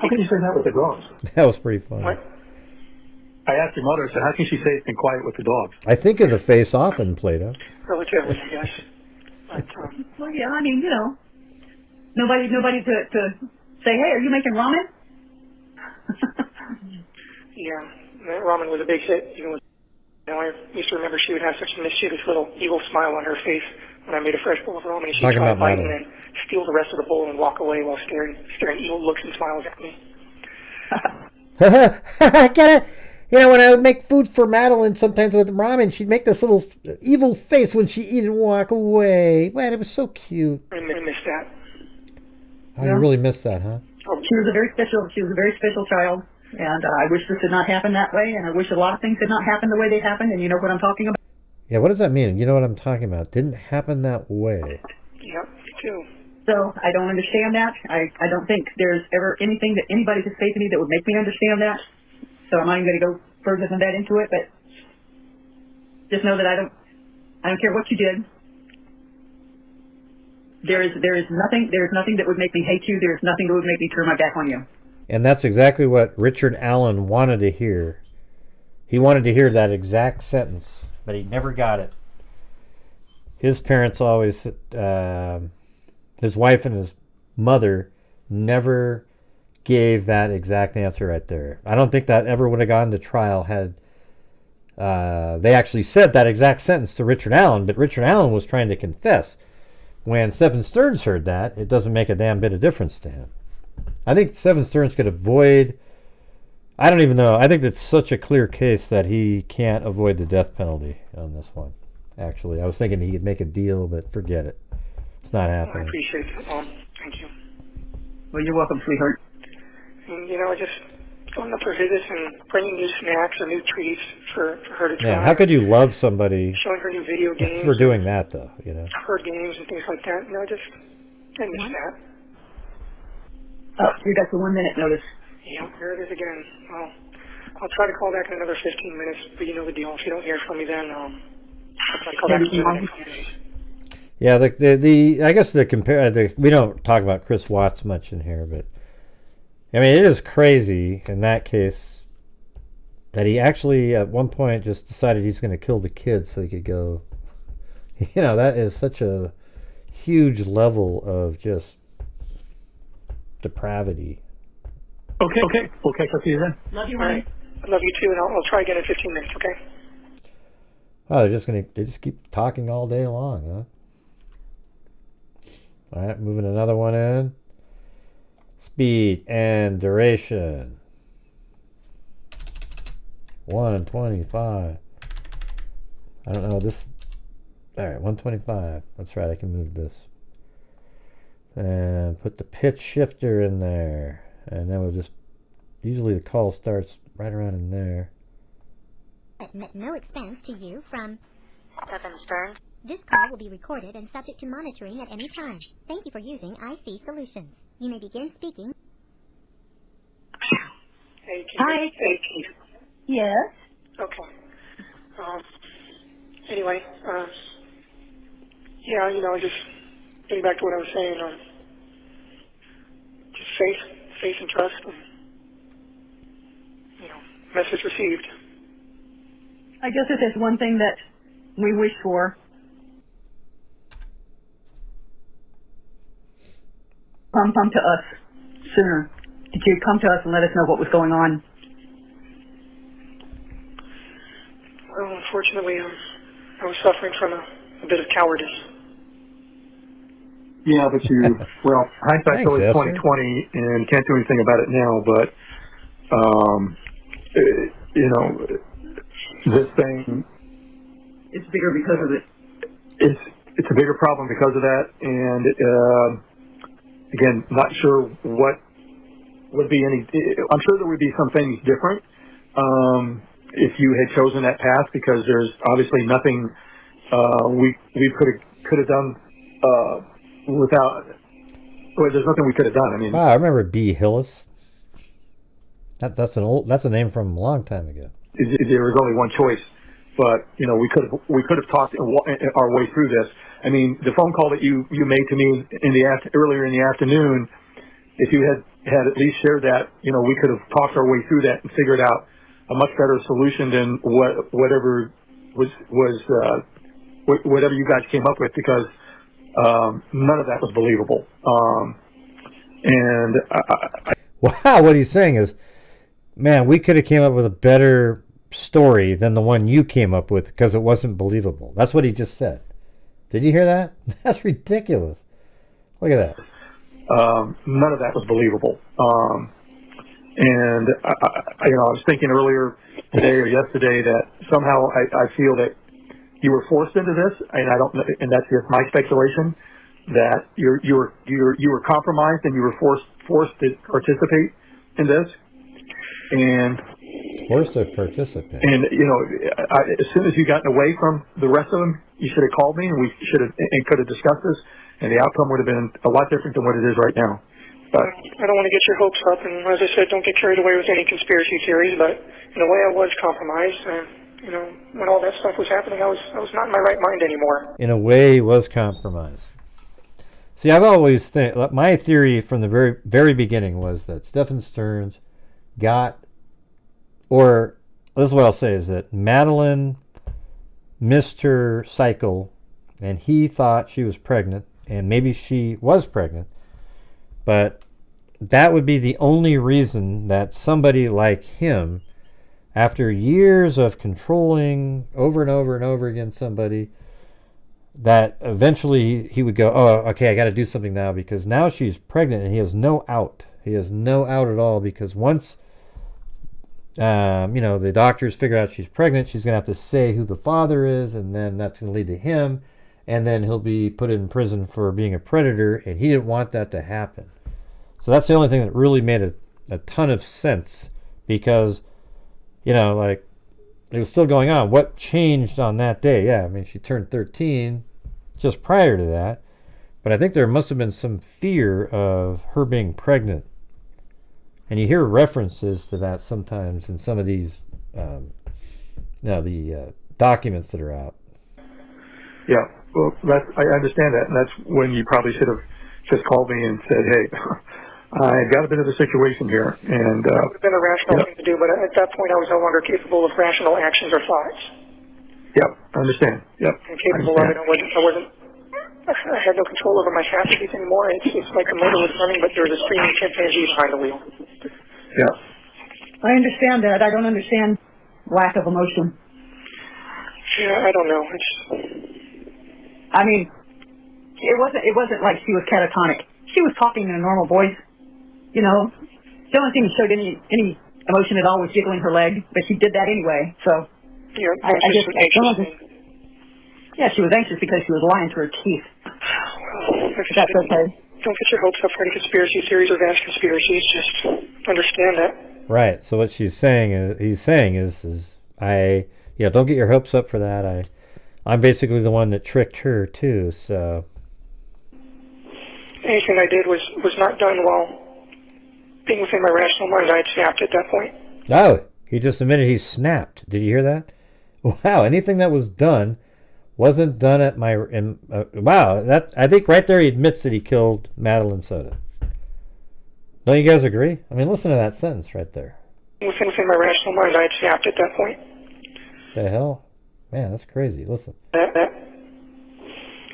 Speaker 8: How can you say that with the dogs?
Speaker 2: That was pretty funny.
Speaker 7: What?
Speaker 8: I asked your mother, I said, how can she say it's been quiet with the dogs?
Speaker 2: I think of the face often, Plato.
Speaker 7: Relatively, yes. But,
Speaker 3: well, yeah, I mean, you know, nobody to say, hey, are you making ramen?
Speaker 7: yeah, that ramen was a big hit. Even with, you know, I used to remember she would have such a mischievous little evil smile on her face when I made a fresh bowl of ramen. She'd try to bite and then steal the rest of the bowl and walk away while staring evil looks and smiles at me.
Speaker 2: I gotta, you know, when I would make food for Madeline, sometimes with ramen, she'd make this little evil face when she'd eat and walk away. Man, it was so cute.
Speaker 7: I missed that.
Speaker 2: Oh, you really missed that, huh?
Speaker 3: She was a very special child, and I wish this did not happen that way, and I wish a lot of things did not happen the way they happened, and you know what I'm talking about?
Speaker 2: Yeah, what does that mean? You know what I'm talking about. Didn't happen that way.
Speaker 7: Yep, me too.
Speaker 3: So, I don't understand that. I don't think there's ever anything that anybody could say to me that would make me understand that. So I'm not even going to go further than that into it, but just know that I don't care what you did. There is nothing that would make me hate you. There is nothing that would make me turn my back on you.
Speaker 2: And that's exactly what Richard Allen wanted to hear. He wanted to hear that exact sentence, but he never got it. His parents always, his wife and his mother never gave that exact answer right there. I don't think that ever would have gone to trial had they actually said that exact sentence to Richard Allen, but Richard Allen was trying to confess. When Stephan Sterns heard that, it doesn't make a damn bit of difference to him. I think Stephan Sterns could avoid, I don't even know, I think it's such a clear case that he can't avoid the death penalty on this one. Actually, I was thinking he could make a deal, but forget it. It's not happening.
Speaker 7: I appreciate that, Mom. Thank you.
Speaker 3: Well, you're welcome, sweetheart.
Speaker 7: And, you know, I just going up for visits and bringing new snacks or new treats for her to try.
Speaker 2: Yeah, how could you love somebody
Speaker 7: showing her new video games
Speaker 2: for doing that, though, you know?
Speaker 7: Card games and things like that. You know, I miss that.
Speaker 3: Oh, you got the 1 minute notice.
Speaker 7: Yeah, here it is again. Well, I'll try to call back in another 15 minutes, but you know the deal. If you don't hear from me then, I'll try to call back in the next few days.
Speaker 2: Yeah, I guess we don't talk about Chris Watts much in here, but I mean, it is crazy in that case that he actually at one point just decided he's going to kill the kids so he could go. You know, that is such a huge level of just depravity.
Speaker 8: Okay. We'll catch up with you then.
Speaker 3: Love you,
Speaker 7: honey. I love you too, and I'll try again in 15 minutes, okay?
Speaker 2: Oh, they just keep talking all day long, huh? All right, moving another one in. Speed and duration. 125. I don't know this. All right, 125. That's right, I can move this. And put the pitch shifter in there. And then we'll just, usually the call starts right around in there.
Speaker 5: At no expense to you from
Speaker 6: Stephan Sterns.
Speaker 5: This call will be recorded and subject to monitoring at any time. Thank you for using IC Solutions. You may begin speaking.
Speaker 3: Hi.
Speaker 7: 18th.
Speaker 3: Yes.
Speaker 7: Okay. Anyway, yeah, just getting back to what I was saying, just faith and trust, and, message received.
Speaker 3: I guess if there's one thing that we wish for, come to us sooner. Did you come to us and let us know what was going on?
Speaker 7: Well, unfortunately, I was suffering from a bit of cowardice.
Speaker 8: Yeah, but well, hindsight's always 20/20, and can't do anything about it now. But this thing,
Speaker 3: it's bigger because of it.
Speaker 8: It's a bigger problem because of that, and again, not sure what would be any. I'm sure there would be some things different if you had chosen that path, because there's obviously nothing we could have done without. Well, there's nothing we could have done. I mean,
Speaker 2: wow, I remember B. Hillis. That's a name from a long time ago.
Speaker 8: There was only one choice, but we could have talked our way through this. I mean, the phone call that you made to me earlier in the afternoon, if you had at least shared that, we could have talked our way through that and figured out a much better solution than whatever whatever you guys came up with, because none of that was believable. And
Speaker 2: wow, what he's saying is, man, we could have came up with a better story than the one you came up with because it wasn't believable. That's what he just said. Did you hear that? That's ridiculous. Look at that.
Speaker 8: None of that was believable. And I was thinking earlier today or yesterday that somehow I feel that you were forced into this, and I don't, and that's just my speculation, that you were compromised and you were forced to participate in this, and
Speaker 2: forced to participate.
Speaker 8: And as soon as you gotten away from the rest of them, you should have called me, and we should have and could have discussed this, and the outcome would have been a lot different than what it is right now. But
Speaker 7: I don't want to get your hopes up, and as I said, don't get carried away with any conspiracy theories. But in a way, I was compromised, and when all that stuff was happening, I was not in my right mind anymore.
Speaker 2: In a way, was compromised. See, I've always my theory from the very, very beginning was that Stephan Sterns got, or this is what I'll say, is that Madeline missed her cycle, and he thought she was pregnant, and maybe she was pregnant, but that would be the only reason that somebody like him, after years of controlling over and over and over again somebody, that eventually he would go, oh, okay, I got to do something now, because now she's pregnant and he has no out. He has no out at all, because once the doctors figure out she's pregnant, she's going to have to say who the father is, and then that's going to lead to him, and then he'll be put in prison for being a predator, and he didn't want that to happen. So that's the only thing that really made a ton of sense, because it was still going on. What changed on that day? Yeah, I mean, she turned 13 just prior to that, but I think there must have been some fear of her being pregnant. And you hear references to that sometimes in some of these, the documents that are out.
Speaker 8: Yeah, well, I understand that, and that's when you probably should have just called me and said, hey, I got a bit of a situation here, and
Speaker 7: it would have been a rational thing to do, but at that point I was no longer capable of rational actions or thoughts.
Speaker 8: Yep, I understand. Yep,
Speaker 7: incapable of it. I had no control over my faculties anymore. It's like the motor was running, but there was a screaming chimpanzee behind the wheel.
Speaker 8: Yeah,
Speaker 3: I understand that. I don't understand lack of emotion.
Speaker 7: Yeah, I don't know.
Speaker 3: I mean, it wasn't like she was catatonic. She was talking in a normal voice. The only thing that showed any emotion at all was jiggling her leg, but she did that anyway. So
Speaker 7: yeah,
Speaker 3: yeah, she was anxious because she was lying to her teeth.
Speaker 7: Well,
Speaker 3: that's okay.
Speaker 7: Don't get your hopes up for any conspiracy theories or vast conspiracies. Just understand that.
Speaker 2: Right. So what he's saying is don't get your hopes up for that. I'm basically the one that tricked her too. So
Speaker 7: anything I did was not done while being within my rational mind. I had snapped at that point.
Speaker 2: Oh, he just admitted he snapped. Did you hear that? Wow, anything that was done wasn't done at my... wow, that, I think right there he admits that he killed Madeline Soto. Don't you guys agree? I mean, listen to that sentence right there.
Speaker 7: Within my rational mind, I had snapped at that point.
Speaker 2: The hell? Man, that's crazy. Listen.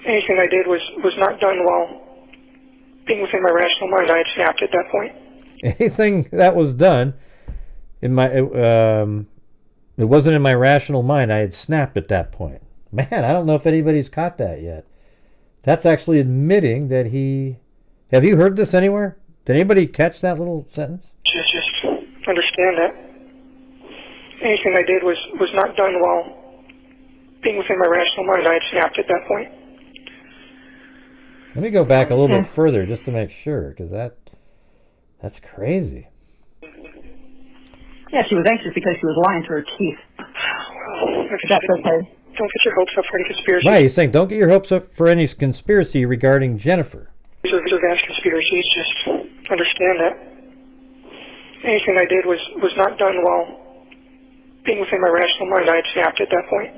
Speaker 7: Anything I did was not done while being within my rational mind. I had snapped at that point.
Speaker 2: Anything that was done in my... it wasn't in my rational mind. I had snapped at that point. Man, I don't know if anybody's caught that yet. That's actually admitting that he... Have you heard this anywhere? Did anybody catch that little sentence?
Speaker 7: Just understand that. Anything I did was not done while being within my rational mind. I had snapped at that point.
Speaker 2: Let me go back a little bit further just to make sure, because that's crazy.
Speaker 3: Yeah, she was anxious because she was lying to her teeth.
Speaker 7: Well,
Speaker 3: That's okay.
Speaker 7: don't get your hopes up for any conspiracy.
Speaker 2: Right, he's saying don't get your hopes up for any conspiracy regarding Jennifer.
Speaker 7: These are vast conspiracies. Just understand that. Anything I did was not done while being within my rational mind. I had snapped at that point.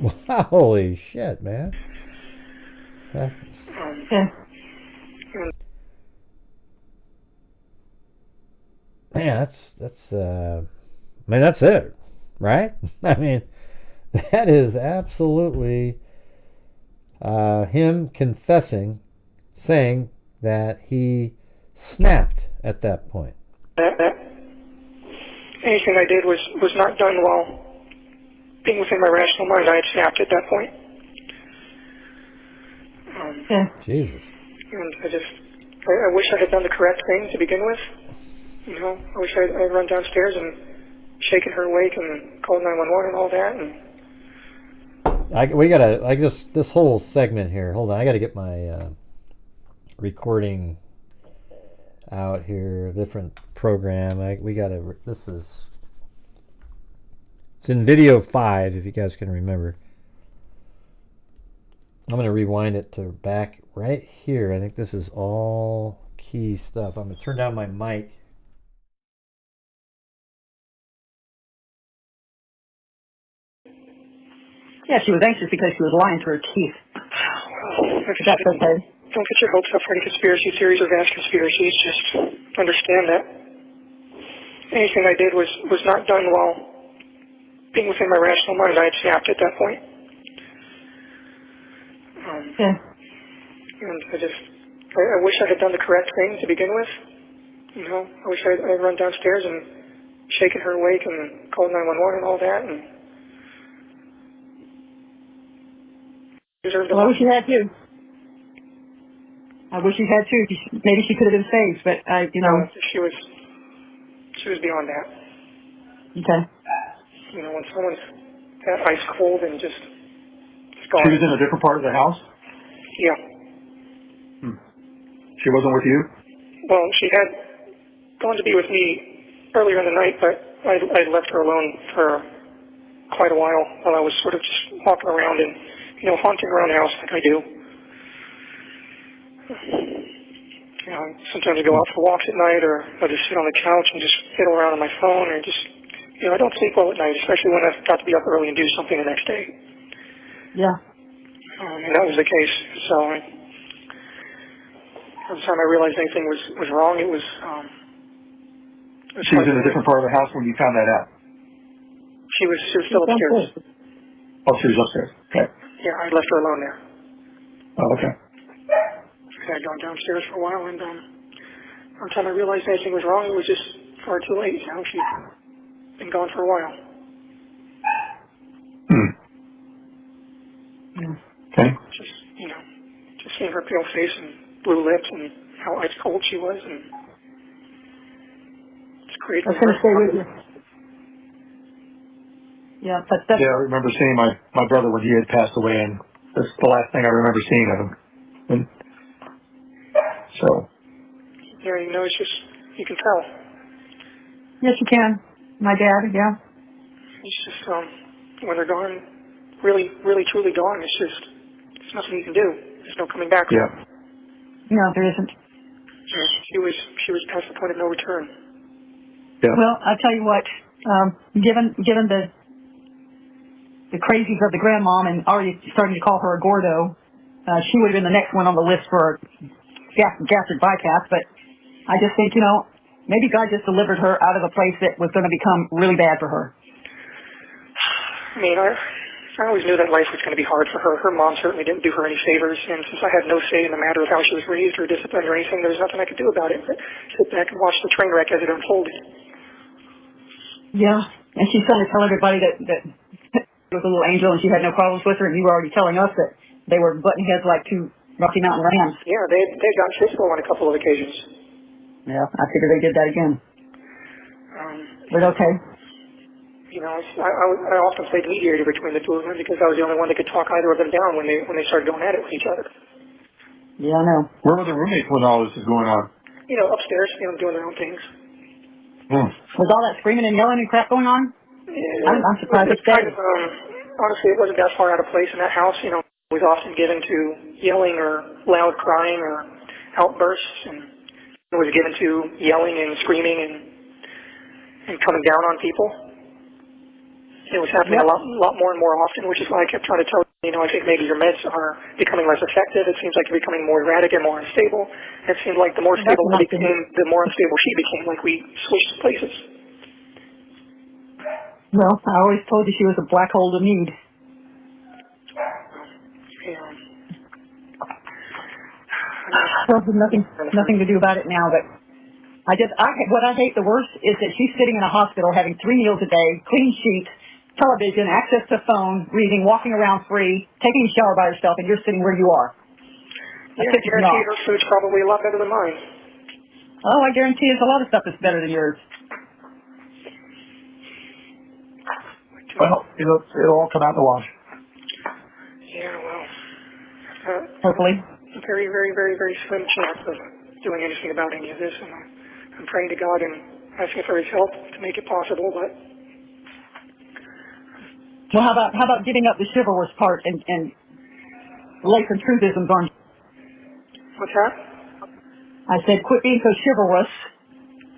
Speaker 2: Holy shit, man. Man, that's it, right? I mean, that is absolutely him confessing, saying that he snapped at that point.
Speaker 7: Anything I did was not done while being within my rational mind. I had snapped at that point.
Speaker 2: Jesus.
Speaker 7: And I wish I had done the correct thing to begin with. You know, I wish I'd run downstairs and shaken her awake and called 911 and all that. And
Speaker 2: We gotta, this whole segment here, hold on, I gotta get my recording out here, different program. It's in video 5, if you guys can remember. I'm going to rewind it to back right here. I think this is all key stuff. I'm going to turn down my mic.
Speaker 3: Yeah, she was anxious because she was lying to her teeth.
Speaker 7: Well,
Speaker 3: That's okay.
Speaker 7: don't get your hopes up for any conspiracy theories or vast conspiracies. Just understand that. Anything I did was not done while being within my rational mind. I had snapped at that point. And I wish I had done the correct thing to begin with. You know, I wish I'd run downstairs and shaken her awake and called 911 and all that. And
Speaker 3: Well, I wish you had too. I wish you had too. Maybe she could have been saved, but
Speaker 7: she was beyond that.
Speaker 3: Okay.
Speaker 7: You know, when someone's that ice cold and just gone.
Speaker 8: She was in a different part of the house?
Speaker 7: Yeah.
Speaker 8: She wasn't with you?
Speaker 7: Well, she had gone to be with me earlier in the night, but I left her alone for quite a while I was sort of just walking around and, haunting around the house like I do. Sometimes I go out for walks at night, or I just sit on the couch and just fiddle around on my phone, or just, I don't sleep well at night, especially when I've got to be up early and do something the next day.
Speaker 3: Yeah.
Speaker 7: And that was the case. So every time I realized anything was wrong, it was
Speaker 8: she was in a different part of the house when you found that out?
Speaker 7: She was still upstairs.
Speaker 8: Oh, she was upstairs. Okay.
Speaker 7: Yeah, I left her alone there.
Speaker 8: Oh, okay.
Speaker 7: I had gone downstairs for a while, and every time I realized anything was wrong, it was just far too late. She'd been gone for a while.
Speaker 8: Okay.
Speaker 7: Just seeing her pale face and blue lips and how ice cold she was, and it's great.
Speaker 3: I was going to stay with you. Yeah, but that's...
Speaker 8: Yeah, I remember seeing my brother when he had passed away, and that's the last thing I remember seeing of him. And so...
Speaker 7: Yeah, it's just, you can tell.
Speaker 3: Yes, you can. My dad, yeah.
Speaker 7: It's just, when they're gone, really, really, truly gone, there's nothing you can do. There's no coming back.
Speaker 8: Yeah.
Speaker 3: No, there isn't.
Speaker 7: She was past the point of no return.
Speaker 8: Yeah.
Speaker 3: Well, I'll tell you what, Given the crazies of the grandmom and already starting to call her a Gordo, she would have been the next one on the list for gastric bypass. But I just think, maybe God just delivered her out of a place that was going to become really bad for her.
Speaker 7: I mean, I always knew that life was going to be hard for her. Her mom certainly didn't do her any favors, and since I had no say in the matter of how she was raised or disciplined or anything, there was nothing I could do about it but sit back and watch the train wreck as it unfolded.
Speaker 3: Yeah, and she's trying to tell everybody that she was a little angel and she had no problems with her, and you were already telling us that they were butting heads like two Rocky Mountain rams.
Speaker 7: Yeah, they got physical on a couple of occasions.
Speaker 3: Yeah, I figured they did that again. But okay.
Speaker 7: I often played mediator between the two of them because I was the only one that could talk either of them down when they started going at it with each other.
Speaker 3: Yeah, I know.
Speaker 8: Where were the roommates when all this is going on?
Speaker 7: Upstairs, doing their own things.
Speaker 3: Was all that screaming and yelling and crap going on?
Speaker 7: Yeah,
Speaker 3: I'm surprised it's dead.
Speaker 7: Honestly, it wasn't that far out of place in that house. Was often given to yelling or loud crying or outbursts, and it was given to yelling and screaming and coming down on people. It was happening a lot more and more often, which is why I kept trying to tell you, I think maybe your meds are becoming less effective. It seems like you're becoming more erratic and more unstable. It seemed like the more stable I became, the more unstable she became, like we switched places.
Speaker 3: Well, I always told you she was a black hole to need.
Speaker 7: Yeah.
Speaker 3: Well, nothing to do about it now, but what I hate the worst is that she's sitting in a hospital having 3 meals a day, clean sheets, television, access to phone, reading, walking around free, taking a shower by herself, and you're sitting where you are.
Speaker 7: Yeah, I guarantee her food's probably a lot better than mine.
Speaker 3: Oh, I guarantee there's a lot of stuff that's better than yours.
Speaker 8: Well, it'll all come out in the wash.
Speaker 7: Yeah, well,
Speaker 3: hopefully.
Speaker 7: A very, very, very, very slim chance of doing anything about any of this, and I'm praying to God and asking for His help to make it possible. But
Speaker 3: well, how about giving up the chivalrous part and lay some truthisms on?
Speaker 7: What's that?
Speaker 3: I said, quit being so chivalrous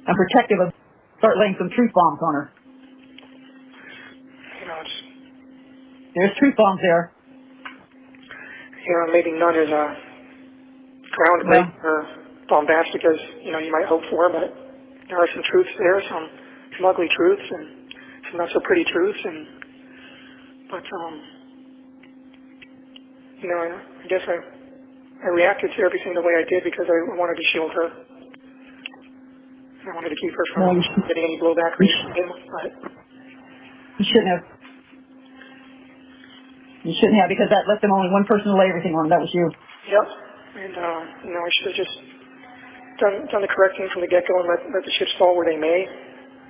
Speaker 3: and protective of. Start laying some truth bombs on her. There's truth bombs there.
Speaker 7: Maybe none as groundbreaking or bombastic as you might hope for, but there are some truths there, some ugly truths and some not so pretty truths, but I guess I reacted to everything the way I did because I wanted to shield her. I wanted to keep her from getting any blowback or anything, but
Speaker 3: you shouldn't have. You shouldn't have, because that left them only one person to lay everything on. That was you.
Speaker 7: Yep. And, I should have just done the correct thing from the get-go and let the chips fall where they may.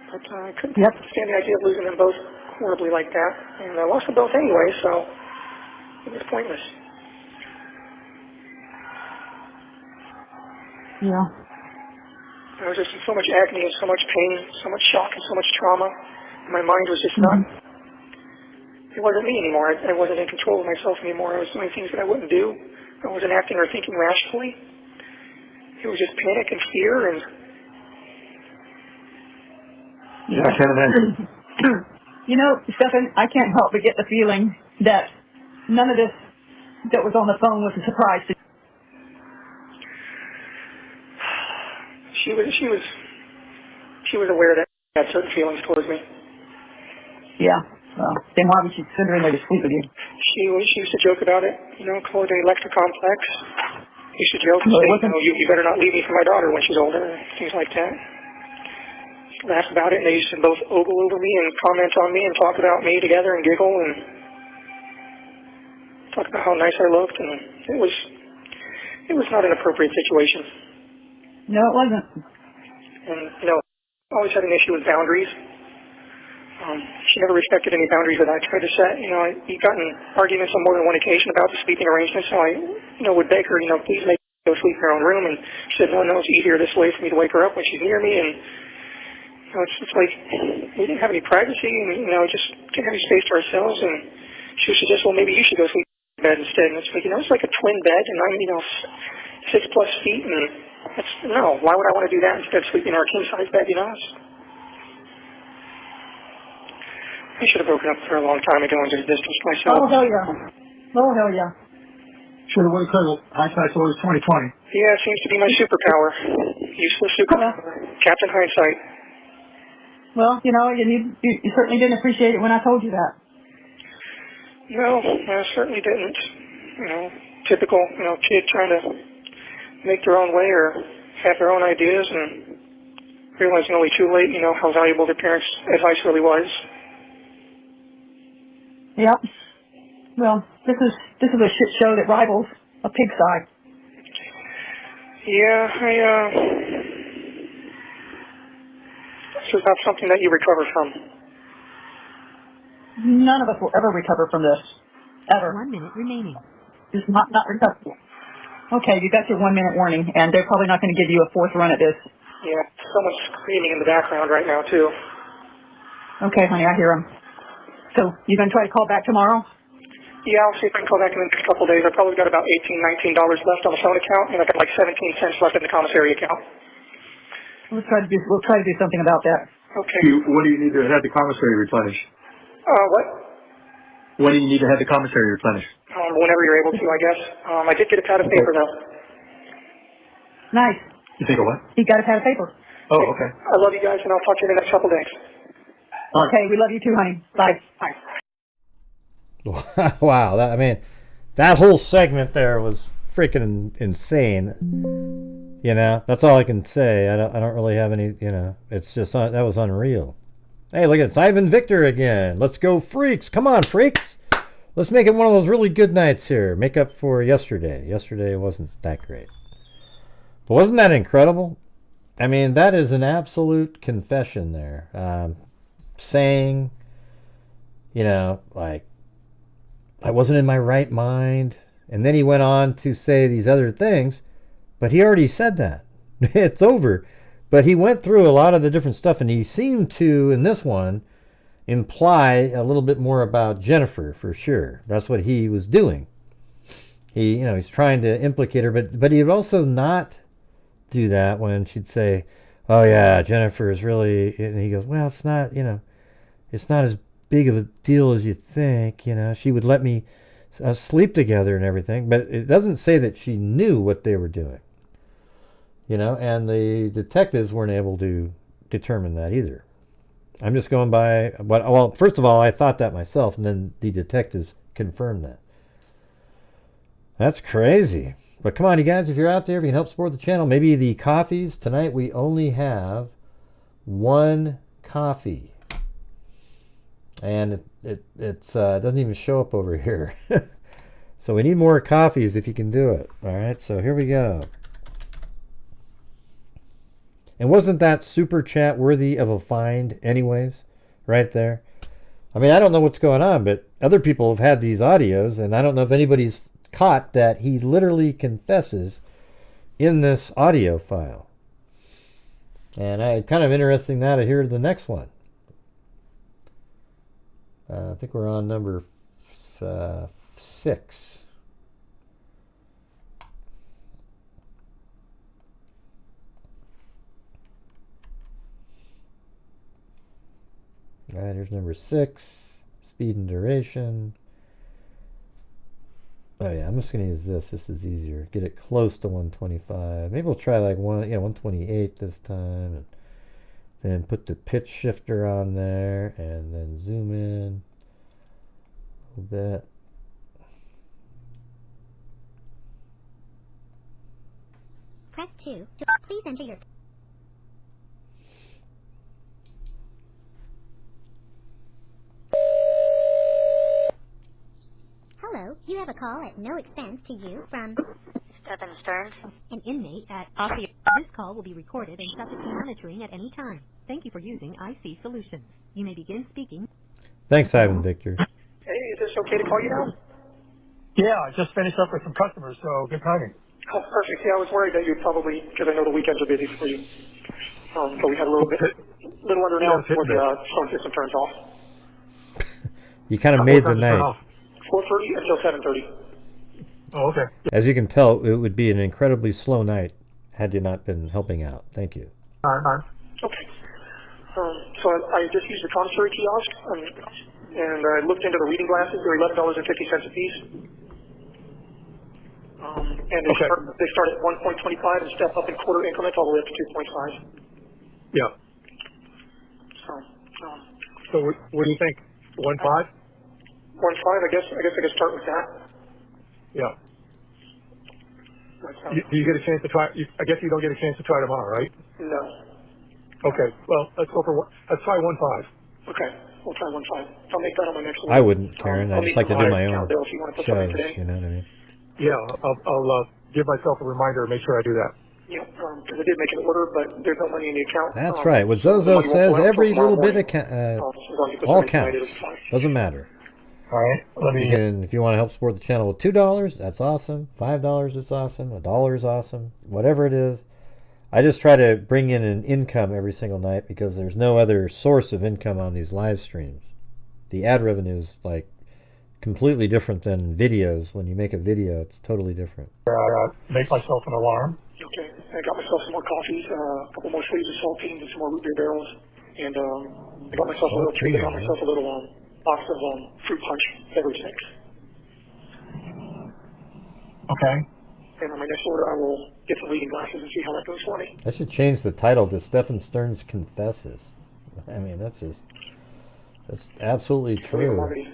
Speaker 7: But I couldn't stand the idea of losing them both horribly like that. And I lost them both anyway, so it was pointless.
Speaker 3: Yeah.
Speaker 7: There was just so much agony and so much pain, so much shock and so much trauma. And my mind was just not... It wasn't me anymore. I wasn't in control of myself anymore. I was doing things that I wouldn't do. I wasn't acting or thinking rationally. It was just panic and fear and...
Speaker 8: Yeah, I can't imagine.
Speaker 3: Stephan, I can't help but get the feeling that none of this that was on the phone was a surprise to you.
Speaker 7: She was aware that I had certain feelings towards me.
Speaker 3: Yeah. Well, then why would she send her in there to sleep with you?
Speaker 7: She used to joke about it, call it an electrocomplex. Used to joke and say, you better not leave me for my daughter when she's older, and things like that. Laugh about it, and they used to both ogle over me and comment on me and talk about me together and giggle and talk about how nice I looked, and it was not an appropriate situation.
Speaker 3: No, it wasn't.
Speaker 7: And, I always had an issue with boundaries. She never respected any boundaries that I tried to set. We'd gotten arguments on more than one occasion about the sleeping arrangement, so I, would beg her, please make her go sleep in her own room. And she said, no, it's easier this way for me to wake her up when she's near me. And, it's like we didn't have any privacy, and, just didn't have any space to ourselves. And she would suggest, well, maybe you should go sleep in bed instead. And it's like, it's like a twin bed, and I'm, 6+ feet, and no, why would I want to do that instead of sleeping in our king-size bed, I should have broken up with her a long time ago and just distanced myself.
Speaker 3: Oh, hell yeah. Oh, hell yeah.
Speaker 8: Should have, what occurred? Hindsight's always 20/20.
Speaker 7: Yeah, it seems to be my superpower. Useless superpower. Captain Hindsight.
Speaker 3: Well, you know, you certainly didn't appreciate it when I told you that.
Speaker 7: No, I certainly didn't. You know, typical, kid trying to make their own way or have their own ideas and realizing only too late, how valuable their parents' advice really was.
Speaker 3: Yep. Well, this is a shit show that rivals a pigsty.
Speaker 7: Yeah, this is not something that you recover from.
Speaker 3: None of us will ever recover from this. Ever.
Speaker 10: 1 minute remaining.
Speaker 3: It's not recoverable. Okay, you got your 1 minute warning, and they're probably not going to give you a fourth run at this.
Speaker 7: Yeah, someone's screaming in the background right now, too.
Speaker 3: Okay, honey, I hear them. So, you going to try to call back tomorrow?
Speaker 7: Yeah, I'll see if I can call back in the next couple of days. I've probably got about $18, $19 left on the phone account, and I've got like 17 cents left in the commissary account.
Speaker 3: We'll try to do something about that.
Speaker 7: Okay.
Speaker 8: When do you need to have the commissary replenished?
Speaker 7: What?
Speaker 8: When do you need to have the commissary replenished?
Speaker 7: Whenever you're able to, I guess. I did get a pad of paper, though.
Speaker 3: Nice.
Speaker 8: You think of what?
Speaker 3: You got a pad of paper.
Speaker 8: Oh, okay.
Speaker 7: I love you guys, and I'll talk to you in the next couple of days.
Speaker 3: Okay, we love you too, honey. Bye.
Speaker 7: Bye.
Speaker 2: Wow, that whole segment there was freaking insane. That's all I can say. I don't really have any, it's just, that was unreal. Hey, look, it's Ivan Victor again. Let's go, freaks. Come on, freaks. Let's make it one of those really good nights here. Make up for yesterday. Yesterday wasn't that great. But wasn't that incredible? That is an absolute confession there. Saying, like, I wasn't in my right mind. And then he went on to say these other things, but he already said that. It's over. But he went through a lot of the different stuff, and he seemed to, in this one, imply a little bit more about Jennifer, for sure. That's what he was doing. He's trying to implicate her, but he would also not do that when she'd say, oh yeah, Jennifer is really, and he goes, well, it's not, it's not as big of a deal as you think, she would let me sleep together and everything, but it doesn't say that she knew what they were doing, and the detectives weren't able to determine that either. I'm just going by what, well, first of all, I thought that myself, and then the detectives confirmed that. That's crazy. But come on, you guys, if you're out there, if you can help support the channel, maybe the coffees. Tonight we only have one coffee. And it doesn't even show up over here. So we need more coffees if you can do it. All right, so here we go. And wasn't that super chat worthy of a find anyways? Right there. I don't know what's going on, but other people have had these audios, and I don't know if anybody's caught that he literally confesses in this audio file. And kind of interesting now to hear the next one. I think we're on number 6. All right, here's number 6. Speed and duration. Oh yeah, I'm just going to use this. This is easier. Get it close to 125. Maybe we'll try like 128 this time. And then put the pitch shifter on there and then zoom in a little bit.
Speaker 5: Press 2 to please enter your... Hello, you have a call at no expense to you from
Speaker 6: Stephan Sterns.
Speaker 10: An inmate at Ossie. This call will be recorded and subject to monitoring at any time. Thank you for using IC Solutions. You may begin speaking.
Speaker 2: Thanks, Ivan Victor.
Speaker 7: Hey, is this okay to call you now?
Speaker 8: Yeah, I just finished up with some customers, so good timing.
Speaker 7: Oh, perfect. Yeah, I was worried that you'd probably, because I know the weekends are busy for you. So we had a little under an hour before the phone system turns off.
Speaker 2: You kind of made the night.
Speaker 7: 4:30 until 7:30.
Speaker 8: Oh, okay.
Speaker 2: As you can tell, it would be an incredibly slow night had you not been helping out. Thank you.
Speaker 8: All right.
Speaker 7: Okay. So I just used the commissary kiosk, and I looked into the reading glasses. They're $11.50 a piece. And they start at 1.25 and step up in quarter increments all the way up to 2.5.
Speaker 8: Yeah. So what do you think? 1.5?
Speaker 7: 1.5. I guess I could start with that.
Speaker 8: Yeah. Do you get a chance to try? I guess you don't get a chance to try tomorrow, right?
Speaker 7: No.
Speaker 8: Okay. Well, let's go for let's try 1.5.
Speaker 7: Okay. We'll try 1.5. I'll make that on my next one.
Speaker 2: I wouldn't, Karen. I just like to do my own
Speaker 7: if you want to put
Speaker 2: shows.
Speaker 7: today.
Speaker 2: You know what I mean?
Speaker 8: Yeah. I'll give myself a reminder and make sure I do that.
Speaker 7: Yeah, because I did make an order, but there's no money in the account.
Speaker 2: That's right. What Zozo says, every little bit all counts. Doesn't matter.
Speaker 8: All right.
Speaker 2: If you want to help support the channel with $2, that's awesome. $5 is awesome. $1 is awesome. Whatever it is. I just try to bring in an income every single night because there's no other source of income on these live streams. The ad revenue is like completely different than videos. When you make a video, it's totally different.
Speaker 8: Make myself an alarm.
Speaker 7: Okay. I got myself some more coffees, a couple more sleeves of saltines, and some more root beer barrels. And I got myself a little treat. I got myself a little box of fruit punch beverage mix.
Speaker 8: Okay.
Speaker 7: And on my next order, I will get some reading glasses and see how that goes for me.
Speaker 2: I should change the title to Stephan Sterns Confesses. I mean, that's absolutely true.
Speaker 7: I'm already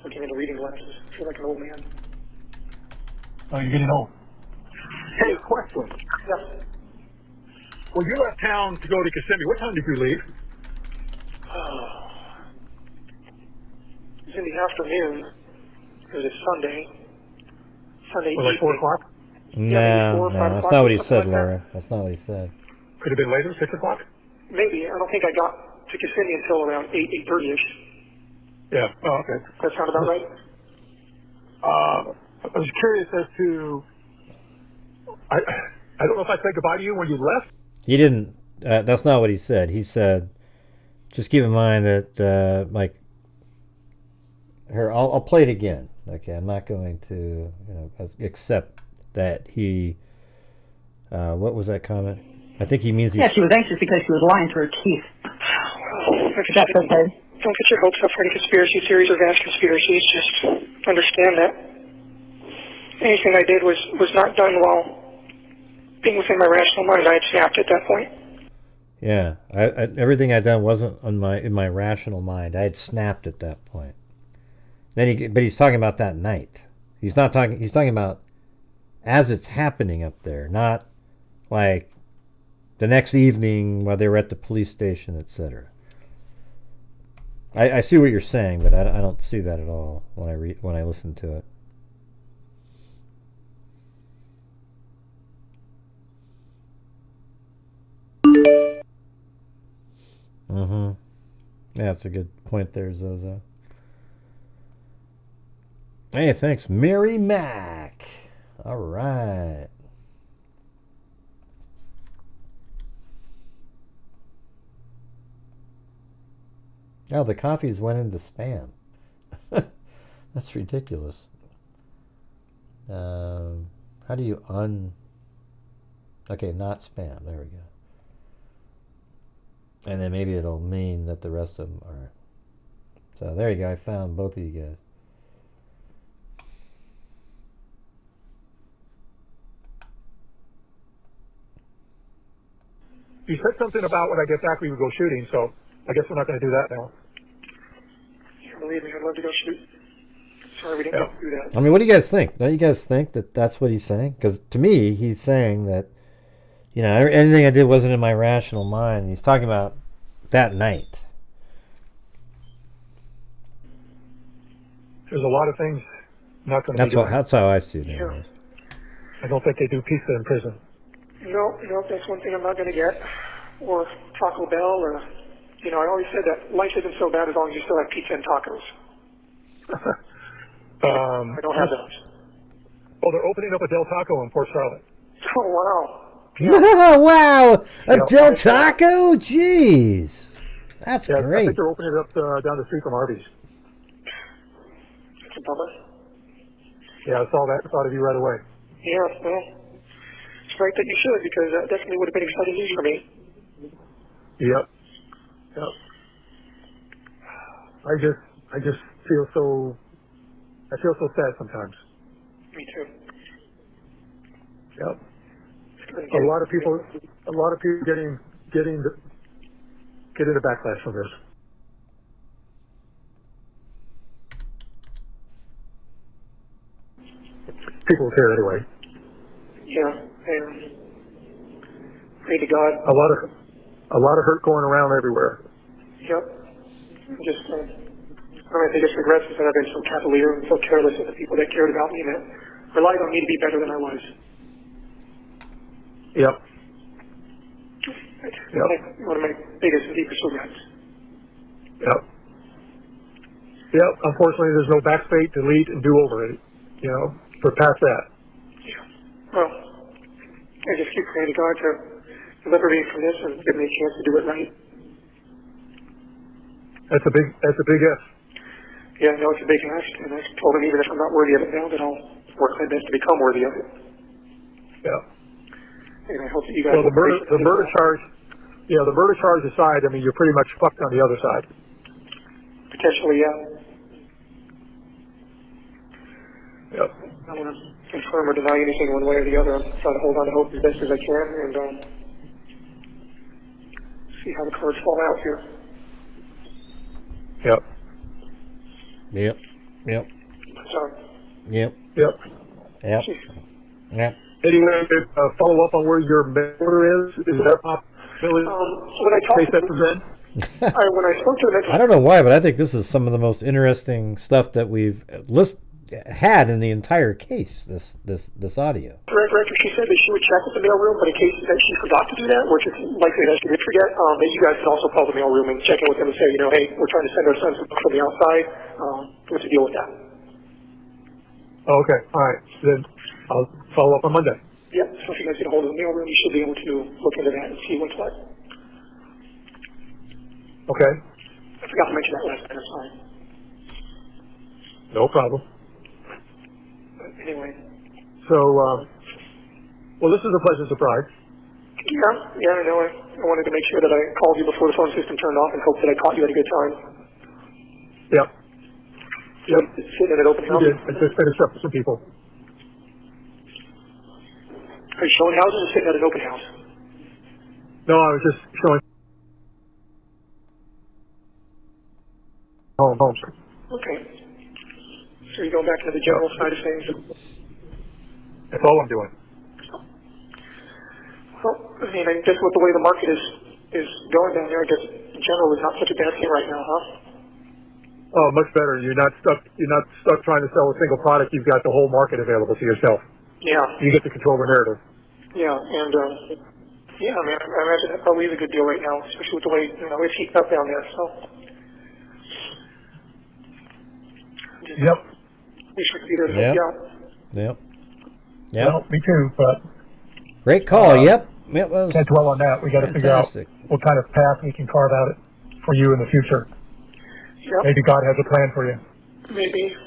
Speaker 7: looking into reading glasses. I feel like an old man.
Speaker 8: Oh, you're getting old. Hey, question.
Speaker 7: Yes.
Speaker 8: Well, you left town to go to Kissimmee. What time did you leave?
Speaker 7: It's in the afternoon. Because it's Sunday. Sunday
Speaker 8: like 4 o'clock?
Speaker 2: No, that's not what he said, Laura. That's not what he said.
Speaker 8: Could have been later, 6 o'clock?
Speaker 7: Maybe. I don't think I got to Kissimmee until around 8:30ish.
Speaker 8: Yeah. Oh, okay.
Speaker 7: That sound about right?
Speaker 8: I was curious as to... I don't know if I said goodbye to you when you left.
Speaker 2: He didn't. That's not what he said. He said, just keep in mind that, I'll play it again. Okay, I'm not going to, accept that he, what was that comment? I think he means
Speaker 3: Yeah, she was anxious because she was lying to her teeth. That's okay.
Speaker 7: Don't get your hopes up for any conspiracy theories or vast conspiracies. Just understand that anything I did was not done while being within my rational mind. I had snapped at that point.
Speaker 2: Yeah, everything I'd done wasn't in my rational mind. I had snapped at that point. But he's talking about that night. He's talking about as it's happening up there, not like the next evening while they were at the police station, etc. I see what you're saying, but I don't see that at all when I listen to it. Yeah, that's a good point there, Zozo. Hey, thanks, Mary Mac. All right. Oh, the coffees went into spam. That's ridiculous. How do you Okay, not spam. There we go. And then maybe it'll mean that the rest of them are. So there you go. I found both of you guys.
Speaker 8: You said something about when I get back we would go shooting, so I guess we're not going to do that now.
Speaker 7: Yeah, believe me, I'd love to go shoot. Sorry we didn't do that.
Speaker 2: I mean, what do you guys think? Don't you guys think that that's what he's saying? Because to me, he's saying that, anything I did wasn't in my rational mind. He's talking about that night.
Speaker 8: There's a lot of things not going to be done.
Speaker 2: That's how I see it.
Speaker 7: Yeah.
Speaker 8: I don't think they do pizza in prison.
Speaker 7: No, that's one thing I'm not going to get. Or Taco Bell, or, I always said that life isn't so bad as long as you still have pizza and tacos. I don't have those.
Speaker 8: Well, they're opening up a Del Taco in Port Charlotte.
Speaker 7: Oh, wow.
Speaker 2: Yeah. Wow, a Del Taco? Jeez. That's great.
Speaker 8: I think they're opening it up down the street from Arby's.
Speaker 7: That's a bummer.
Speaker 8: Yeah, I saw that. Thought of you right away.
Speaker 7: Yeah, well, it's right that you should, because that definitely would have been exciting news for me.
Speaker 8: Yep. Yep. I just feel so sad sometimes.
Speaker 7: Me too.
Speaker 8: Yep. A lot of people getting the backlash from this. People care anyway.
Speaker 7: Yeah, and pray to God.
Speaker 8: A lot of hurt going around everywhere.
Speaker 7: Yep. Just, one of my biggest regrets is that I've been so cavalier and so careless with the people that cared about me and that relied on me to be better than I was.
Speaker 8: Yep.
Speaker 7: That's one of my biggest and deepest regrets.
Speaker 8: Yep. Yep. Unfortunately, there's no backspace, delete, and do over it. You know, we're past that.
Speaker 7: Yeah. Well, I just keep praying to God to deliver me from this and give me a chance to do it right.
Speaker 8: That's a big if.
Speaker 7: Yeah, no, it's a big ask, and I told him even if I'm not worthy of it now, that I'll work my best to become worthy of it.
Speaker 8: Yeah.
Speaker 7: And I hope that you guys.
Speaker 8: Well, the murder charge aside, I mean, you're pretty much fucked on the other side.
Speaker 7: Potentially, yeah.
Speaker 8: Yep.
Speaker 7: I don't want to confirm or deny anything one way or the other. I'm trying to hold on to hope as best as I can and see how the cards fall out here.
Speaker 8: Yep.
Speaker 2: Yep.
Speaker 7: Sorry.
Speaker 2: Yep.
Speaker 8: Anyway, follow up on where your order is. Is that possibility?
Speaker 7: When I talked to
Speaker 8: when
Speaker 7: I spoke to him,
Speaker 2: I don't know why, but I think this is some of the most interesting stuff that we've had in the entire case. This audio.
Speaker 7: Director, she said that she would check with the mailroom, but in case that she forgot to do that, which is likely that she did forget, that you guys can also call the mailroom and check in with them and say, you know, hey, we're trying to send our son some from the outside. What's the deal with that?
Speaker 8: Okay, all right. Then I'll follow up on Monday.
Speaker 7: Yeah, so if you guys get a hold of the mailroom, you should be able to look into that and see what's what.
Speaker 8: Okay.
Speaker 7: I forgot to mention that last time, I'm sorry.
Speaker 8: No problem.
Speaker 7: But anyway.
Speaker 8: So, well, this is a pleasant surprise.
Speaker 7: Yeah, I know. I wanted to make sure that I called you before the phone system turned off and hope that I caught you at a good time.
Speaker 8: Yep. Yep.
Speaker 7: Sitting at an open house.
Speaker 8: You did. I just finished up with some people.
Speaker 7: Are you showing houses or sitting at an open house?
Speaker 8: No, I was just showing homes.
Speaker 7: Okay. So you're going back into the general side of things?
Speaker 8: That's all I'm doing.
Speaker 7: Well, I mean, I guess with the way the market is going down there, I guess general is not such a bad thing right now, huh?
Speaker 8: Oh, much better. You're not stuck trying to sell a single product. You've got the whole market available to yourself.
Speaker 7: Yeah.
Speaker 8: You get to control the narrative.
Speaker 7: Yeah, and yeah, I mean, I imagine that probably is a good deal right now, especially with the way it's heating up down there. So.
Speaker 8: Yep.
Speaker 7: We should be there to help you out.
Speaker 2: Yep.
Speaker 8: Well, me too, but.
Speaker 2: Great call. Yep. It was.
Speaker 8: Can't dwell on that. We got to figure out what kind of path we can carve out for you in the future.
Speaker 7: Yep.
Speaker 8: Maybe God has a plan for you.
Speaker 7: Maybe.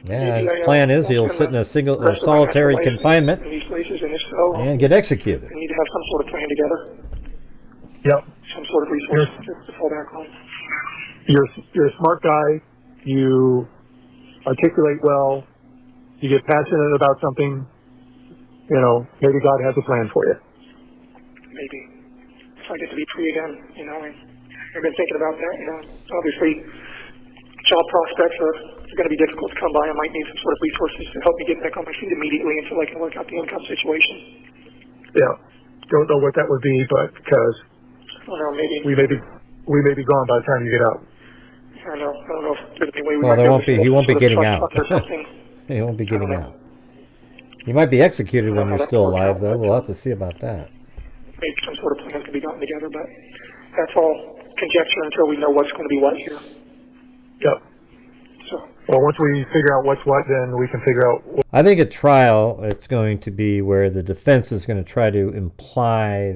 Speaker 2: Yeah, his plan is he'll sit in a solitary confinement
Speaker 7: in these places, and if so,
Speaker 2: and get executed.
Speaker 7: We need to have some sort of plan together.
Speaker 8: Yep.
Speaker 7: Some sort of resource to fall back on.
Speaker 8: You're a smart guy. You articulate well. You get passionate about something. You know, maybe God has a plan for you.
Speaker 7: Maybe. If I get to be free again, I've been thinking about that, Obviously, job prospects are going to be difficult to come by. I might need some sort of resources to help me get back on my feet immediately until I can work out the income situation.
Speaker 8: Yeah. Don't know what that would be, but because
Speaker 7: maybe
Speaker 8: we may be gone by the time you get out.
Speaker 7: I don't know if there's any way we
Speaker 2: well,
Speaker 7: might
Speaker 2: there won't be. He won't be getting out.
Speaker 7: He
Speaker 2: won't be getting out. He might be executed when you're still alive, though. We'll have to see about that.
Speaker 7: Maybe some sort of plan can be gotten together, but that's all conjecture until we know what's going to be what here.
Speaker 8: Yep.
Speaker 7: So.
Speaker 8: Well, once we figure out what's what, then we can figure out.
Speaker 2: I think at trial, it's going to be where the defense is going to try to imply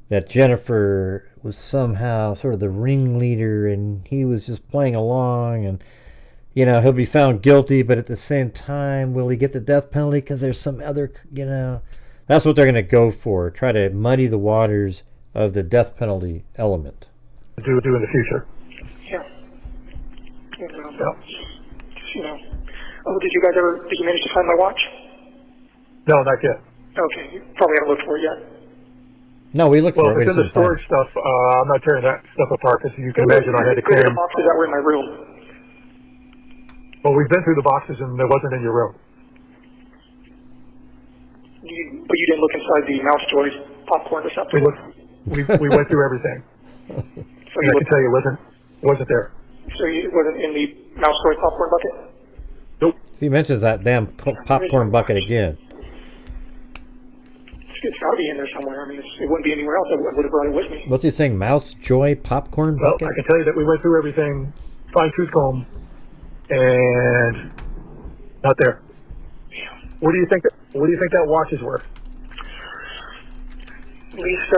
Speaker 2: that Jennifer was somehow sort of the ringleader and he was just playing along, and he'll be found guilty, but at the same time, will he get the death penalty because there's some other, that's what they're going to go for, try to muddy the waters of the death penalty element.
Speaker 8: Do in the future.
Speaker 7: Yeah. Just, you know. Oh, did you manage to find my watch?
Speaker 8: No, not yet.
Speaker 7: Okay, you probably haven't looked for it yet.
Speaker 2: No, we looked for it.
Speaker 8: Well, if it's in the storage stuff, I'm not tearing that stuff apart, because you can imagine I had to clear them.
Speaker 7: The boxes that were in my room.
Speaker 8: Well, we've been through the boxes, and there wasn't in your room.
Speaker 7: But you didn't look inside the mouse joy popcorn receptacle?
Speaker 8: We went through everything.
Speaker 7: So
Speaker 8: and I can tell you it wasn't there.
Speaker 7: So it wasn't in the mouse joy popcorn bucket?
Speaker 8: Nope.
Speaker 2: He mentions that damn popcorn bucket again.
Speaker 7: It's got to be in there somewhere. I mean, it wouldn't be anywhere else. I would have brought it with me.
Speaker 2: What's he saying? Mouse Joy popcorn bucket?
Speaker 8: Well, I can tell you that we went through everything, fine-tooth comb, and not there. What do you think that watch is worth?
Speaker 7: At least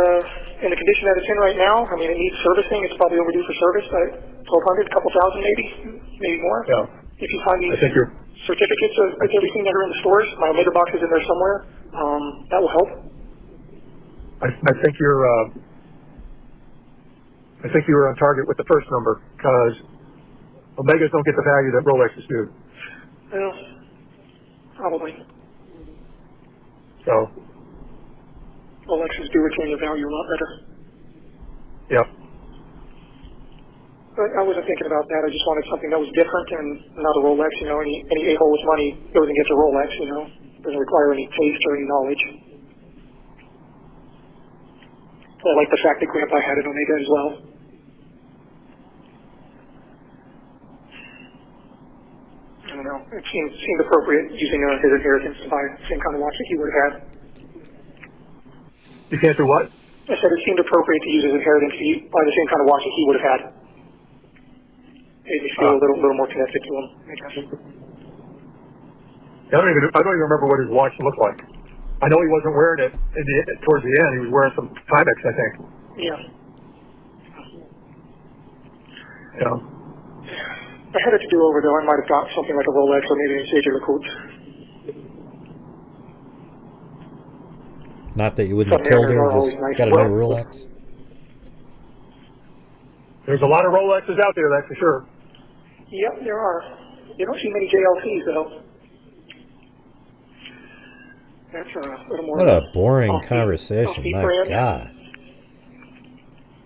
Speaker 7: in the condition that it's in right now, I mean, it needs servicing. It's probably overdue for service. 1,200, a couple thousand, maybe more.
Speaker 8: Yeah.
Speaker 7: If you find these certificates of everything that are in the stores, my Omega box is in there somewhere. That will help.
Speaker 8: I think you're on target with the first number, because Omegas don't get the value that Rolexes do.
Speaker 7: Well, probably.
Speaker 8: So
Speaker 7: Rolexes do retain their value a lot better.
Speaker 8: Yep.
Speaker 7: But I wasn't thinking about that. I just wanted something that was different and not a Rolex. You know, any a-hole with money goes and gets a Rolex. You know, doesn't require any taste or any knowledge. I like the fact that Grandpa had an Omega as well. I don't know. It seemed appropriate using his inheritance to buy the same kind of watch that he would have had.
Speaker 8: You can't do what?
Speaker 7: I said it seemed appropriate to use his inheritance to buy the same kind of watch that he would have had. Made me feel a little more connected to him, I guess.
Speaker 8: I don't even remember what his watch looked like. I know he wasn't wearing it towards the end. He was wearing some Timex, I think.
Speaker 7: Yeah.
Speaker 8: Yeah.
Speaker 7: If I had it to do over, though, I might have got something like a Rolex or maybe a Sage LeCoultre.
Speaker 2: Not that you wouldn't have killed her, just got a new Rolex.
Speaker 8: There's a lot of Rolexes out there, that's for sure.
Speaker 7: Yep, there are. You don't see many JLCs, though. That's a little more...
Speaker 2: What a boring conversation, my God.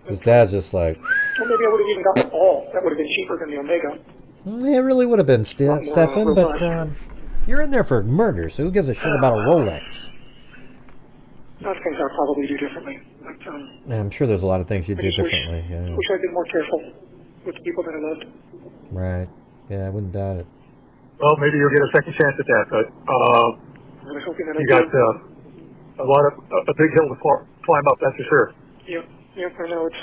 Speaker 2: His dad's just like...
Speaker 7: Well, maybe I would have even gotten all. That would have been cheaper than the Omega.
Speaker 2: It really would have been, Stephan, but you're in there for murder, so who gives a shit about a Rolex?
Speaker 7: Lots of things I'll probably do differently. But,
Speaker 2: yeah, I'm sure there's a lot of things you'd do differently. Yeah.
Speaker 7: Wish I'd been more careful with the people that I loved.
Speaker 2: Right. Yeah, I wouldn't doubt it.
Speaker 8: Well, maybe you'll get a second chance at that, but you got a big hill to climb up, that's for sure.
Speaker 7: Yep, I know it's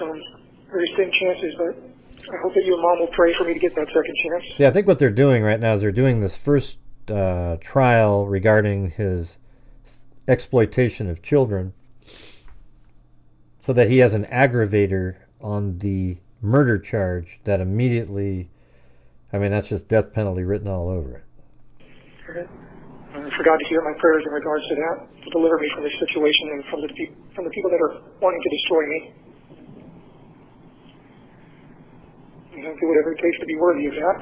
Speaker 7: very thin chances, but I hope that you and Mom will pray for me to get that second chance.
Speaker 2: See, I think what they're doing right now is they're doing this first trial regarding his exploitation of children so that he has an aggravator on the murder charge that immediately, I mean, that's just death penalty written all over it.
Speaker 7: I forgot to hear my prayers in regards to that, to deliver me from this situation and from the people that are wanting to destroy me. And I'll do whatever it takes to be worthy of that.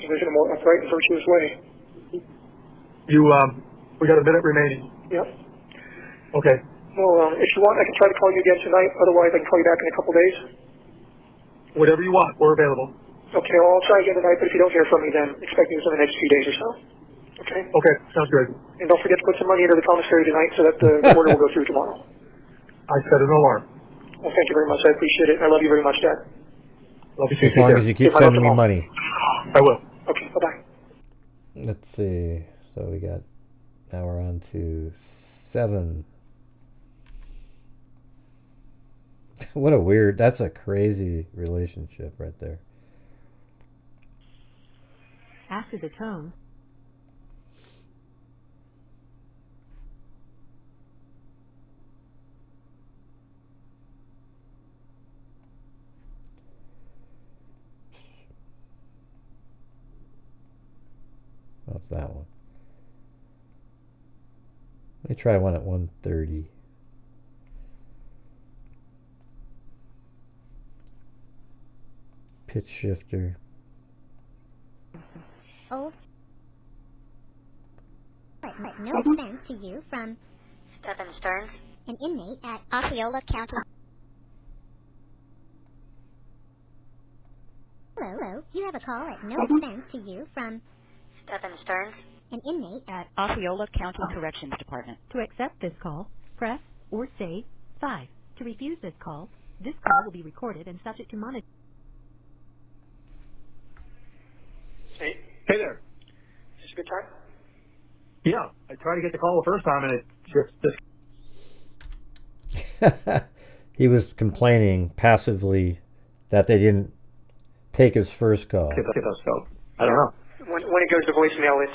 Speaker 7: Live in a more upright and virtuous way.
Speaker 8: We got a minute remaining.
Speaker 7: Yep.
Speaker 8: Okay.
Speaker 7: Well, if you want, I can try to call you again tonight. Otherwise, I can call you back in a couple days.
Speaker 8: Whatever you want, we're available.
Speaker 7: Okay, well, I'll try again tonight, but if you don't hear from me, then expect me within the next few days or so. Okay?
Speaker 8: Okay, sounds good.
Speaker 7: And don't forget to put some money into the commissary tonight so that the order will go through tomorrow.
Speaker 8: I set an alarm.
Speaker 7: Well, thank you very much. I appreciate it. I love you very much, Dad.
Speaker 8: Love you too.
Speaker 2: As long as you keep sending me money.
Speaker 8: I will.
Speaker 7: Okay, bye-bye.
Speaker 2: Let's see. So we got... Now we're on to 7. What a weird... That's a crazy relationship right there.
Speaker 10: After the tone.
Speaker 2: That's that one. Let me try one at 1:30. pitch shifter.
Speaker 5: Oh. No offense to you from
Speaker 6: Stephan Sterns,
Speaker 5: an inmate at Osceola County. Hello. You have a call at no offense to you from
Speaker 6: Stephan Sterns,
Speaker 5: an inmate
Speaker 10: At Osceola County Corrections Department. To accept this call, press or say 5. To refuse this call will be recorded and subject to monitoring.
Speaker 4: Hey there.
Speaker 7: Is this a good time?
Speaker 8: Yeah, I tried to get the call the first time, and it just
Speaker 2: He was complaining passively that they didn't take his first call.
Speaker 8: so I don't know.
Speaker 7: When it goes to voicemail, it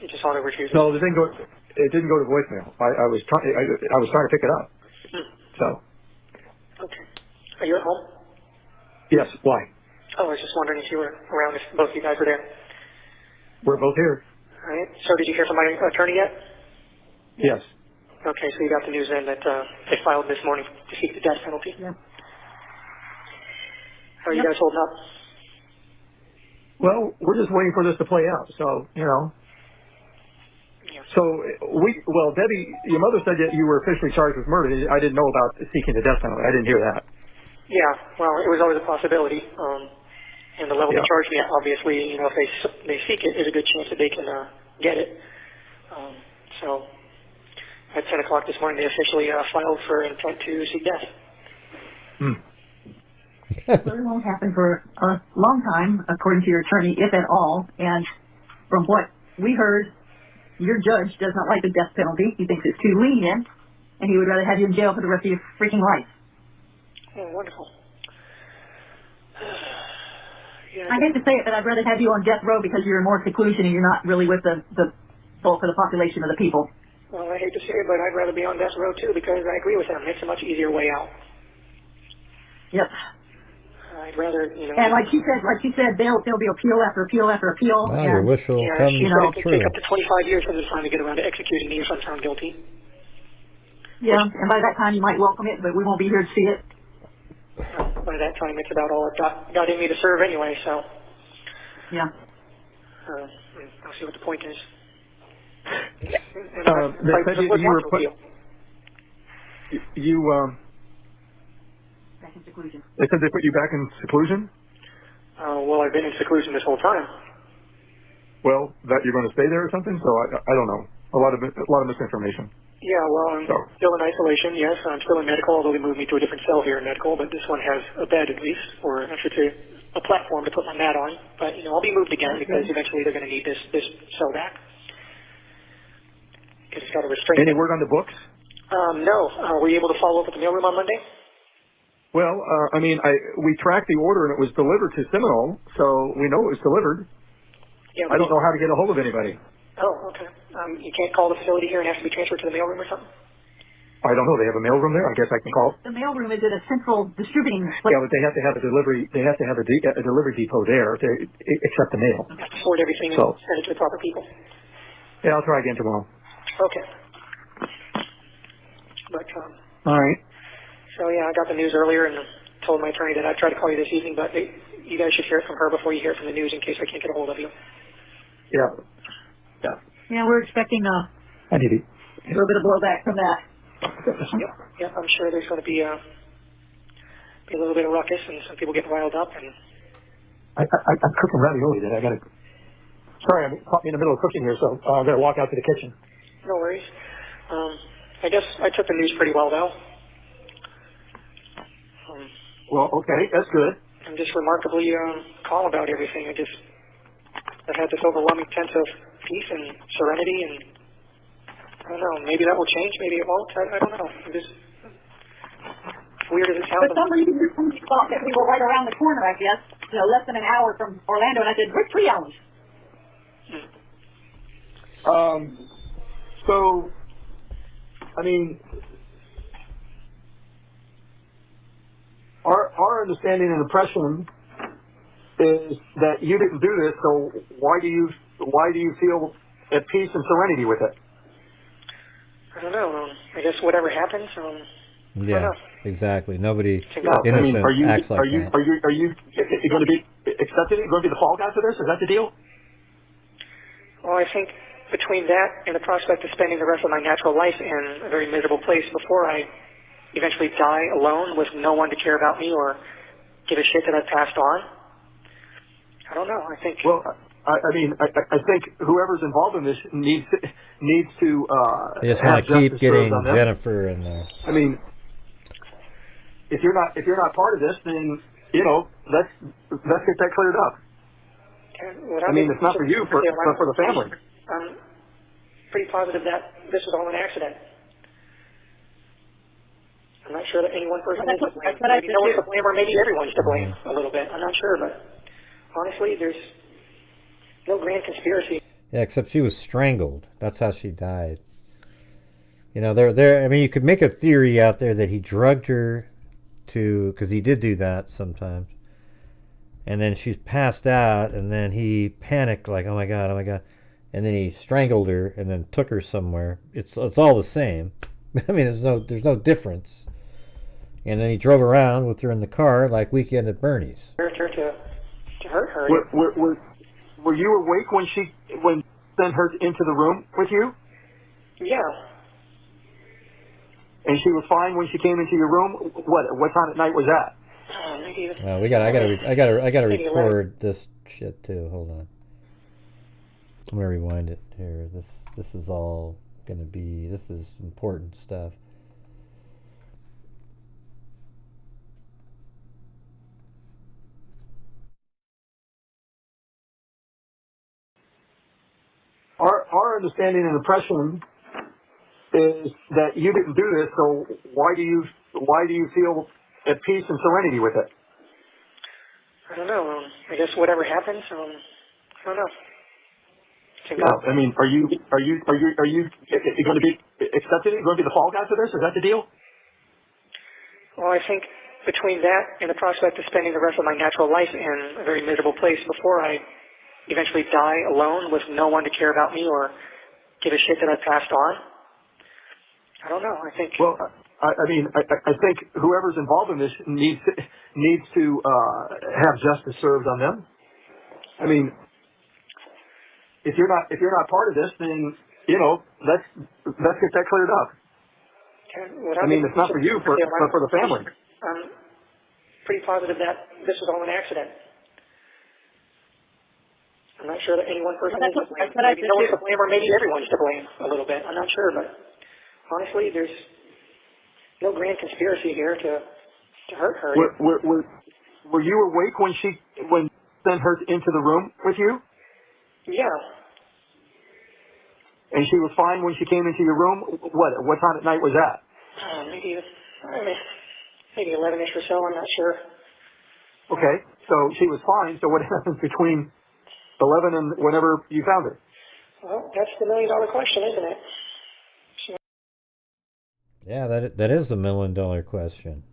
Speaker 7: just auto refuses.
Speaker 8: No, it didn't go to voicemail. I was trying to pick it up. So.
Speaker 7: Okay. Are you at home?
Speaker 8: Yes. Why?
Speaker 7: Oh, I was just wondering if you were around, if both of you guys were there.
Speaker 8: We're both here.
Speaker 7: All right. So did you hear from my attorney yet?
Speaker 8: Yes.
Speaker 7: Okay, so you got the news then that they filed this morning to seek the death penalty? Yeah. How are you guys holding up?
Speaker 8: Well, we're just waiting for this to play out. So,
Speaker 7: Yeah.
Speaker 8: So Debbie, your mother said that you were officially charged with murder. I didn't know about seeking the death penalty. I didn't hear that.
Speaker 7: Yeah, well, it was always a possibility. And the level they charge me at, obviously, if they seek it, there's a good chance that they can get it. So at 10 o'clock this morning, they officially filed for intent to seek death.
Speaker 3: It won't happen for a long time, according to your attorney, if at all. And from what we heard, your judge does not like the death penalty. He thinks it's too lenient, and he would rather have you in jail for the rest of your freaking life.
Speaker 7: Oh, wonderful. Yeah,
Speaker 3: I hate to say it, but I'd rather have you on death row because you're in more seclusion and you're not really with the bulk of the population of the people.
Speaker 7: well, I hate to say it, but I'd rather be on death row, too, because I agree with him. It's a much easier way out.
Speaker 3: Yep.
Speaker 7: I'd rather,
Speaker 3: And like you said, there'll be appeal after appeal after appeal.
Speaker 2: Well, your wish will come
Speaker 7: it can
Speaker 2: true.
Speaker 7: take up to 25 years for them to finally get around to executing me if I'm found guilty.
Speaker 3: Yeah, and by that time you might welcome it, but we won't be here to see it.
Speaker 7: By that time, it's about all I've got in me to serve anyway, so
Speaker 3: Yeah.
Speaker 7: I'll see what the point is.
Speaker 8: They said
Speaker 3: Back in seclusion.
Speaker 8: They said they put you back in seclusion.
Speaker 7: Well, I've been in seclusion this whole time.
Speaker 8: Well, that you're going to stay there or something. So I don't know. A lot of misinformation.
Speaker 7: Yeah, well, I'm still in isolation, yes. I'm still in medical, although they moved me to a different cell here in medical, but this one has a bed at least, or I should say a platform to put my mat on. But, I'll be moved again because eventually they're going to need this cell back. Because it's got a restraint.
Speaker 8: Any word on the books?
Speaker 7: No. Were you able to follow up with the mailroom on Monday?
Speaker 8: Well, we tracked the order and it was delivered to Seminole, so we know it was delivered.
Speaker 7: Yeah,
Speaker 8: I don't know how to get a hold of anybody.
Speaker 7: Oh, okay. You can't call the facility here and have to be transferred to the mailroom or something?
Speaker 8: I don't know. They have a mailroom there. I guess I can call.
Speaker 3: The mailroom is at a central distributing place.
Speaker 8: Yeah, but they have to have a delivery. They have to have a delivery depot there to accept the mail.
Speaker 7: You have to forward everything and send it to the proper people.
Speaker 8: Yeah, I'll try again tomorrow.
Speaker 7: Okay. But,
Speaker 8: all right.
Speaker 7: So, yeah, I got the news earlier and told my attorney that I'd try to call you this evening, but you guys should hear it from her before you hear it from the news in case I can't get a hold of you.
Speaker 8: Yeah.
Speaker 3: Yeah, we're expecting a
Speaker 8: little bit
Speaker 3: of blowback from that.
Speaker 7: Yeah, I'm sure there's going to be a little bit of ruckus and some people getting riled up. And
Speaker 8: I'm cooking ravioli today. I got to. Sorry, I caught me in the middle of cooking here, so I'm going to walk out to the kitchen.
Speaker 7: No worries. I guess I took the news pretty well, though.
Speaker 8: Well, okay, that's good.
Speaker 7: I'm just remarkably calm about everything. I've had this overwhelming sense of peace and serenity, and I don't know, maybe that will change, maybe it won't. I don't know. I'm just, weird as it sounds.
Speaker 3: For some reason, you thought that we were right around the corner, I guess. Less than an hour from Orlando, and I said, we're 3 hours.
Speaker 8: So, our understanding and impression is that you didn't do this. So why do you feel at peace and serenity with it?
Speaker 7: I don't know. I guess whatever happens,
Speaker 2: Yeah, exactly. Nobody
Speaker 8: Yeah,
Speaker 2: innocent
Speaker 8: are you
Speaker 2: acts like
Speaker 8: are you
Speaker 2: that.
Speaker 8: are you are you going to be accepted? Are you going to be the fall guy for this? Is that the deal?
Speaker 7: Well, I think between that and the prospect of spending the rest of my natural life in a very miserable place before I eventually die alone with no one to care about me or give a shit that I've passed on, I don't know. I think.
Speaker 8: Well, I think whoever's involved in this needs to
Speaker 2: They just
Speaker 8: have
Speaker 2: want to keep
Speaker 8: justice served
Speaker 2: getting
Speaker 8: on them.
Speaker 2: Jennifer in there.
Speaker 8: I mean, if you're not part of this, then let's get that cleared up. I mean, it's not for you, but for the family.
Speaker 7: I'm pretty positive that this was all an accident. I'm not sure that any one person is to blame. Maybe no one's to blame, or maybe everyone's to blame a little bit. I'm not sure, but honestly, there's no grand conspiracy.
Speaker 2: Yeah, except she was strangled. That's how she died. You know, I mean, you could make a theory out there that he drugged her to, because he did do that sometimes. And then she's passed out, and then he panicked, like, oh my god, and then he strangled her, and then took her somewhere. It's all the same. I mean, there's no difference. And then he drove around with her in the car, like Weekend at Bernie's.
Speaker 7: To hurt her.
Speaker 8: Were you awake when sent her into the room with you?
Speaker 7: Yeah.
Speaker 8: And she was fine when she came into your room. What time at night was that?
Speaker 2: I gotta record this shit too. Hold on. I'm gonna rewind it here. This is all gonna be. This is important stuff.
Speaker 8: Our understanding and impression is that you didn't do this. So why do you feel at peace and serenity with it?
Speaker 7: I don't know. I guess whatever happens, I don't know.
Speaker 8: Yeah, I mean, are you going to be accepted? Are you going to be the fall guy for this? Is that the deal?
Speaker 7: Well, I think between that and the prospect of spending the rest of my natural life in a very miserable place before I eventually die alone with no one to care about me or give a shit that I've passed on, I don't know. I think.
Speaker 8: Well, I think whoever's involved in this needs to have justice served on them. I mean, if you're not part of this, then let's get that cleared up. I mean, it's not for you, but for the family.
Speaker 7: I'm pretty positive that this was all an accident. I'm not sure that any one person is to blame. Maybe no one's to blame, or maybe everyone's to blame a little bit. I'm not sure, but honestly, there's no grand conspiracy here to hurt her.
Speaker 8: Were you awake when sent her into the room with you?
Speaker 7: Yeah.
Speaker 8: And she was fine when she came into your room? What time at night was that?
Speaker 7: Maybe 11-ish or so, I'm not sure.
Speaker 8: Okay, so she was fine, so what happens between 11 and whenever you found her?
Speaker 7: Well, that's the million-dollar question, isn't it?
Speaker 2: Yeah, that is the million-dollar question.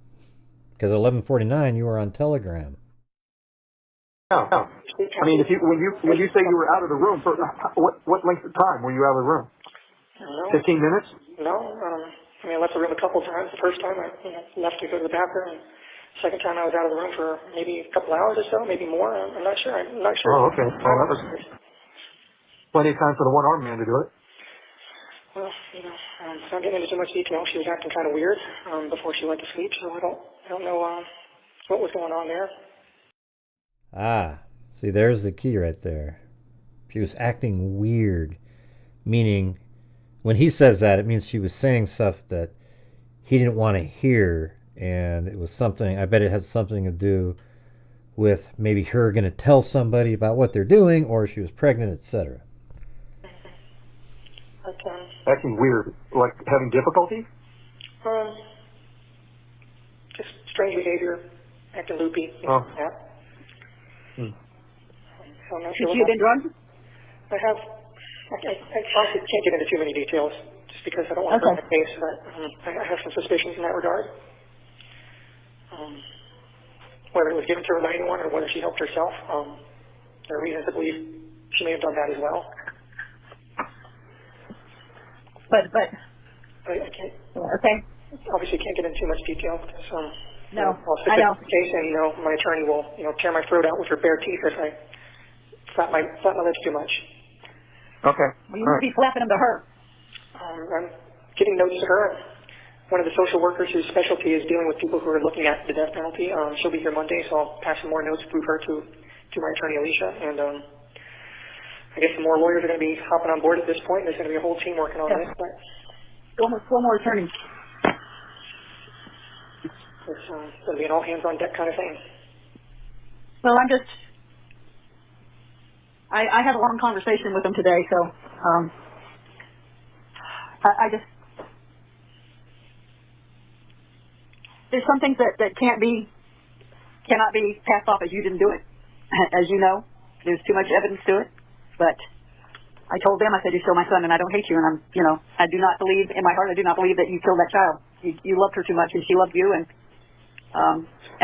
Speaker 2: Because 11:49, you were on Telegram.
Speaker 8: No. I mean, when you say you were out of the room, for what length of time were you out of the room? 15 minutes?
Speaker 7: No. I left the room a couple of times. The first time I left to go to the bathroom, and the second time I was out of the room for maybe a couple hours or so, maybe more. I'm not sure.
Speaker 8: Oh, okay. Well, that was plenty of time for the one-armed man to do it.
Speaker 7: Well, without getting into too much detail, she was acting kind of weird before she went to sleep, so I don't know what was going on there.
Speaker 2: Ah, see, there's the key right there. She was acting weird, meaning when he says that, it means she was saying stuff that he didn't want to hear, and it was something, I bet it had something to do with maybe her going to tell somebody about what they're doing, or she was pregnant, etc.
Speaker 7: Okay.
Speaker 8: Acting weird, like having difficulty?
Speaker 7: Just strange behavior, acting loopy.
Speaker 8: Oh.
Speaker 7: Yeah. So I'm not sure.
Speaker 3: Have you been drugged?
Speaker 7: I have. I honestly can't get into too many details, just because I don't want to burn the case. But I have some suspicions in that regard. Whether it was given to her by anyone or whether she helped herself, there are reasons to believe she may have done that as well.
Speaker 3: But
Speaker 7: I can't.
Speaker 3: Okay.
Speaker 7: obviously can't get into too much detail because
Speaker 3: No,
Speaker 7: I'll sit
Speaker 3: I know.
Speaker 7: in the case, and my attorney will tear my throat out with her bare teeth if I flap my lips too much.
Speaker 8: Okay.
Speaker 3: Well, you won't be flapping them to her.
Speaker 7: I'm giving notes to her. One of the social workers whose specialty is dealing with people who are looking at the death penalty. She'll be here Monday, so I'll pass some more notes through her to my attorney Alicia, and I guess some more lawyers are going to be hopping on board at this point. There's going to be a whole team working on this. But
Speaker 3: One more attorney.
Speaker 7: it's going to be an all hands on deck kind of thing.
Speaker 3: Well, I had a long conversation with them today, so I just, there's some things that cannot be passed off as you didn't do it. As you know, there's too much evidence to it. But I told them, I said, you're still my son, and I don't hate you, and I do not believe, in my heart, I do not believe that you killed that child. You loved her too much, and she loved you, and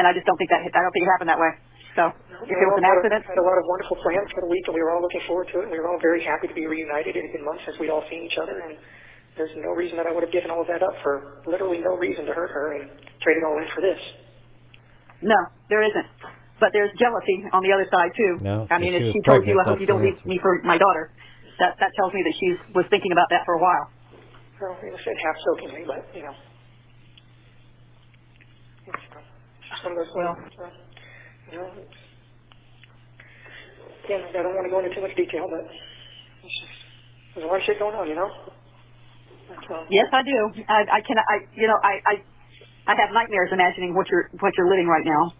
Speaker 3: I just don't think it happened that way. So, if it was an accident.
Speaker 7: Had a lot of wonderful plans for the week, and we were all looking forward to it, and we were all very happy to be reunited. It had been months since we'd all seen each other, and there's no reason that I would have given all of that up for literally no reason to hurt her and trade it all in for this.
Speaker 3: No, there isn't. But there's jealousy on the other side, too.
Speaker 2: No,
Speaker 3: I mean,
Speaker 2: if
Speaker 3: if
Speaker 2: she
Speaker 3: she
Speaker 2: was
Speaker 3: told you,
Speaker 2: pregnant,
Speaker 3: I hope you don't
Speaker 2: that's
Speaker 3: leave me for my daughter, that tells me that she was thinking about that for a while.
Speaker 7: Well, it was said half jokingly, but, it's just one of those, again, I don't want to go into too much detail, but there's a lot of shit going on, But,
Speaker 3: yes, I do. I have nightmares imagining what you're living right now.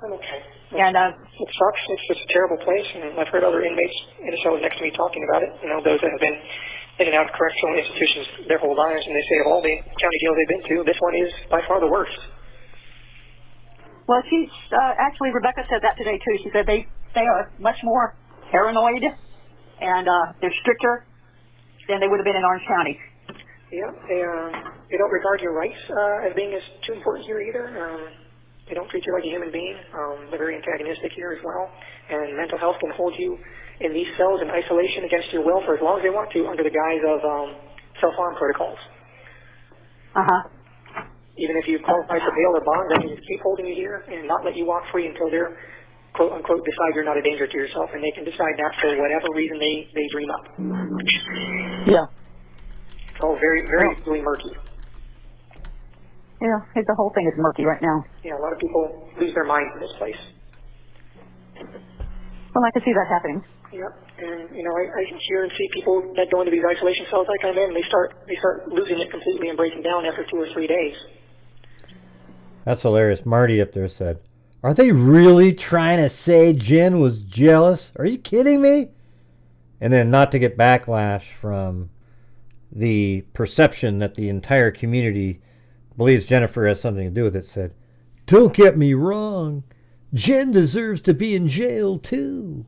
Speaker 7: I'm okay.
Speaker 3: And
Speaker 7: it sucks. It's just a terrible place, and I've heard other inmates in the cells next to me talking about it. Those that have been in and out of correctional institutions their whole lives, and they say of all the county jails they've been to, this one is by far the worst.
Speaker 3: Well, actually, Rebecca said that today too. She said they are much more paranoid, and they're stricter than they would have been in Orange County.
Speaker 7: Yeah, they don't regard your rights as being as too important here either. They don't treat you like a human being. They're very antagonistic here as well. And mental health can hold you in these cells in isolation against your will for as long as they want to under the guise of self-harm protocols.
Speaker 3: Uh-huh.
Speaker 7: Even if you qualify for bail or bond, they can just keep holding you here and not let you walk free until they're, quote-unquote, decide you're not a danger to yourself. And they can decide that for whatever reason they dream up.
Speaker 3: Yeah.
Speaker 7: It's all very, very really murky.
Speaker 3: Yeah, the whole thing is murky right now.
Speaker 7: Yeah, a lot of people lose their minds in this place.
Speaker 3: Well, I can see that happening.
Speaker 7: Yep, and I hear and see people that go into these isolation cells like I'm in, and they start losing it completely and breaking down after 2 or 3 days.
Speaker 2: That's hilarious. Marty up there said, "Are they really trying to say Jen was jealous? Are you kidding me?" And then not to get backlash from the perception that the entire community believes Jennifer has something to do with it, said, "Don't get me wrong. Jen deserves to be in jail, too."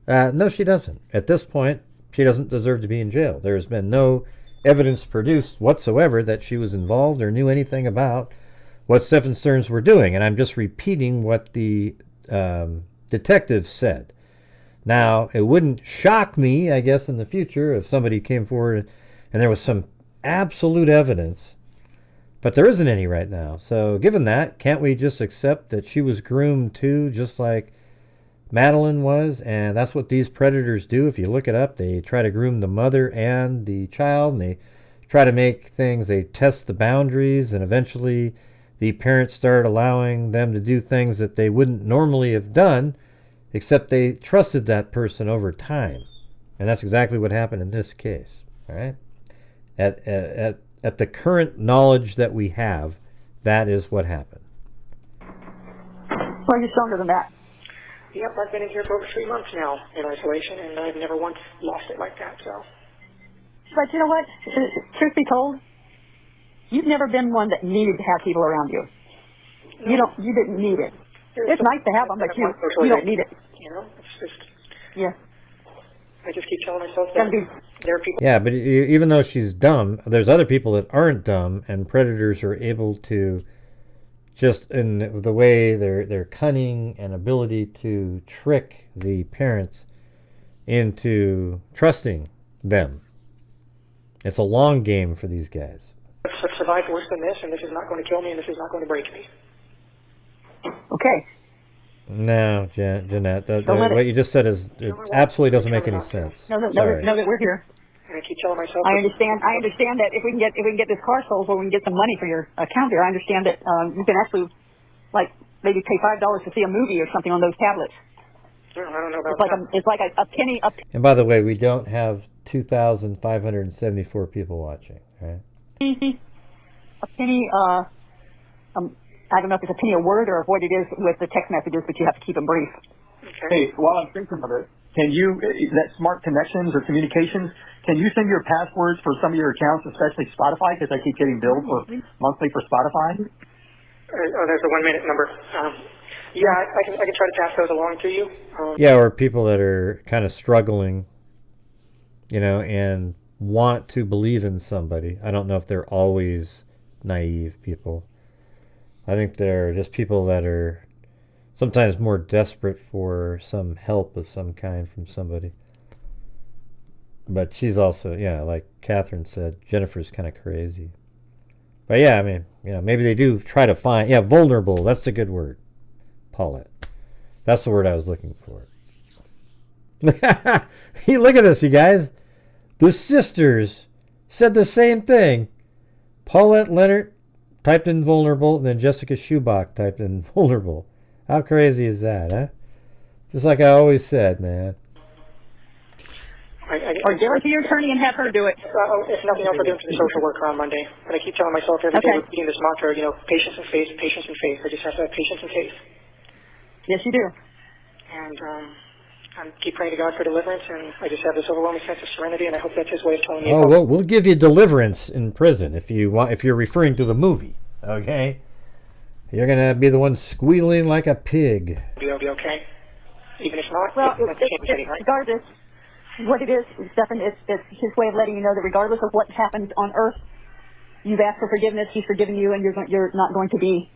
Speaker 2: No, she doesn't. At this point, she doesn't deserve to be in jail. There has been no evidence produced whatsoever that she was involved or knew anything about what Stephan Sterns were doing. And I'm just repeating what the detectives said. Now, it wouldn't shock me, I guess, in the future if somebody came forward and there was some absolute evidence. But there isn't any right now. So given that, can't we just accept that she was groomed too, just like Madeline was? And that's what these predators do. If you look it up, they try to groom the mother and the child, and they try to make things, they test the boundaries, and eventually the parents start allowing them to do things that they wouldn't normally have done, except they trusted that person over time. And that's exactly what happened in this case. All right? At the current knowledge that we have, that is what happened.
Speaker 3: Well, you're stronger than that.
Speaker 7: Yep, I've been in here for over 3 months now in isolation, and I've never once lost it like that, so.
Speaker 3: But you know what? Truth be told, you've never been one that needed to have people around you. No. You didn't need it. It's nice to have them, but you don't need it.
Speaker 7: It's just...
Speaker 3: Yeah.
Speaker 7: I just keep telling myself that there are people...
Speaker 2: Yeah, but even though she's dumb, there's other people that aren't dumb, and predators are able to, just in the way their cunning and ability to trick the parents into trusting them. It's a long game for these guys.
Speaker 7: survived worse than this, and this is not going to kill me, and this is not going to break me.
Speaker 3: Okay.
Speaker 2: No, Jeanette, what you just said is it absolutely doesn't make any sense.
Speaker 3: Know that we're here.
Speaker 7: And I keep telling myself.
Speaker 3: I understand that if we can get this car sold, or we can get some money for your account here. I understand that you can actually, like, maybe pay $5 to see a movie or something on those tablets.
Speaker 7: I don't know about that.
Speaker 3: It's like a penny.
Speaker 2: And by the way, we don't have 2,574 people watching, right?
Speaker 3: A penny. I don't know if it's a penny a word or what it is with the text messages, but you have to keep them brief.
Speaker 7: Okay.
Speaker 8: Hey, while I'm thinking of it, can you, that smart connections or communications, can you send your passwords for some of your accounts, especially Spotify, because I keep getting billed for monthly for Spotify?
Speaker 7: There's a 1 minute number. Yeah, I can try to pass those along to you.
Speaker 2: Yeah, or people that are kind of struggling, you know, and want to believe in somebody. I don't know if they're always naive people. I think they're just people that are sometimes more desperate for some help of some kind from somebody. But she's also, yeah, like Catherine said, Jennifer's kind of crazy. But yeah, I mean, you know, maybe they do try to find, yeah, vulnerable, that's a good word, Paulette. That's the word I was looking for. Hey, look at this, you guys. The sisters said the same thing. Paulette Leonard typed in vulnerable, and then Jessica Schubach typed in vulnerable. How crazy is that, huh? Just like I always said, man.
Speaker 3: Or give it to your attorney and have her do it.
Speaker 7: If nothing else, I'll do it to the social worker on Monday. But I keep telling myself every day, repeating this mantra, you know, patience and faith, patience and faith. I just have to have patience and faith.
Speaker 3: Yes, you do.
Speaker 7: And I keep praying to God for deliverance, and I just have this overwhelming sense of serenity, and I hope that's His way of telling me.
Speaker 2: Oh, well, we'll give you deliverance in prison if you want. If you're referring to the movie, okay? You're gonna be the one squealing like a pig.
Speaker 7: You'll be okay. Even if not,
Speaker 3: well,
Speaker 7: right?
Speaker 3: regardless, what it is, Stephan, it's His way of letting you know that regardless of what happens on Earth, you've asked for forgiveness. He's forgiven you, and you're not going to be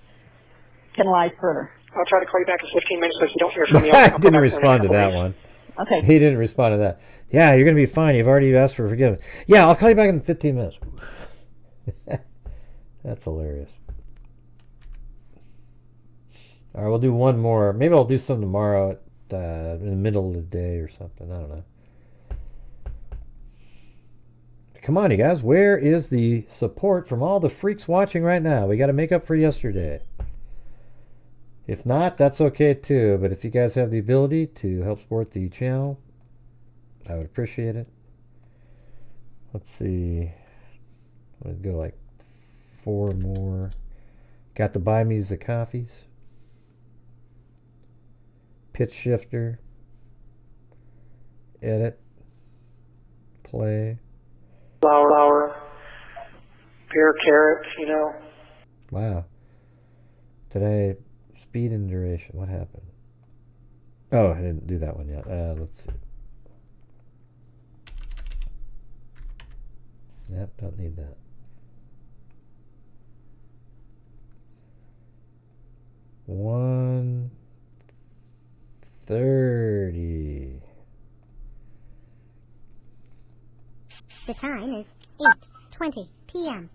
Speaker 3: penalized further.
Speaker 7: I'll try to call you back in 15 minutes, but if you don't hear from me,
Speaker 2: I didn't respond to that one.
Speaker 3: Okay.
Speaker 2: He didn't respond to that. Yeah, you're going to be fine. You've already asked for forgiveness. Yeah, I'll call you back in 15 minutes. That's hilarious. All right, we'll do one more. Maybe I'll do some tomorrow in the middle of the day or something. I don't know. Come on, you guys. Where is the support from all the freaks watching right now? We got to make up for yesterday. If not, that's okay too. But if you guys have the ability to help support the channel, I would appreciate it. Let's see. I'm going to go like 4 more. Got the Buy Me's the Coffees. Pitch shifter. Edit. Play.
Speaker 7: Flour. Pear, carrot, you know.
Speaker 2: Wow. Did I... Speed and duration. What happened? Oh, I didn't do that one yet. Let's see. Yep, don't need that. $130.
Speaker 5: The time is 8:20 p.m.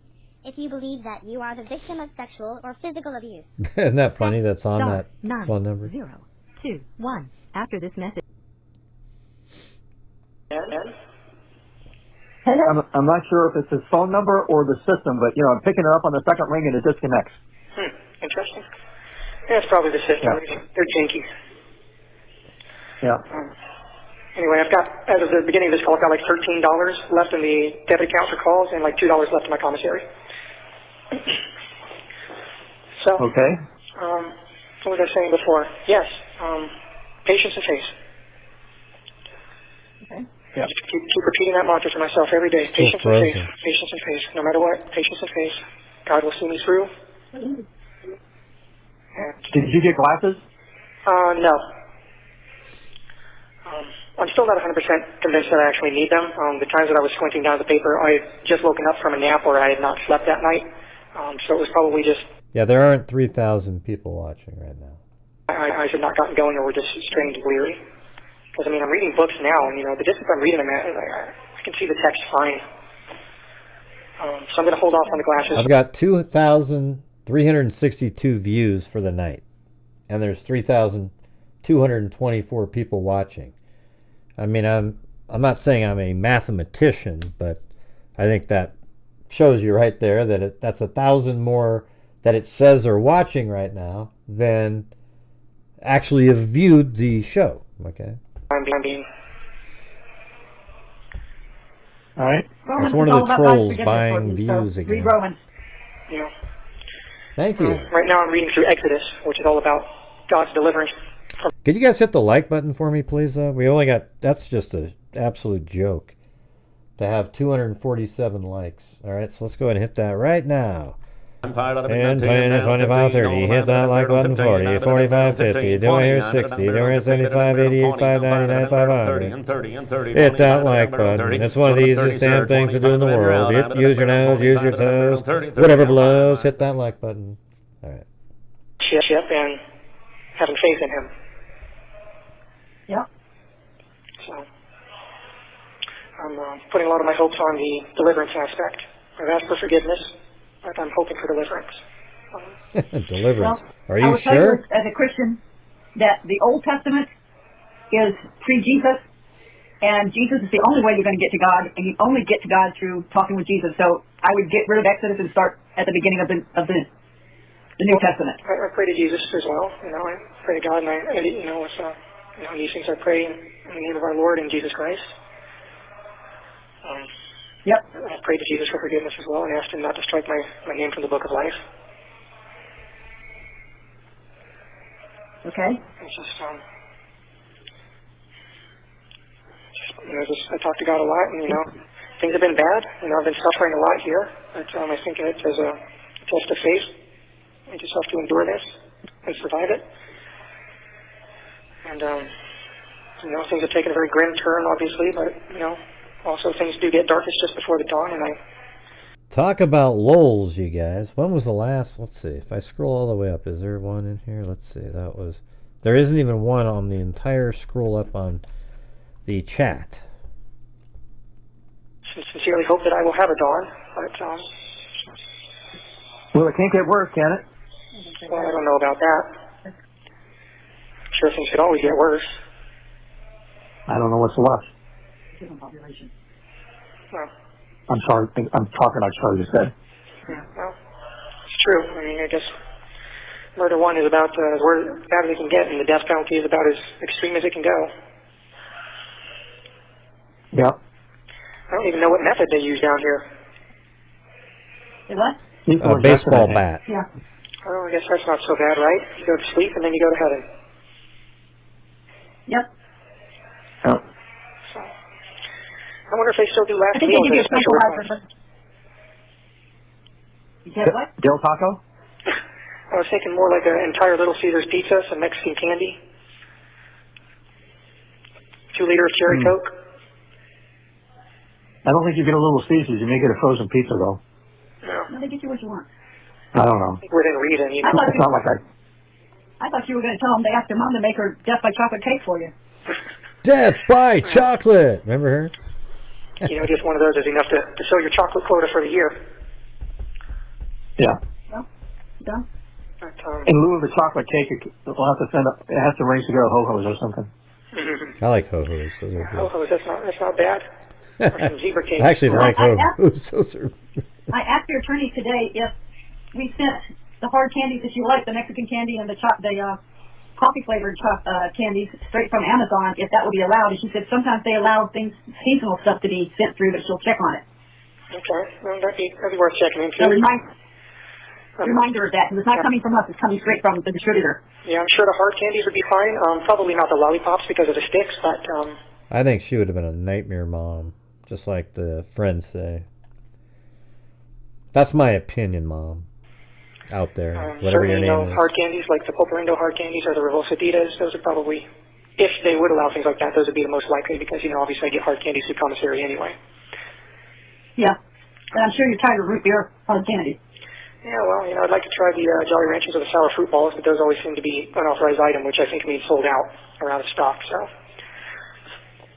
Speaker 5: If you believe that you are the victim of sexual or physical abuse.
Speaker 2: Isn't that funny? That's on
Speaker 10: Star
Speaker 2: that
Speaker 10: 9
Speaker 2: phone number.
Speaker 10: 0 2 1. After this message.
Speaker 8: I'm not sure if it's his phone number or the system, but, you know, I'm picking it up on the second ring and it disconnects.
Speaker 7: Interesting. Yeah, it's probably the system. Yeah. They're janky.
Speaker 8: Yeah.
Speaker 7: Anyway, I've got, as of the beginning of this call, I've got like $13 left in the debit account for calls and like $2 left in my commissary. So,
Speaker 8: okay.
Speaker 7: What was I saying before? Yes, patience and faith.
Speaker 3: Okay.
Speaker 8: Yeah.
Speaker 7: Just keep repeating that mantra to myself every day.
Speaker 2: Still
Speaker 7: Patience
Speaker 2: frozen.
Speaker 7: and faith. Patience and faith. No matter what, patience and faith. God will see me through.
Speaker 8: Did you get glasses?
Speaker 7: No. I'm still not 100% convinced that I actually need them. The times that I was squinting down at the paper, I had just woken up from a nap or I had not slept that night. So it was probably just...
Speaker 2: Yeah, there aren't 3,000 people watching right now.
Speaker 7: Eyes had not gotten going or were just strained and weary. Because, I mean, I'm reading books now, and, you know, the distance I'm reading them at, I can see the text fine.
Speaker 6: So I'm going to hold off on the glasses.
Speaker 2: I've got 2,362 views for the night, and there's 3,224 people watching. I mean, I'm not saying I'm a mathematician, but I think that shows you right there that that's 1,000 more that it says are watching right now than actually have viewed the show. Okay.
Speaker 6: I'm being.
Speaker 8: All right.
Speaker 2: That's one of the trolls buying views again.
Speaker 3: Read Romans.
Speaker 6: Yeah.
Speaker 2: Thank you.
Speaker 6: Right now I'm reading through Exodus, which is all about God's deliverance.
Speaker 2: Could you guys hit the like button for me, please? We only got, that's just an absolute joke to have 247 likes. All right, so let's go ahead and hit that right now. And 20, 25, 30, hit that like button, 40, 45, 50, doing here 60, doing here 75, 88, 599, 500. Hit that like button. It's one of the easiest damn things to do in the world. Use your nose, use your toes, whatever blows, hit that like button. All right.
Speaker 6: Ship and having faith in him.
Speaker 3: Yeah.
Speaker 6: So I'm putting a lot of my hopes on the deliverance aspect. I've asked for forgiveness, but I'm hoping for deliverance.
Speaker 2: Deliverance.
Speaker 3: Well,
Speaker 2: Are you
Speaker 3: I
Speaker 2: sure?
Speaker 3: tell you, as a Christian, that the Old Testament is pre-Jesus, and Jesus is the only way you're going to get to God, and you only get to God through talking with Jesus. So I would get rid of Exodus and start at the beginning of the New Testament.
Speaker 6: I pray to Jesus as well. You know, I pray to God, and these things I pray in the name of our Lord and Jesus Christ.
Speaker 3: Yep.
Speaker 6: I pray to Jesus for forgiveness as well, and asked him not to strike my name from the book of life.
Speaker 3: Okay.
Speaker 6: It's just, I talk to God a lot, and things have been bad. I've been suffering a lot here, but I think it is a test of faith. I just have to endure this and survive it. And things have taken a very grim turn, obviously, but also things do get darkest just before the dawn, and
Speaker 2: Talk about lulls, you guys. When was the last? Let's see. If I scroll all the way up, is there one in here? Let's see. That was. There isn't even one on the entire scroll up on the chat.
Speaker 6: Sincerely hope that I will have a dawn, but
Speaker 8: well, it can't get worse, can it?
Speaker 6: well, I don't know about that. I'm sure things could always get worse.
Speaker 8: I don't know what's left.
Speaker 6: Well,
Speaker 8: I'm sorry. I'm talking like Charlie just said.
Speaker 6: yeah, well, it's true. I mean, I guess murder one is about as bad as it can get, and the death penalty is about as extreme as it can go.
Speaker 8: Yeah.
Speaker 6: I don't even know what method they use down here.
Speaker 3: What?
Speaker 2: A baseball bat.
Speaker 3: Yeah.
Speaker 6: Oh, I guess that's not so bad, right? You go to sleep and then you go to heaven.
Speaker 3: Yep.
Speaker 8: Oh.
Speaker 6: So, I wonder if they still do
Speaker 3: I
Speaker 6: last
Speaker 3: think they
Speaker 6: meals
Speaker 3: give
Speaker 6: at
Speaker 3: you
Speaker 6: a
Speaker 3: a
Speaker 6: special
Speaker 3: tranquilizer.
Speaker 6: request.
Speaker 3: You said what?
Speaker 8: Del Taco?
Speaker 6: I was thinking more like an entire Little Caesars pizza, some Mexican candy, 2 liters of cherry Coke.
Speaker 8: I don't think you get a Little Caesars. You may get a frozen pizza, though.
Speaker 6: No.
Speaker 3: They get you what you want.
Speaker 8: I don't know.
Speaker 6: Within reason, you know.
Speaker 8: It's not like
Speaker 3: I thought you were going to tell them they asked their mom to make her death by chocolate cake for you.
Speaker 2: Death by chocolate. Remember her?
Speaker 6: Just one of those is enough to fill your chocolate quota for the year.
Speaker 8: Yeah.
Speaker 3: Well, done.
Speaker 6: But,
Speaker 8: In lieu of the chocolate cake, we'll have to send up. It has to raise to go ho-hos or something.
Speaker 2: I like ho-hos. Those are good.
Speaker 6: ho-hos, that's not bad. Or some zebra cake.
Speaker 2: I actually like ho-hos. Those are...
Speaker 3: I asked your attorney today if we sent the hard candies that you like, the Mexican candy and the coffee flavored candies straight from Amazon, if that would be allowed. And she said sometimes they allow things, seasonal stuff to be sent through, but she'll check on it.
Speaker 6: Okay, well, that'd be worth checking into.
Speaker 3: So reminder of that, because it's not coming from us, it's coming straight from the distributor.
Speaker 6: Yeah, I'm sure the hard candies would be fine. Probably not the lollipops because of the sticks, but...
Speaker 2: I think she would have been a nightmare mom, just like the friends say. That's my opinion, Mom. Out there, whatever your name is.
Speaker 6: Hard candies, like the Poporindo hard candies or the Revosaditas, those are probably, if they would allow things like that, those would be the most likely because, obviously I get hard candies through commissary anyway.
Speaker 3: Yeah, and I'm sure you're tired of root beer hard candy.
Speaker 6: Yeah, well, I'd like to try the Jolly Ranchers or the sour fruit balls, but those always seem to be unauthorized item, which I think means sold out or out of stock, so.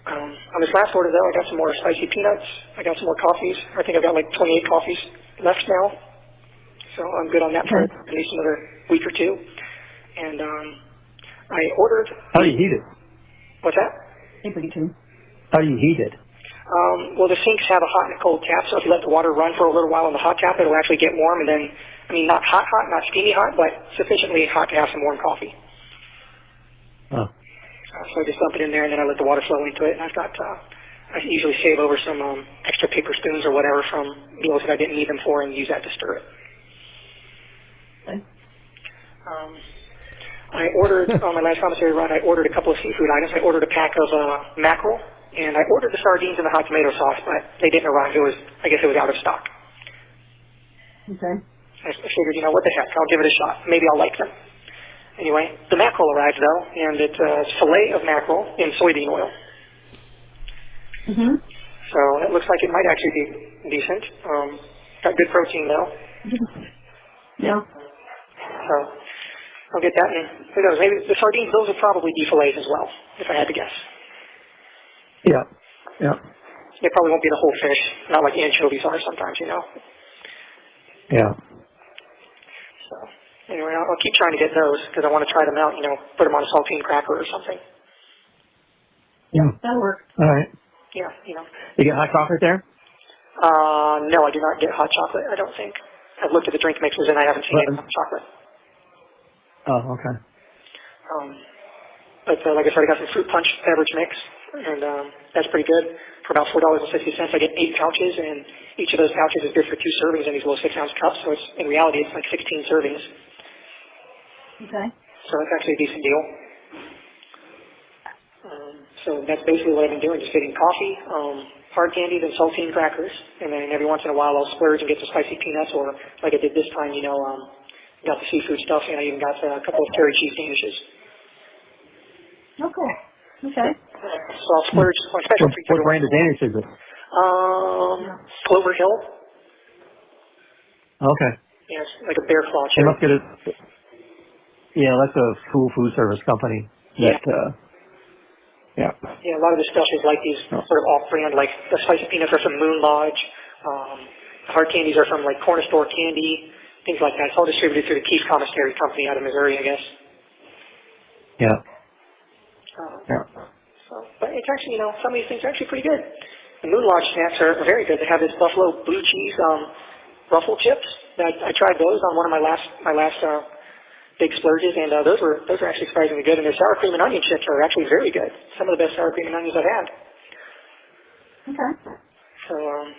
Speaker 6: On this last order, though, I got some more spicy peanuts. I got some more coffees. I think I've got like 28 coffees left now. So I'm good on that for at least another week or two. And I ordered...
Speaker 8: How do you heat it?
Speaker 6: What's that?
Speaker 8: How do you heat it?
Speaker 6: Well, the sinks have a hot and a cold tap, so if you let the water run for a little while on the hot tap, it'll actually get warm, and then, I mean, not hot, not steamy hot, but sufficiently hot to have some warm coffee.
Speaker 8: Oh.
Speaker 6: So I just dump it in there, and then I let the water flow into it, and I've got, I usually save over some extra paper spoons or whatever from meals that I didn't need them for and use that to stir it.
Speaker 10: Okay.
Speaker 6: I ordered, on my last commissary run, I ordered a couple of seafood items. I ordered a pack of mackerel, and I ordered the sardines and the hot tomato sauce, but they didn't arrive. I guess it was out of stock.
Speaker 10: Okay.
Speaker 6: I figured, what the heck, I'll give it a shot. Maybe I'll like them. Anyway, the mackerel arrived, though, and it's a fillet of mackerel in soybean oil.
Speaker 10: Mm-hmm.
Speaker 6: So it looks like it might actually be decent. Got good protein, though.
Speaker 10: Yeah.
Speaker 6: So I'll get that, and who knows, maybe the sardines, those will probably be fillets as well, if I had to guess.
Speaker 8: Yeah. Yeah.
Speaker 6: They probably won't be the whole fish, not like anchovies are sometimes,
Speaker 8: Yeah.
Speaker 6: So anyway, I'll keep trying to get those because I want to try them out, put them on a saltine cracker or something.
Speaker 8: Yeah.
Speaker 10: That'll work.
Speaker 8: All right.
Speaker 6: Yeah,
Speaker 8: You get hot chocolate there?
Speaker 6: No, I do not get hot chocolate, I don't think. I've looked at the drink mixes and I haven't seen any hot chocolate.
Speaker 8: Oh, okay.
Speaker 6: But like I said, I got some fruit punch beverage mix, and that's pretty good. For about $4.60, I get 8 pouches, and each of those pouches is good for 2 servings in these little 6-ounce cups. So in reality, it's like 16 servings.
Speaker 10: Okay.
Speaker 6: So that's actually a decent deal. So that's basically what I've been doing, just getting coffee, hard candies, and saltine crackers. And then every once in a while, I'll splurge and get some spicy peanuts, or like I did this time, got the seafood stuff, and I even got a couple of curry cheese danishes.
Speaker 10: Oh, cool. Okay.
Speaker 6: So I'll splurge on special treats.
Speaker 8: What brand of Danish is it?
Speaker 6: Clover Hill.
Speaker 8: Okay.
Speaker 6: Yeah, it's like a bear claw
Speaker 8: They
Speaker 6: cherry.
Speaker 8: must get it. Yeah, that's a food service company. That, yeah.
Speaker 6: Yeah, a lot of the stuff is like these sort of off-brand, like the spicy peanuts are from Moon Lodge. The hard candies are from like Corner Store Candy, things like that. It's all distributed through the Keith Commissary Company out of Missouri, I guess.
Speaker 8: Yeah. Yeah.
Speaker 6: So, but it's actually, some of these things are actually pretty good. The Moon Lodge snacks are very good. They have this buffalo blue cheese ruffle chips. I tried those on one of my last big splurges, and those are actually surprisingly good. And their sour cream and onion chips are actually very good. Some of the best sour cream and onions I've had.
Speaker 10: Okay.
Speaker 6: So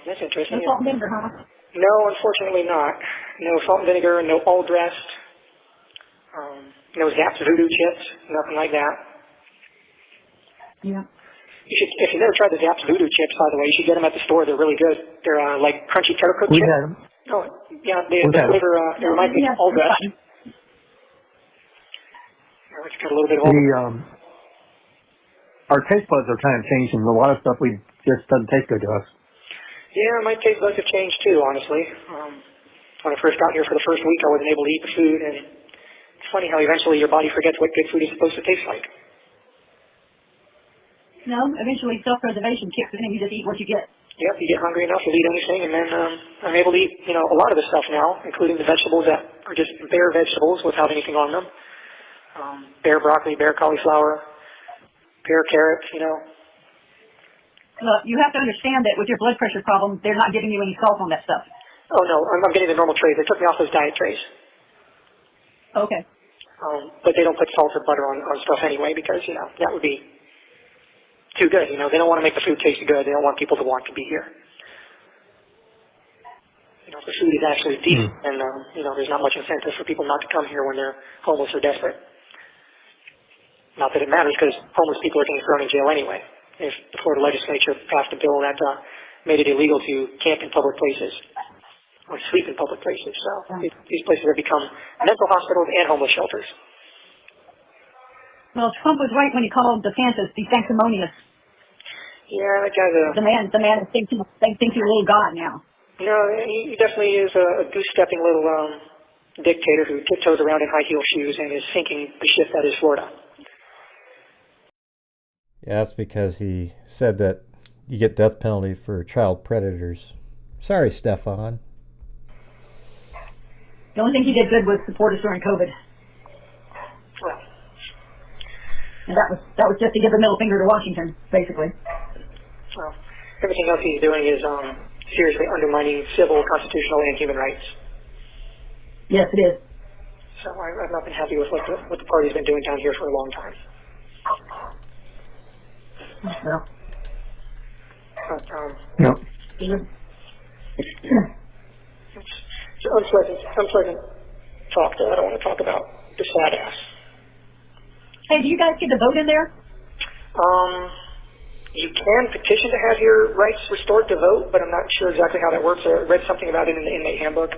Speaker 6: that's interesting.
Speaker 10: No salt and vinegar, huh?
Speaker 6: No, unfortunately not. No salt and vinegar, no all dressed, no Zapp's voodoo chips, nothing like that.
Speaker 10: Yeah.
Speaker 6: If you never tried the Zapp's voodoo chips, by the way, you should get them at the store. They're really good. They're like crunchy cheddar cooked
Speaker 8: We
Speaker 6: chips.
Speaker 8: had them.
Speaker 6: Oh, yeah, they flavor, they remind me of all dressed. It's got a little bit of all.
Speaker 8: Our taste buds are kind of changing. A lot of stuff just doesn't taste good to us.
Speaker 6: Yeah, my taste buds have changed too, honestly. When I first got here for the first week, I wasn't able to eat the food, and it's funny how eventually your body forgets what good food is supposed to taste like.
Speaker 10: No, eventually self-preservation kicks in and you just eat what you get.
Speaker 6: Yep, you get hungry enough, you'll eat anything, and then I'm able to eat, a lot of the stuff now, including the vegetables that are just bare vegetables without anything on them. Bare broccoli, bare cauliflower, bare carrots,
Speaker 10: Look, you have to understand that with your blood pressure problem, they're not giving you any salt on that stuff.
Speaker 6: Oh, no, I'm getting the normal trays. They took me off those diet trays.
Speaker 10: Okay.
Speaker 6: But they don't put salt or butter on stuff anyway because, that would be too good. They don't want to make the food taste good. They don't want people to want to be here. If the food is actually decent, and, there's not much incentive for people not to come here when they're homeless or desperate. Not that it matters because homeless people are getting thrown in jail anyway. If the Florida legislature passed a bill that made it illegal to camp in public places or sleep in public places. So these places have become mental hospitals and homeless shelters.
Speaker 10: Well, Trump was right when he called DeSantis the sanctimonious.
Speaker 6: Yeah, that guy's
Speaker 10: the man thinks he's a little god now.
Speaker 6: No, he definitely is a goose-stepping little dictator who tiptoes around in high heel shoes and is sinking the ship that is Florida.
Speaker 2: Yeah, that's because he said that you get death penalty for child predators. Sorry, Stephan.
Speaker 3: The only thing he did good was support us during COVID.
Speaker 6: Well,
Speaker 3: And that was just to give a middle finger to Washington, basically.
Speaker 6: well, everything else he's doing is seriously undermining civil, constitutional, and human rights.
Speaker 3: Yes, it is.
Speaker 6: So I've not been happy with what the party's been doing down here for a long time.
Speaker 3: Well,
Speaker 6: But
Speaker 8: Yep.
Speaker 6: it's unpleasant talk that I don't want to talk about. The sad ass.
Speaker 3: hey, do you guys get to vote in there?
Speaker 6: You can petition to have your rights restored to vote, but I'm not sure exactly how that works. I read something about it in the inmate handbook,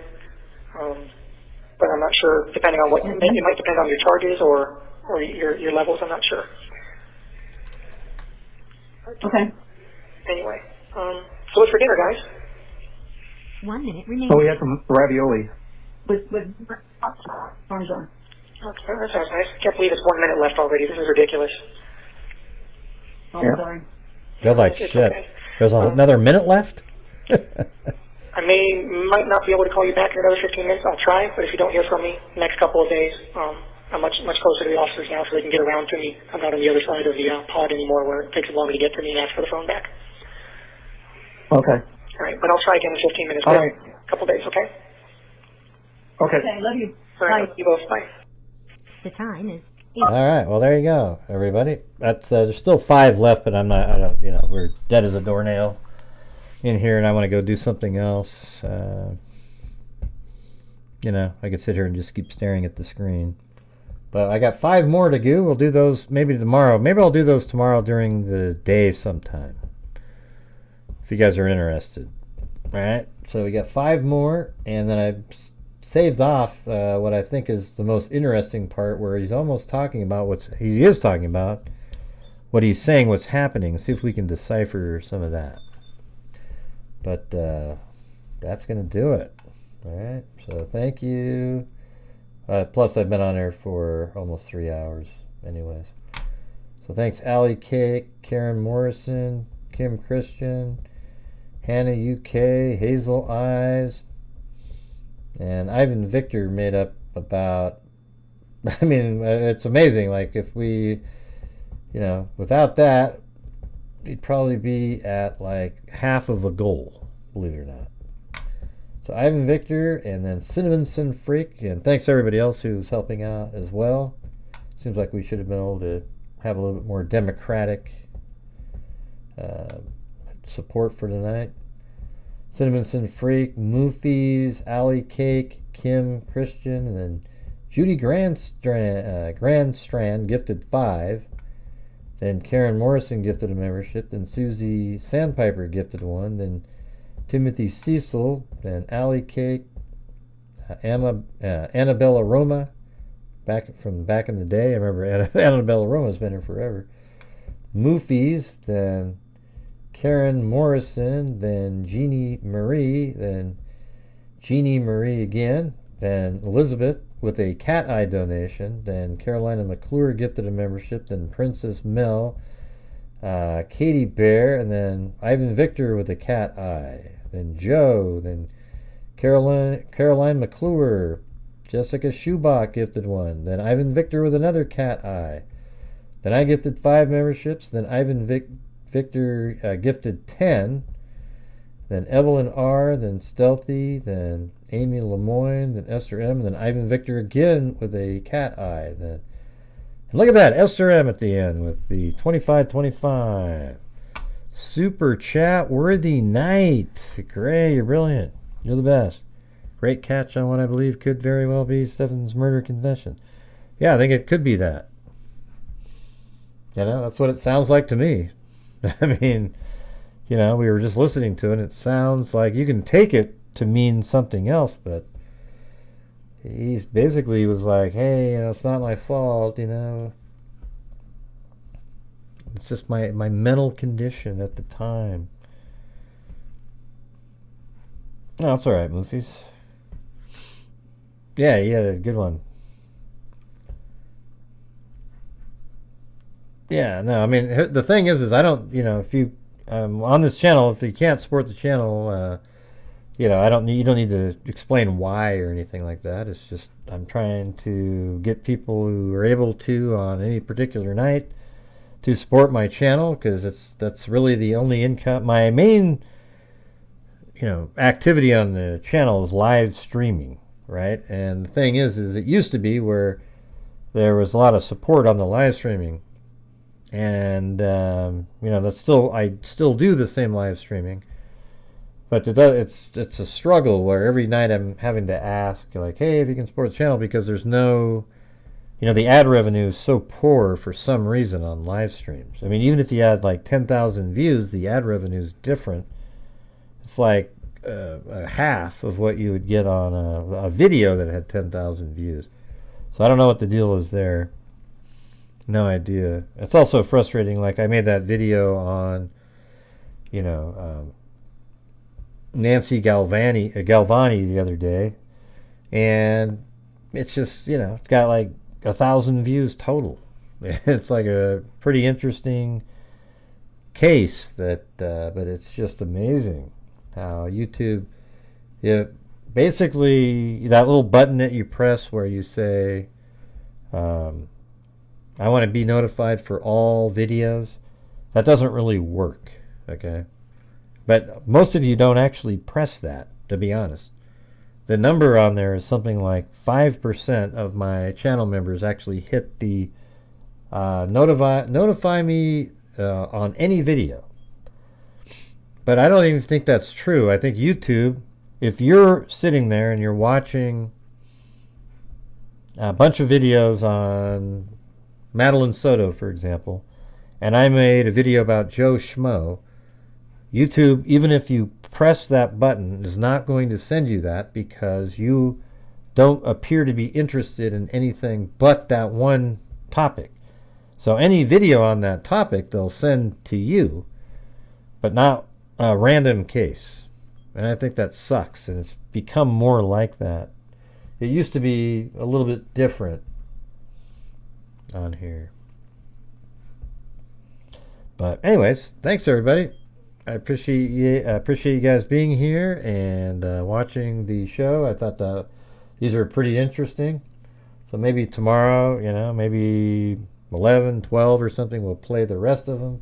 Speaker 6: but I'm not sure. Depending on what it might depend on your charges or your levels. I'm not sure.
Speaker 3: Okay.
Speaker 6: Anyway, so what's for dinner, guys?
Speaker 10: 1 minute remaining.
Speaker 8: Oh, we had some ravioli.
Speaker 3: With Parmesan.
Speaker 6: Okay, that sounds nice. I can't believe it's 1 minute left already. This is ridiculous.
Speaker 3: Oh,
Speaker 8: Yeah.
Speaker 3: sorry.
Speaker 2: Feels like
Speaker 6: It's
Speaker 2: shit.
Speaker 6: okay.
Speaker 2: There's another minute left?
Speaker 6: I might not be able to call you back in another 15 minutes. I'll try, but if you don't hear from me next couple of days, I'm much closer to the officers now, so they can get around to me. I'm not on the other side of the pod anymore, where it takes longer to get to me and ask for the phone back.
Speaker 8: Okay.
Speaker 6: All right, but I'll try again in 15 minutes.
Speaker 8: All right.
Speaker 6: A couple days, okay?
Speaker 8: Okay.
Speaker 3: Okay, love you.
Speaker 6: All right,
Speaker 3: Bye.
Speaker 6: you both. Bye.
Speaker 10: The time is
Speaker 2: All right, well, there you go, everybody. That's there's still 5 left, but I don't, we're dead as a doornail in here, and I want to go do something else. I could sit here and just keep staring at the screen. But I got 5 more to do. We'll do those maybe tomorrow. Maybe I'll do those tomorrow during the day sometime, if you guys are interested. All right, so we got 5 more, and then I saved off what I think is the most interesting part, where he's almost talking about what he's saying, what's happening. See if we can decipher some of that. But that's going to do it. All right, so thank you. Plus, I've been on there for almost 3 hours anyways. So thanks, Allie Cake, Karen Morrison, Kim Christian, Hannah UK, Hazel Eyes, and Ivan Victor made up about, it's amazing. Like, if we, without that, we'd probably be at like half of a goal, believe it or not. So Ivan Victor, and then Cinnamon Sin Freak, and thanks everybody else who's helping out as well. Seems like we should have been able to have a little bit more democratic support for tonight. Cinnamon Sin Freak, Moofies, Alley Cake, Kim Christian, and then Judy Grandstrand gifted 5. Then Karen Morrison gifted a membership. Then Susie Sandpiper gifted 1. Then Timothy Cecil. Then Alley Cake, Annabella Roma, back in the day. I remember Annabella Roma's been here forever. Moofies, then Karen Morrison, then Jeannie Marie, then Jeannie Marie again, then Elizabeth with a cat eye donation, then Carolina McClure gifted a membership, then Princess Mel, Katie Bear, and then Ivan Victor with a cat eye, then Joe, then Caroline McClure, Jessica Schubach gifted 1, then Ivan Victor with another cat eye, then I gifted 5 memberships, then Ivan Victor gifted 10, then Evelyn R, then Stealthy, then Amy Lemoyne, then Esther M, and then Ivan Victor again with a cat eye. And look at that, Esther M at the end with the 2525. Super chat worthy night. Gray, you're brilliant. You're the best. Great catch on what I believe could very well be Stephan's murder confession. Yeah, I think it could be that. That's what it sounds like to me. I mean, we were just listening to it, and it sounds like you can take it to mean something else, but he basically was like, hey, it's not my fault, it's just my mental condition at the time. No, it's alright, Moofies. Yeah, you had a good one. Yeah, no, I mean, the thing is I don't, if you, on this channel, if you can't support the channel, you don't need to explain why or anything like that. It's just, I'm trying to get people who are able to on any particular night to support my channel, because that's really the only income. My main, activity on the channel is live streaming, right? And the thing is it used to be where there was a lot of support on the live streaming, and that's still, I still do the same live streaming, but it's a struggle where every night I'm having to ask, like, hey, if you can support the channel, because there's no, the ad revenue is so poor for some reason on live streams. I mean, even if you had like 10,000 views, the ad revenue is different. It's like a half of what you would get on a video that had 10,000 views. So I don't know what the deal is there. No idea. It's also frustrating. Like, I made that video on, Nancy Galvani the other day, and it's just, it's got like 1,000 views total. It's like a pretty interesting case that, but it's just amazing how YouTube, basically that little button that you press where you say, I want to be notified for all videos, that doesn't really work, okay? But most of you don't actually press that, to be honest. The number on there is something like 5% of my channel members actually hit the notify me on any video. But I don't even think that's true. I think YouTube, if you're sitting there and you're watching a bunch of videos on Madeline Soto, for example, and I made a video about Joe Schmo, YouTube, even if you press that button, is not going to send you that, because you don't appear to be interested in anything but that one topic. So any video on that topic they'll send to you, but not a random case. And I think that sucks, and it's become more like that. It used to be a little bit different on here. But anyways, thanks everybody. I appreciate you guys being here and watching the show. I thought these are pretty interesting. So maybe tomorrow, maybe 11, 12 or something, we'll play the rest of them.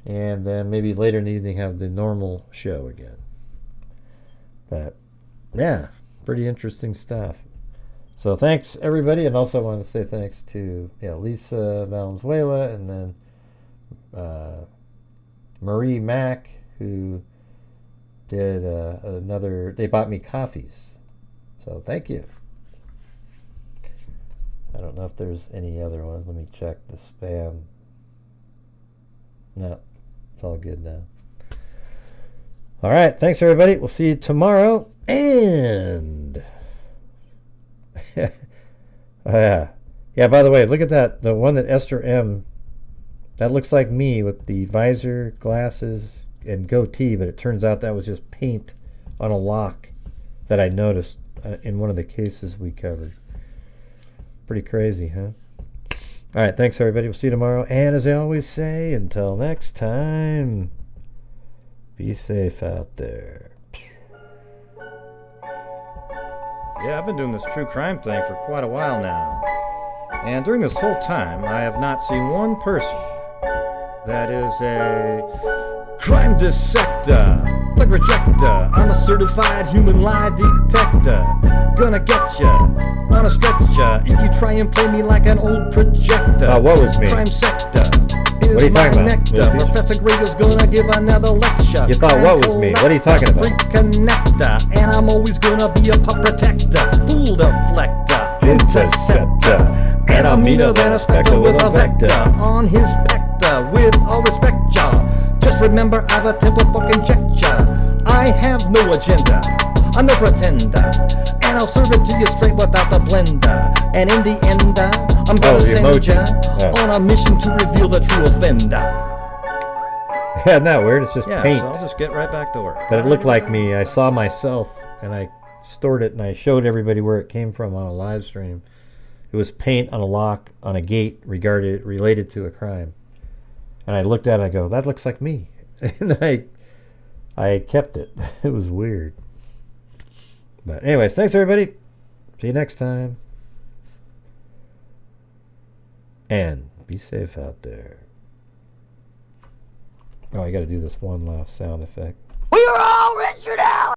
Speaker 2: And then maybe later in the evening have the normal show again. But yeah, pretty interesting stuff. So thanks everybody, and also I want to say thanks to Lisa Valenzuela, and then Marie Mack, who did they bought me coffees. So thank you. I don't know if there's any other ones. Let me check the spam. No, it's all good now. All right, thanks everybody. We'll see you tomorrow. And yeah, by the way, look at that. The one that Esther M, that looks like me with the visor, glasses, and goatee, but it turns out that was just paint on a lock that I noticed in one of the cases we covered. Pretty crazy, huh? All right, thanks everybody. We'll see you tomorrow. And as I always say, until next time, be safe out there. Yeah, I've been doing this true crime thing for quite a while now. And during this whole time, I have not seen one person that is a crime dissector, flag rejector. I'm a certified human lie detector. Gonna get ya on a stretcher if you try and play me like an old projector. What was me? Crime sector. What are you talking about?
Speaker 11: Professor Grader's gonna give another lecture.
Speaker 2: You thought what was me? What are you talking about?
Speaker 11: Freak connector, and I'm always gonna be a pup protector, fool deflector, interceptor, and I'm meaner than a spectre with a vector on his pector. With all respect, y'all, just remember I've a temple fucking check ya. I have no agenda, I'm no pretender, and I'll serve it to you straight without the blender. And in the end, I'm gonna send ya on a mission to reveal the true offender.
Speaker 2: Yeah, not weird. It's just paint.
Speaker 11: So I'll just get right back to work.
Speaker 2: But it looked like me. I saw myself, and I stored it, and I showed everybody where it came from on a live stream. It was paint on a lock on a gate related to a crime. And I looked at it and I go, that looks like me. And I kept it. It was weird. But anyways, thanks everybody. See you next time. And be safe out there. Oh, I gotta do this one last sound effect.
Speaker 11: We are all Richard out!